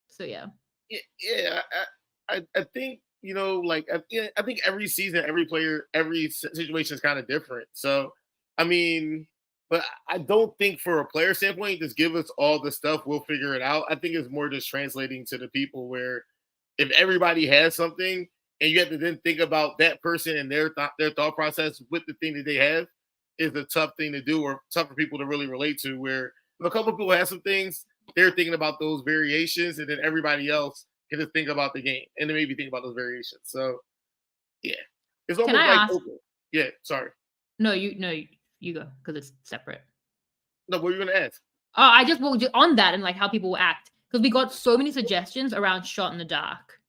So yeah. I think I think every season, every player, every situation is kind of different. So I mean, but I don't think for a player standpoint, just give us all the stuff, we'll figure it out. I think it's more just translating to the people where if everybody has something and you have to then think about that person and their thought process with the thing that they have is a tough thing to do or tough for people to really relate to, where if a couple of people have some things, they're thinking about those variations and then everybody else can just think about the game and then maybe think about those variations. So yeah, it's almost I like ask? open. Yeah, sorry. No, you go because it's separate. No, what were you gonna ask? Oh, I just on that and like how people will act because we got so many suggestions around shot in the dark.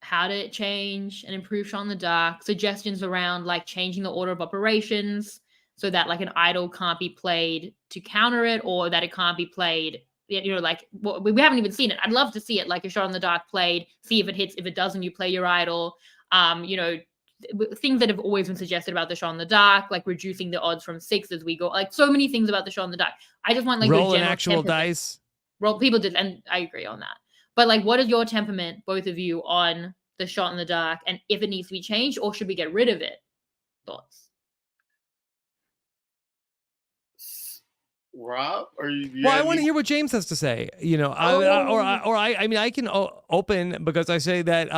How to change and improve shot in the dark. Suggestions around like changing the order of operations so that like an idol can't be played to counter it, or that it can't be played. You know, like we haven't even seen it. I'd love to see it, like a shot in the dark played. See if it hits. If it doesn't, you play your idol. You know, things that have always been suggested about the shot in the dark, like reducing the odds from 6 as we go. Like so many things about the shot in the dark. I just want like roll your an general actual dice. Roll, people did, and I agree on that. But like, what is your temperament, both of you, on the shot in the dark, and if it needs to be changed, or should we get rid of it? Thoughts? Rob, are you? Well, I want to hear what James has to say. You know, I mean, I can open because I say that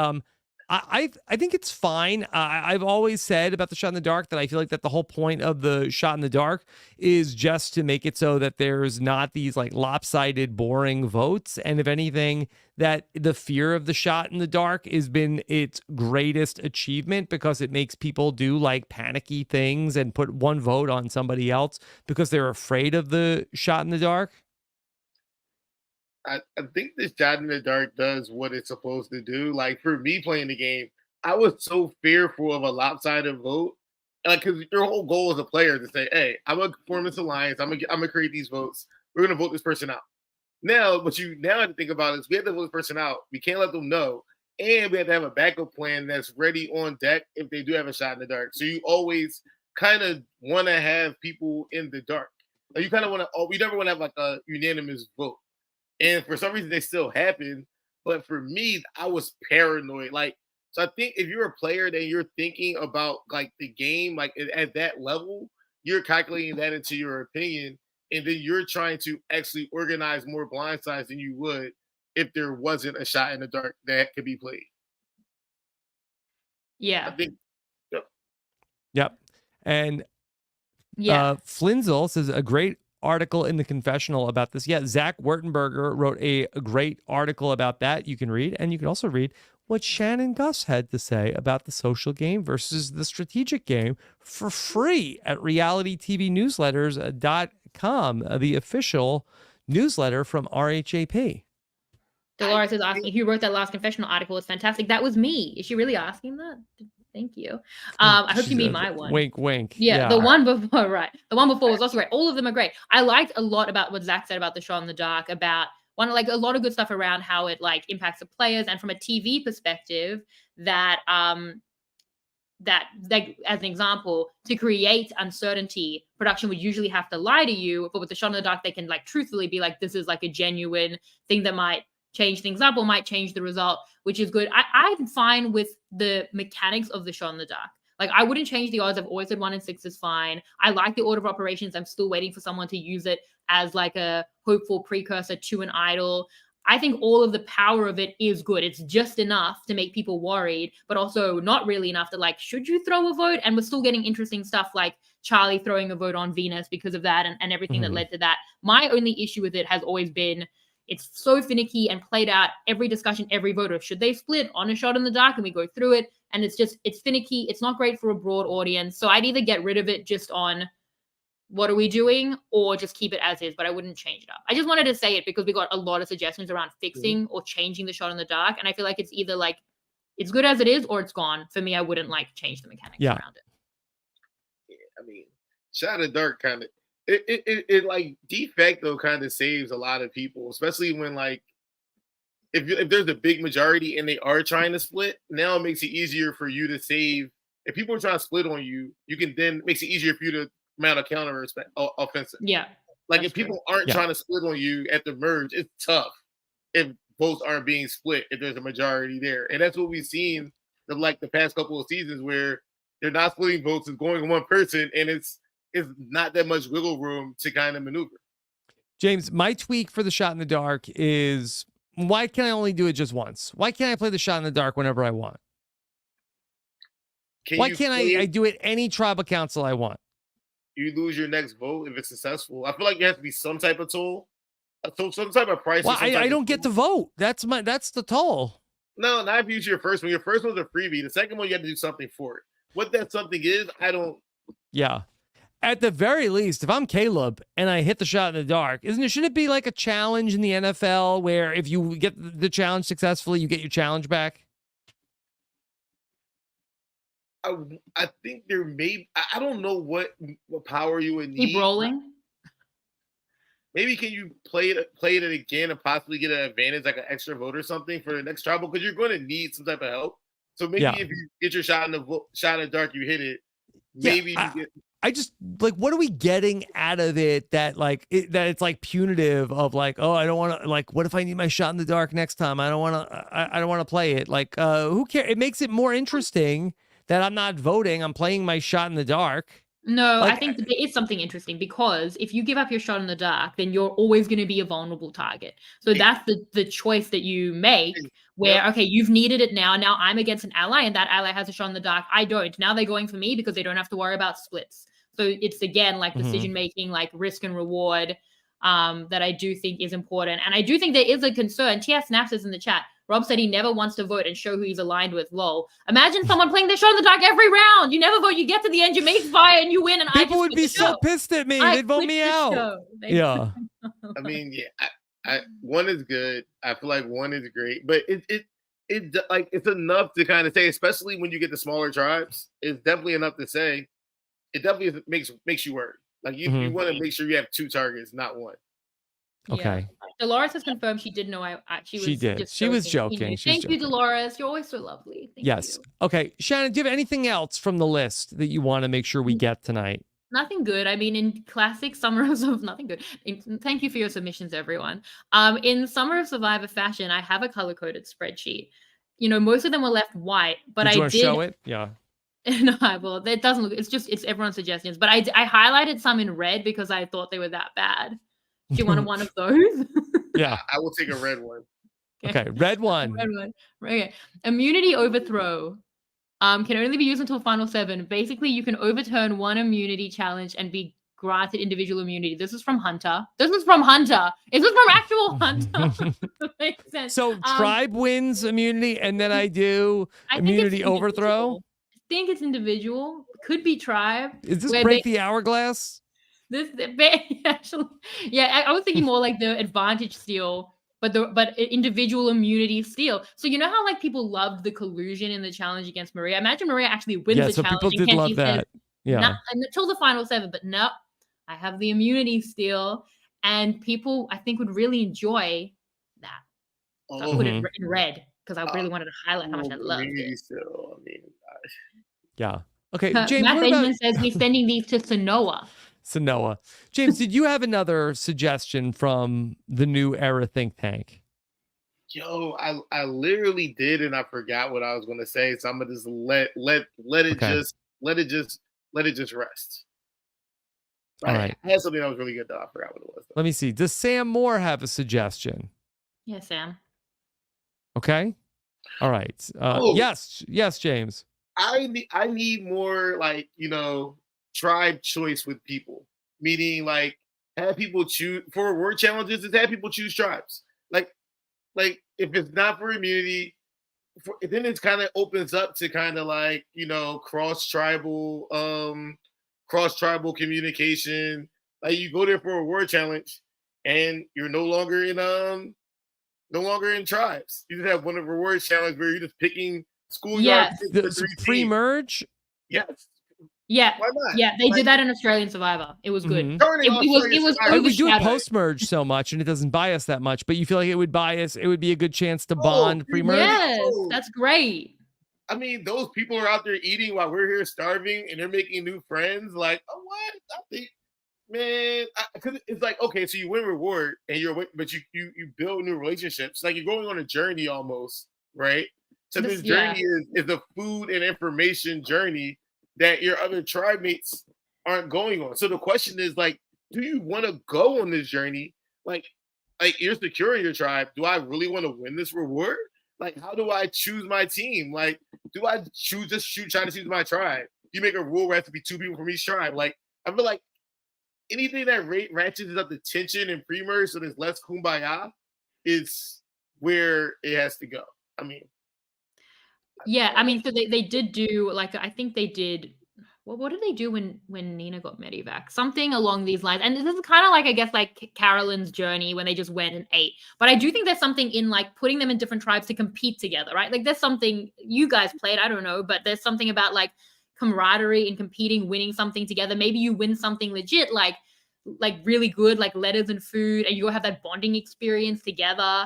I think it's fine. I've always said about the shot in the dark that I feel like that the whole point of the shot in the dark is just to make it so that there's not these like lopsided, boring votes. And if anything, that the fear of the shot in the dark has been its greatest achievement because it makes people do like panicky things and put one vote on somebody else because they're afraid of the shot in the dark. I think this shot in the dark does what it's supposed to do. Like for me playing the game, I was so fearful of a lopsided vote. Like, because your whole goal as a player is to say, "Hey, I'm a performance alliance. I'm gonna create these votes. We're gonna vote this person out." Now, what you now have to think about is we have to vote this person out. We can't let them know, and we have to have a backup plan that's ready on deck if they do have a shot in the dark. So you always kind of want to have people in the dark. Like you kind of want to. We never want to have like a unanimous vote. And for some reason, they still happen. But for me, I was paranoid. Like, so I think if you're a player that you're thinking about like the game, like at that level, you're calculating that into your opinion, and then you're trying to actually organize more blindsides than you would if there wasn't a shot in the dark that could be played. Yeah. I think. Yep. And yeah. Flinzel says a great article in the confessional about this. Yeah, Zach Wertenberger wrote a great article about that you can read, and you can also read what Shannon Guss had to say about the social game versus the strategic game for free at realitytvnewsletters.com, the official newsletter from RHAP. Dolores is asking who wrote that last confessional article. It's fantastic. That was me. Is she really asking that? Thank you. I hope you mean my one. Wink, wink. Yeah, the one before, right. The one before was also great. All of them are great. I liked a lot about what Zach said about the shot in the dark, about like a lot of good stuff around how it like impacts the players, and from a TV perspective, that like as an example, to create uncertainty, production would usually have to lie to you, but with the shot in the dark, they can like truthfully be like, this is like a genuine thing that might change things up or might change the result, which is good. I'm fine with the mechanics of the shot in the dark. Like, I wouldn't change the odds. I've always said 1 in 6 is fine. I like the order of operations. I'm still waiting for someone to use it as like a hopeful precursor to an idol. I think all of the power of it is good. It's just enough to make people worried, but also not really enough to like, should you throw a vote? And we're still getting interesting stuff like Charlie throwing a vote on Venus because of that and everything that led to that. My only issue with it has always been it's so finicky and played out every discussion, every vote of should they split on a shot in the dark, and we go through it. And it's finicky. It's not great for a broad audience. So I'd either get rid of it just on what are we doing, or just keep it as is, but I wouldn't change it up. I just wanted to say it because we got a lot of suggestions around fixing or changing the shot in the dark. And I feel like it's either like it's good as it is or it's gone. For me, I wouldn't like change the mechanics around it. Yeah, I mean, shot in the dark kind of it like de facto kind of saves a lot of people, especially when like if there's a big majority and they are trying to split. Now it makes it easier for you to save. If people are trying to split on you, you can then makes it easier for you to mount a counter offensive. Yeah, like if people aren't trying to split on you at the merge, it's tough if votes aren't being split if there's a majority there, and that's what we've seen the past couple of seasons where they're not splitting votes, it's going to one person, and it's not that much wiggle room to kind of maneuver. James, my tweak for the shot in the dark is why can I only do it just once? Why can't I play the shot in the dark whenever I want? Why can't I do it any tribal council I want? You lose your next vote if it's successful. I feel like there has to be some type of tool So some type of price. Well, I don't get to vote. That's the toll. No, not if you use your first one. Your first one's a freebie. The second one, you have to do something for it. What that something is, I don't. Yeah. At the very least, if I'm Caleb and I hit the shot in the dark, shouldn't it be like a challenge in the NFL where if you get the challenge successfully, you get your challenge back? I think there may. I don't know what power you would need. Keep rolling. Maybe can you play it again and possibly get an advantage, like an extra vote or something for the next tribal? Because you're going to need some type of help. So maybe if you get your shot in the dark, you hit it. Maybe you get. I just like, what are we getting out of it that that it's like punitive of like, oh, I don't want to, like, what if I need my shot in the dark next time? I don't want to play it. Like, who cares? It makes it more interesting that I'm not voting. I'm playing my shot in the dark. No, I think there is something interesting because if you give up your shot in the dark, then you're always going to be a vulnerable target. So that's the choice that you make where, okay, you've needed it now. Now I'm against an ally and that ally has a shot in the dark. I don't. Now they're going for me because they don't have to worry about splits. So it's, again, like decision-making, like risk and reward that I do think is important. And I do think there is a concern. TS Snaps is in the chat. Rob said he never wants to vote and show who he's aligned with. Lol. Imagine someone playing their shot in the dark every round. You never vote. You get to the end, you make fire, and you win. And people would be so pissed at me. They'd vote me out. Yeah. I mean, yeah. One is good. I feel like one is great, but it like it's enough to kind of say, especially when you get the smaller tribes. It's definitely enough to say. It definitely makes you worry. Like you want to make sure you have two targets, not one. Okay. Yeah. Dolores has confirmed she did know she did. She was joking. Thank you, Dolores. You're always so lovely. Thank you. Okay. Shannon, do you have anything else from the list that you want to make sure we get tonight? Nothing good. I mean, in classic Summer of nothing good. Thank you for your submissions, everyone. In Summer of Survivor fashion, I have a color-coded spreadsheet. You know, most of them were left white, but I did show it. Yeah. No, well, it doesn't look. It's everyone's suggestions. But I highlighted some in red because I thought they were that bad. Do you want one of those? Yeah, I will take a red one. Okay, red one. Red one. Okay. Immunity overthrow can only be used until final 7. Basically, you can overturn one immunity challenge and be granted individual immunity. This is from Hunter. Is this from actual Hunter? Makes sense. So tribe wins immunity, and then I do immunity overthrow. I think it's individual. Could be tribe. Is this break the hourglass? This actually, yeah, I was thinking more like the advantage steal, but individual immunity steal. So you know how like people loved the collusion in the challenge against Maria. Imagine Maria actually wins the challenge. People did love that. Yeah, until the final 7, but no, I have the immunity steal, and people I think would really enjoy that. So I put it in red because I really wanted to highlight how much I loved it. Steal, I mean, yeah. Okay, James. Matt Benjamin says we're sending these to Sanoa. James, did you have another suggestion from the New Era think tank? Yo, I literally did, and I forgot what I was going to say. So I'm gonna just let it just rest. All right. I had something that was really good, though. I forgot what it was. Let me see. Does Sam Moore have a suggestion? Yeah, Sam. Okay. All right. Yes, James. I need more tribe choice with people, meaning like have people choose for word challenges. Is have people choose tribes. Like if it's not for immunity, then it kind of opens up to kind of like cross tribal communication. Like you go there for a word challenge, and you're no longer in tribes. You just have one of the word challenge where you're just picking schoolyard. Yes, pre-merge. Yes. Yeah. Why not? Yeah, they did that in Australian Survivor. It was good. It was overshadowed. We do post-merge so much, and it doesn't bias that much. But you feel like it would bias. It would be a good chance to bond pre-merge. Yes, that's great. I mean, those people are out there eating while we're here starving, and they're making new friends. Like, oh, what? I think, man, because it's like, okay, so you win reward, and but you build new relationships. Like you're going on a journey almost, right? So this journey is the food and information journey that your other tribe mates aren't going on. So the question is like, do you want to go on this journey? Like you're secure in your tribe. Do I really want to win this reward? Like, how do I choose my team? Like, do I try to choose my tribe? You make a rule where it has to be 2 people from each tribe. Like, I feel like anything that ratchets up the tension and pre-merge so there's less kumbaya is where it has to go. I mean, Yeah, I mean, so they did do like I think they did. What did they do when Nina got Medivac? Something along these lines. And this is kind of like I guess like Carolyn's journey when they just went and ate. But I do think there's something in like putting them in different tribes to compete together, right? Like there's something you guys played, I don't know, but there's something about like camaraderie and competing, winning something together. Maybe you win something legit, like really good, like letters and food, and you have that bonding experience together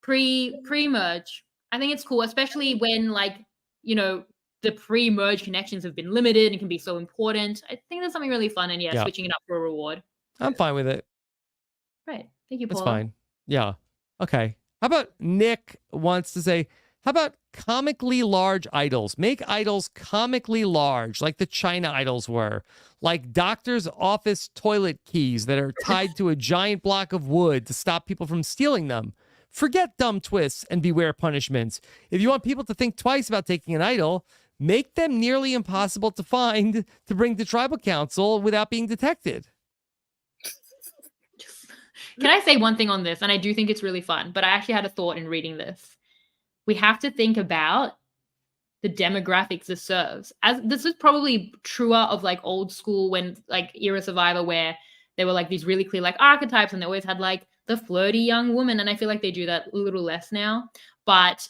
pre-merge. I think it's cool, especially when like, you know, the pre-merge connections have been limited and can be so important. I think there's something really fun and switching it up for a reward. I'm fine with it. Right. Thank you, Paula. It's fine. Yeah. Okay. How about Nick wants to say, how about comically large idols? Make idols comically large, like the China idols were, like doctor's office toilet keys that are tied to a giant block of wood to stop people from stealing them. Forget dumb twists and beware punishments. If you want people to think twice about taking an idol, make them nearly impossible to find to bring to tribal council without being detected. Can I say one thing on this? And I do think it's really fun, but I actually had a thought in reading this. We have to think about the demographics this serves. As this is probably truer of like old school when like era Survivor where there were like these really clear like archetypes and they always had like the flirty young woman. And I feel like they do that a little less now. But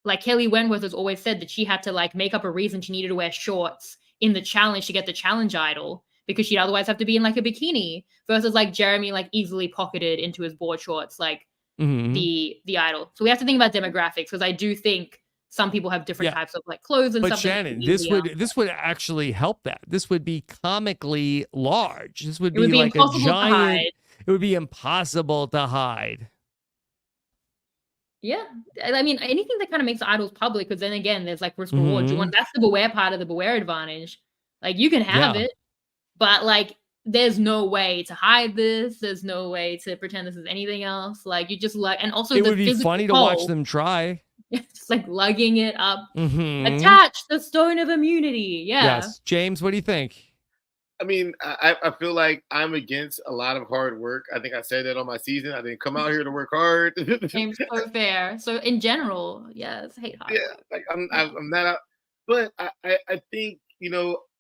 like Kelly Wentworth has always said that she had to like make up a reason she needed to wear shorts in the challenge to get the challenge idol because she'd otherwise have to be in like a bikini versus like Jeremy like easily pocketed into his board shorts like the idol. So we have to think about demographics because I do think some people have different types of like clothes and stuff. But Shannon, this would actually help that. This would be comically large. This would be like a giant. It would be impossible to hide. Yeah, I mean anything that kind of makes the idols public, because then again, there's like risk reward. That's the beware part of the beware advantage. Like you can have it, but like there's no way to hide this. There's no way to pretend this is anything else. Like you just like, and also it would be funny to watch them try. Just like lugging it up, attach the stone of immunity. Yeah. Yes, James, what do you think? I mean, I feel like I'm against a lot of hard work. I think I said that on my season. I didn't come out here to work hard. James, so fair. So in general, yes, hate hard. Yeah, like I'm not out, but I think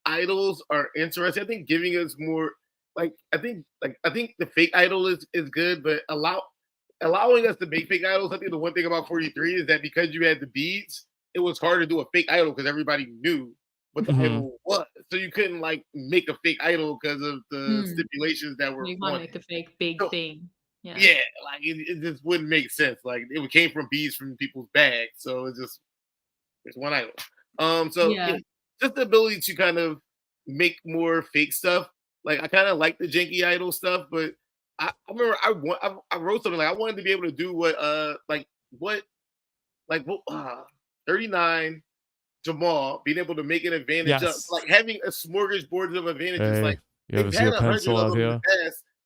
idols are interesting. I think giving us more, I think the fake idol is good, but allowing us to make fake idols. I think the one thing about 43 is that because you had the beads, it was hard to do a fake idol because everybody knew what the idol was. So you couldn't make a fake idol because of the stipulations that were. You want to make a fake big thing. Yeah, it just wouldn't make sense. Like it came from beads from people's bags, so it's one idol. Just the ability to kind of make more fake stuff. Like I kind of like the janky idol stuff, but I remember I wrote something like I wanted to be able to do what 39 Jamal being able to make an advantage of like having a smorgasbord of advantages. Like you ever see a pencil out here?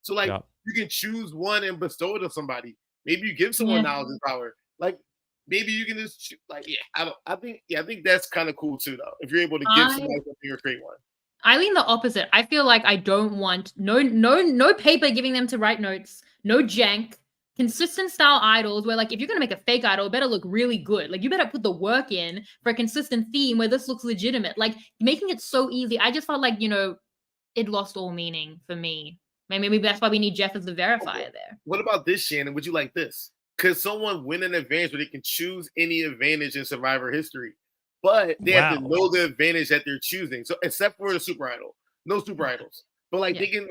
So you can choose one and bestow it on somebody. Maybe you give someone knowledge and power. Like maybe you can just I think that's kind of cool too though. If you're able to give somebody something or create one. I lean the opposite. I feel like I don't want no paper giving them to write notes, no jank, consistent style idols where like if you're gonna make a fake idol, it better look really good. Like you better put the work in for a consistent theme where this looks legitimate. Like making it so easy. I just felt like, it lost all meaning for me. Maybe that's why we need Jeff as the verifier there. What about this, Shannon? Would you like this? Could someone win an advantage where they can choose any advantage in Survivor history? But they have to know the advantage that they're choosing. So except for the super idol, no super idols. But they can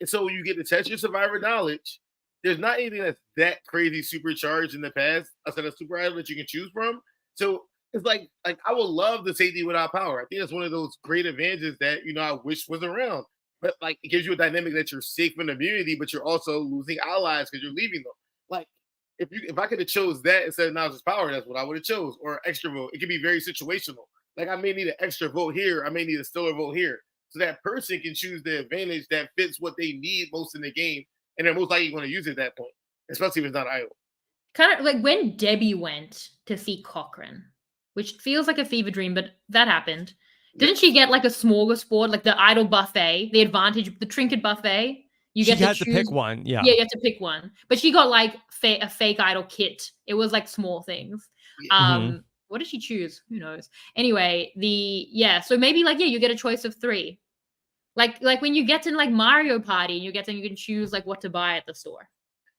so you get to test your Survivor knowledge. There's not anything that's that crazy supercharged in the past outside of super idol that you can choose from. So it's like I would love the safety without power. I think that's one of those great advantages that I wish was around. But it gives you a dynamic that you're safe in immunity, but you're also losing allies because you're leaving them. If I could have chose that instead of knowledge power, that's what I would have chose. Or extra vote. It could be very situational. Like I may need an extra vote here. I may need a stellar vote here. So that person can choose the advantage that fits what they need most in the game. And they're most likely going to use it at that point, especially if it's not idle. Kind of like when Debbie went to see Cochran, which feels like a fever dream, but that happened. Didn't she get like a smorgasbord, like the idol buffet, the trinket buffet? You She get had to pick one. Yeah. Yeah, you have to pick one. But she got like a fake idol kit. It was like small things. What did she choose? Who knows? Anyway, so maybe like you get a choice of 3. Like when you get to like Mario Party, you can choose like what to buy at the store.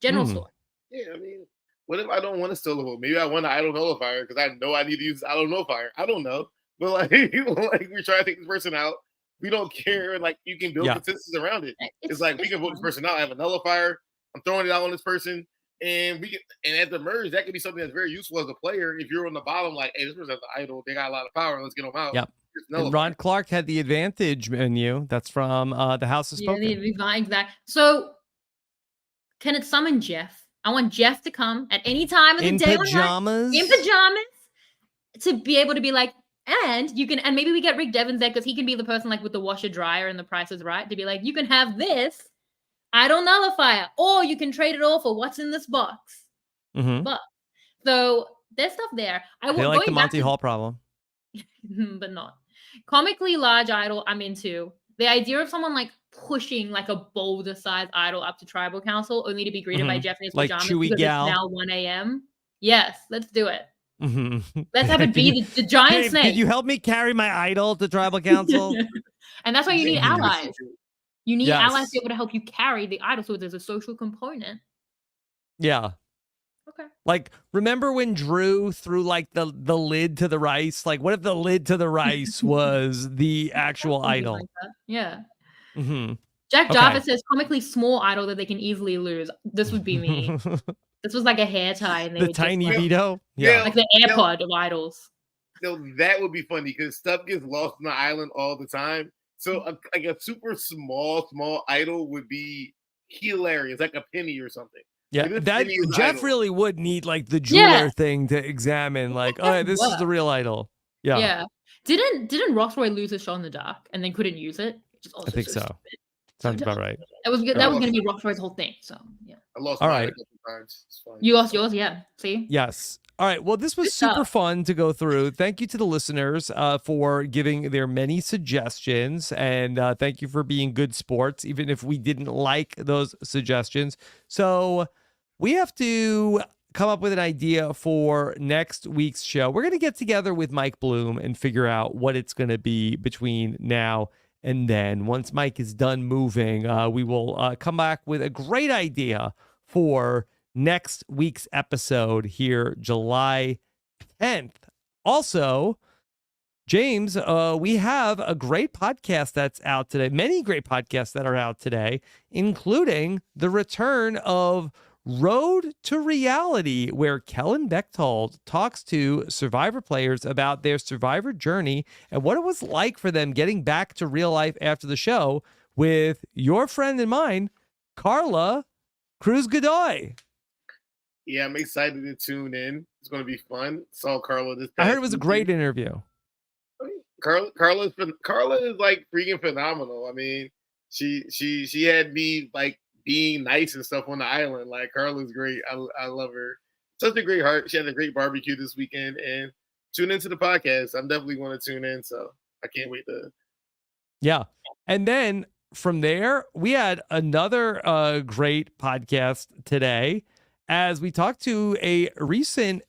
General store. Yeah, I mean, what if I don't want to steal the vote? Maybe I want an idol nullifier because I know I need to use idol nullifier. I don't know. But like, like we try to take this person out. We don't care. And like you can build consensus around it. It's like we can vote this person out. I have a nullifier. I'm throwing it out on this person. And at the merge, that could be something that's very useful as a player. If you're on the bottom, like, hey, this person has an idol, they got a lot of power, let's get them out. Yep. And Ron Clark had the advantage menu. That's from the House of Spoken. Exactly. So can it summon Jeff? I want Jeff to come at any time of the day. In pajamas to be able to be like, and maybe we get Rick Devens there because he can be the person like with the washer dryer and the Price is Right to be like, you can have this idol nullifier, or you can trade it all for what's in this box. But so there's stuff there. They like the Monty Hall problem, but not comically large idol. I'm into the idea of someone like pushing like a boulder-sized idol up to tribal council, only to be greeted by Jeff in his pajamas because it's now 1 a.m. Yes, let's do it. Let's have it be the giant snake. Can you help me carry my idol to tribal council? And that's why you need allies. You need allies to be able to help you carry the idol, so there's a social component. Yeah. Okay. Like, remember when Drew threw like the lid to the rice? Like, what if the lid to the rice was the actual idol? Like yeah. Jack Jarvis says comically small idol that they can easily lose. This would be me. This was like a hair tie. And the tiny Vito? Yeah. Like the AirPod of idols. That would be funny because stuff gets lost on the island all the time. So like a super small idol would be hilarious, like a penny or something. Yeah, that Jeff idol really would need like the jeweler thing to examine. Like, oh, this is the real idol. Yeah. Yeah. Didn't Roxroy lose his shot in the dark and then couldn't use it? I think so. Sounds about right. That was going to be Roxroy's whole thing. So yeah. I lost mine a couple times. It's fine. You lost yours, yeah. See? Yes. All right. Well, this was super fun to go through. Thank you to the listeners for giving their many suggestions. And thank you for being good sports, even if we didn't like those suggestions. So we have to come up with an idea for next week's show. We're going to get together with Mike Bloom and figure out what it's going to be between now and then. Once Mike is done moving, we will come back with a great idea for next week's episode here, July 10th. Also, James, we have a great podcast that's out today. Many great podcasts that are out today, including the return of Road to Reality, where Kellen Bechtold talks to Survivor players about their Survivor journey and what it was like for them getting back to real life after the show with your friend and mine, Carla Cruz Godoy. Yeah, I'm excited to tune in. It's going to be fun. Saw Carla this I heard it was a great interview. Carla is like freaking phenomenal. I mean, she had me like being nice and stuff on the island. Like, Carla's great. I love her. Such a great heart. She had a great barbecue this weekend. And tune into the podcast. I'm definitely going to tune in. So I can't wait to. Yeah. And then from there, we had another great podcast today as we talked to a recent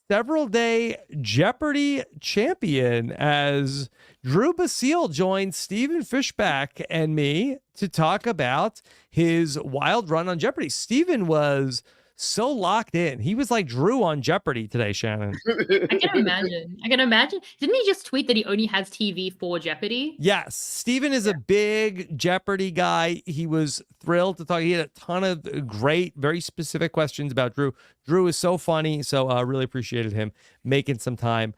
several-day Jeopardy champion as Drew Basile joined Stephen Fishback and me to talk about his wild run on Jeopardy. Stephen was so locked in. He was like Drew on Jeopardy today, Shannon. I can imagine. Didn't he just tweet that he only has TV for Jeopardy? Yes. Stephen is a big Jeopardy guy. He was thrilled to talk. He had a ton of great, very specific questions about Drew. Drew is so funny. So I really appreciated him making some time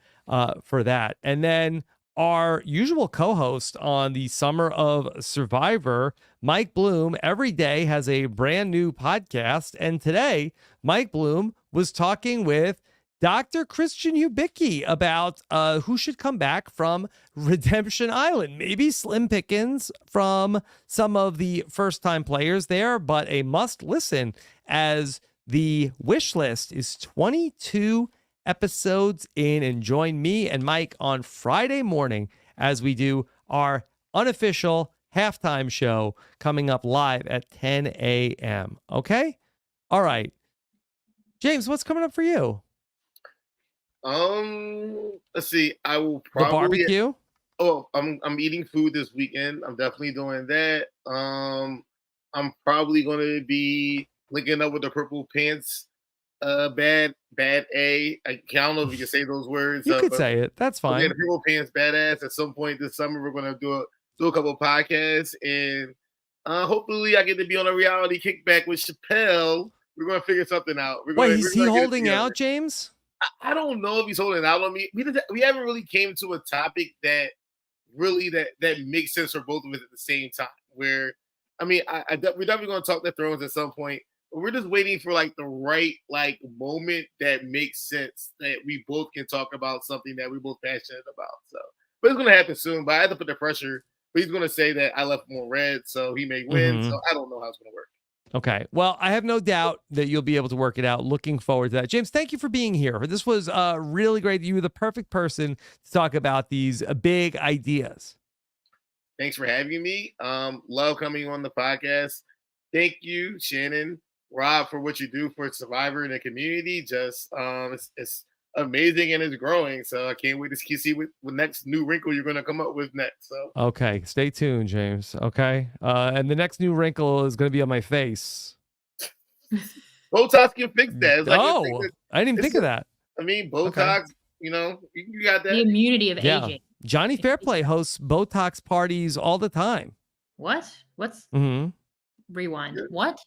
for that. And then our usual co-host on the Summer of Survivor, Mike Bloom, every day has a brand new podcast. And today, Mike Bloom was talking with Dr. Christian Ubicki about who should come back from Redemption Island. Maybe slim pickings from some of the first-time players there, but a must listen as the wish list is 22 episodes in. And join me and Mike on Friday morning as we do our unofficial halftime show coming up live at 10 a.m. Okay? All right. James, what's coming up for you? Let's see. I will probably the barbecue. Oh, I'm eating food this weekend. I'm definitely doing that. I'm probably gonna be linking up with the Purple Pants. Bad A. I don't know if you can say those words. You could say it. That's fine. The Purple Pants Badass. At some point this summer, we're gonna do a couple of podcasts, and hopefully I get to be on a reality kickback with Chappelle. We're gonna figure something out. Is he holding out, James? I don't know if he's holding out on me. We haven't really came to a topic that really that makes sense for both of us at the same time. Where, I mean, we're definitely going to talk the Thrones at some point, but we're just waiting for like the right like moment that makes sense that we both can talk about something that we're both passionate about. So, but it's going to happen soon. But I have to put the pressure. But he's going to say that I left him on red, so he may win. So I don't know how it's going to work. Okay. Well, I have no doubt that you'll be able to work it out. Looking forward to that. James, thank you for being here. This was really great. You were the perfect person to talk about these big ideas. Thanks for having me. Love coming on the podcast. Thank you, Shannon, Rob, for what you do for Survivor and the community. Just it's amazing and it's growing. So I can't wait to see what next new wrinkle you're going to come up with next. So okay, stay tuned, James. Okay, and the next new wrinkle is going to be on my face. Botox can fix that. I didn't even think of that. I mean, Botox. You know, you got that. The immunity of aging. Johnny Fairplay hosts Botox parties all the time. What? What's rewind? What?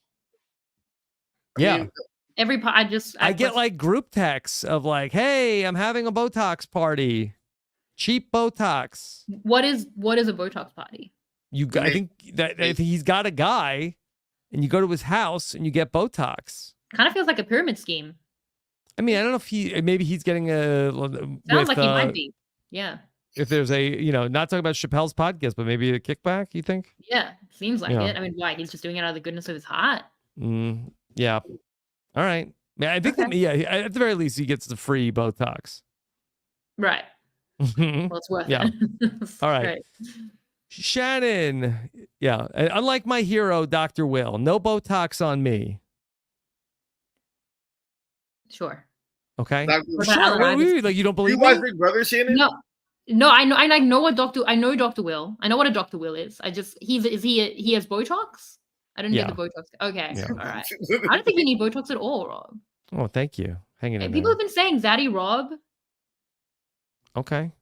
Yeah. I get like group texts of like, hey, I'm having a Botox party. Cheap Botox. What is a Botox party? I think that if he's got a guy and you go to his house and you get Botox. Kind of feels like a pyramid scheme. I mean, I don't know if maybe he's getting a sounds like he might be. Yeah. If there's not talking about Chappelle's podcast, but maybe a kickback, you think? Yeah, seems like it. I mean, why? He's just doing it out of the goodness of his heart. Yeah. All right. Yeah, I think at the very least he gets the free Botox. Right. Well, it's worth it. All right. Great. Shannon. Yeah. Unlike my hero, Dr. Will, no Botox on me. Sure. Okay. Sure. Like you don't believe you watch Big Brother, Shannon? No, I know Dr. Will. I know what a Dr. Will is. He has Botox? I don't get the Botox. Okay. Yeah. All right. I don't think you need Botox at all, Rob. Oh, thank you. Hanging in People have been saying Zaddy Rob. Okay.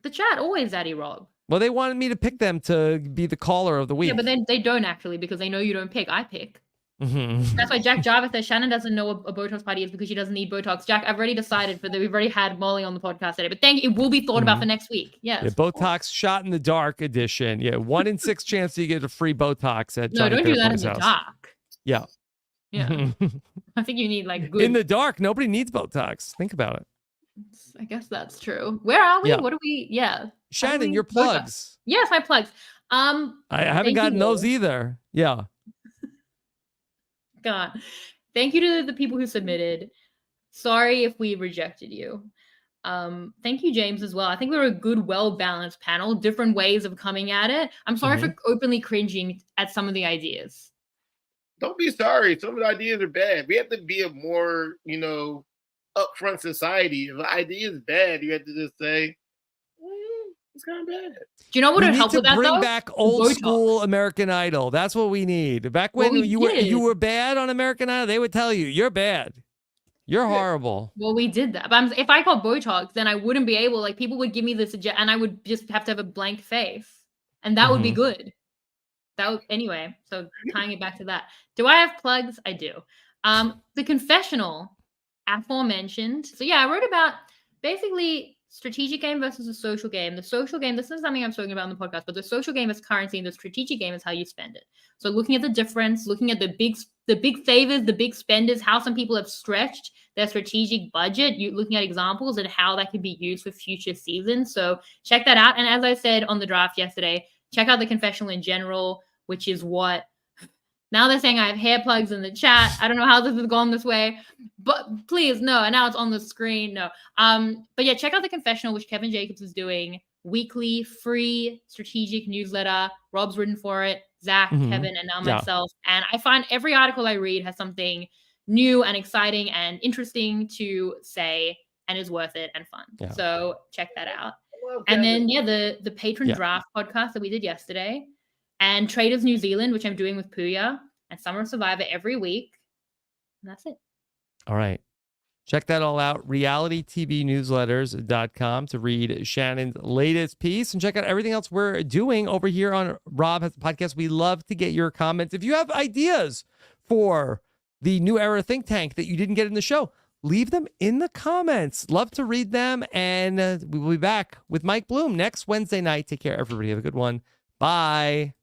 The chat always Zaddy Rob. Well, they wanted me to pick them to be the caller of the week. Yeah, but then they don't actually because they know you don't pick. I pick. That's why Jack Jarvis says Shannon doesn't know what a Botox party is because she doesn't need Botox. Jack, I've already decided we've already had Molly on the podcast today, but it will be thought about for next week. Yes. Yeah, Botox shot in the dark edition. Yeah, 1 in 6 chance you get a free Botox at Johnny don't do that in the house. dark. Yeah. Yeah. I think you need like good... In the dark, nobody needs Botox. Think about it. I guess that's true. Where are we? Yeah. What do we? Yeah. Shannon, your plugs. Yes, my plugs. I haven't gotten those either. Yeah. God. Thank you to the people who submitted. Sorry if we rejected you. Thank you, James, as well. I think we were a good, well-balanced panel, different ways of coming at it. I'm sorry for openly cringing at some of the ideas. Don't be sorry. Some of the ideas are bad. We have to be a more, upfront society. If an idea is bad, you have to just say, it's kind of bad. Do you know what would help with that, though? Bring back old school American Idol. That's what we need. Back when you were bad on American Idol, they would tell you, you're bad. You're horrible. Well, we did that. But if I got Botox, then I wouldn't be able, people would give me the suggestion, and I would just have to have a blank face. And that would be good. Anyway, so tying it back to that. Do I have plugs? I do. The confessional, aforementioned. So yeah, I wrote about basically strategic game versus a social game. The social game, this is something I'm talking about on the podcast, but the social game is currency and the strategic game is how you spend it. So looking at the difference, looking at the big favors, the big spenders, how some people have stretched their strategic budget, looking at examples and how that could be used for future seasons. So check that out. And as I said on the draft yesterday, check out the confessional in general, which is what now they're saying I have hair plugs in the chat. I don't know how this has gone this way, but please, no. And now it's on the screen. No. But yeah, check out the confessional, which Kevin Jacobs is doing weekly free strategic newsletter. Rob's written for it, Zach, Kevin, and now myself. And I find every article I read has something new and exciting and interesting to say and is worth it and fun. Yeah. So check that out. And then, the Patron Draft podcast that we did yesterday, and Traders New Zealand, which I'm doing with Puya, and Summer of Survivor every week. And that's it. All right. Check that all out. realitytvnewsletters.com to read Shannon's latest piece, and check out everything else we're doing over here on Rob Has a Podcast. We love to get your comments. If you have ideas for the New Era think tank that you didn't get in the show, leave them in the comments. Love to read them. And we will be back with Mike Bloom next Wednesday night. Take care, everybody. Have a good one. Bye.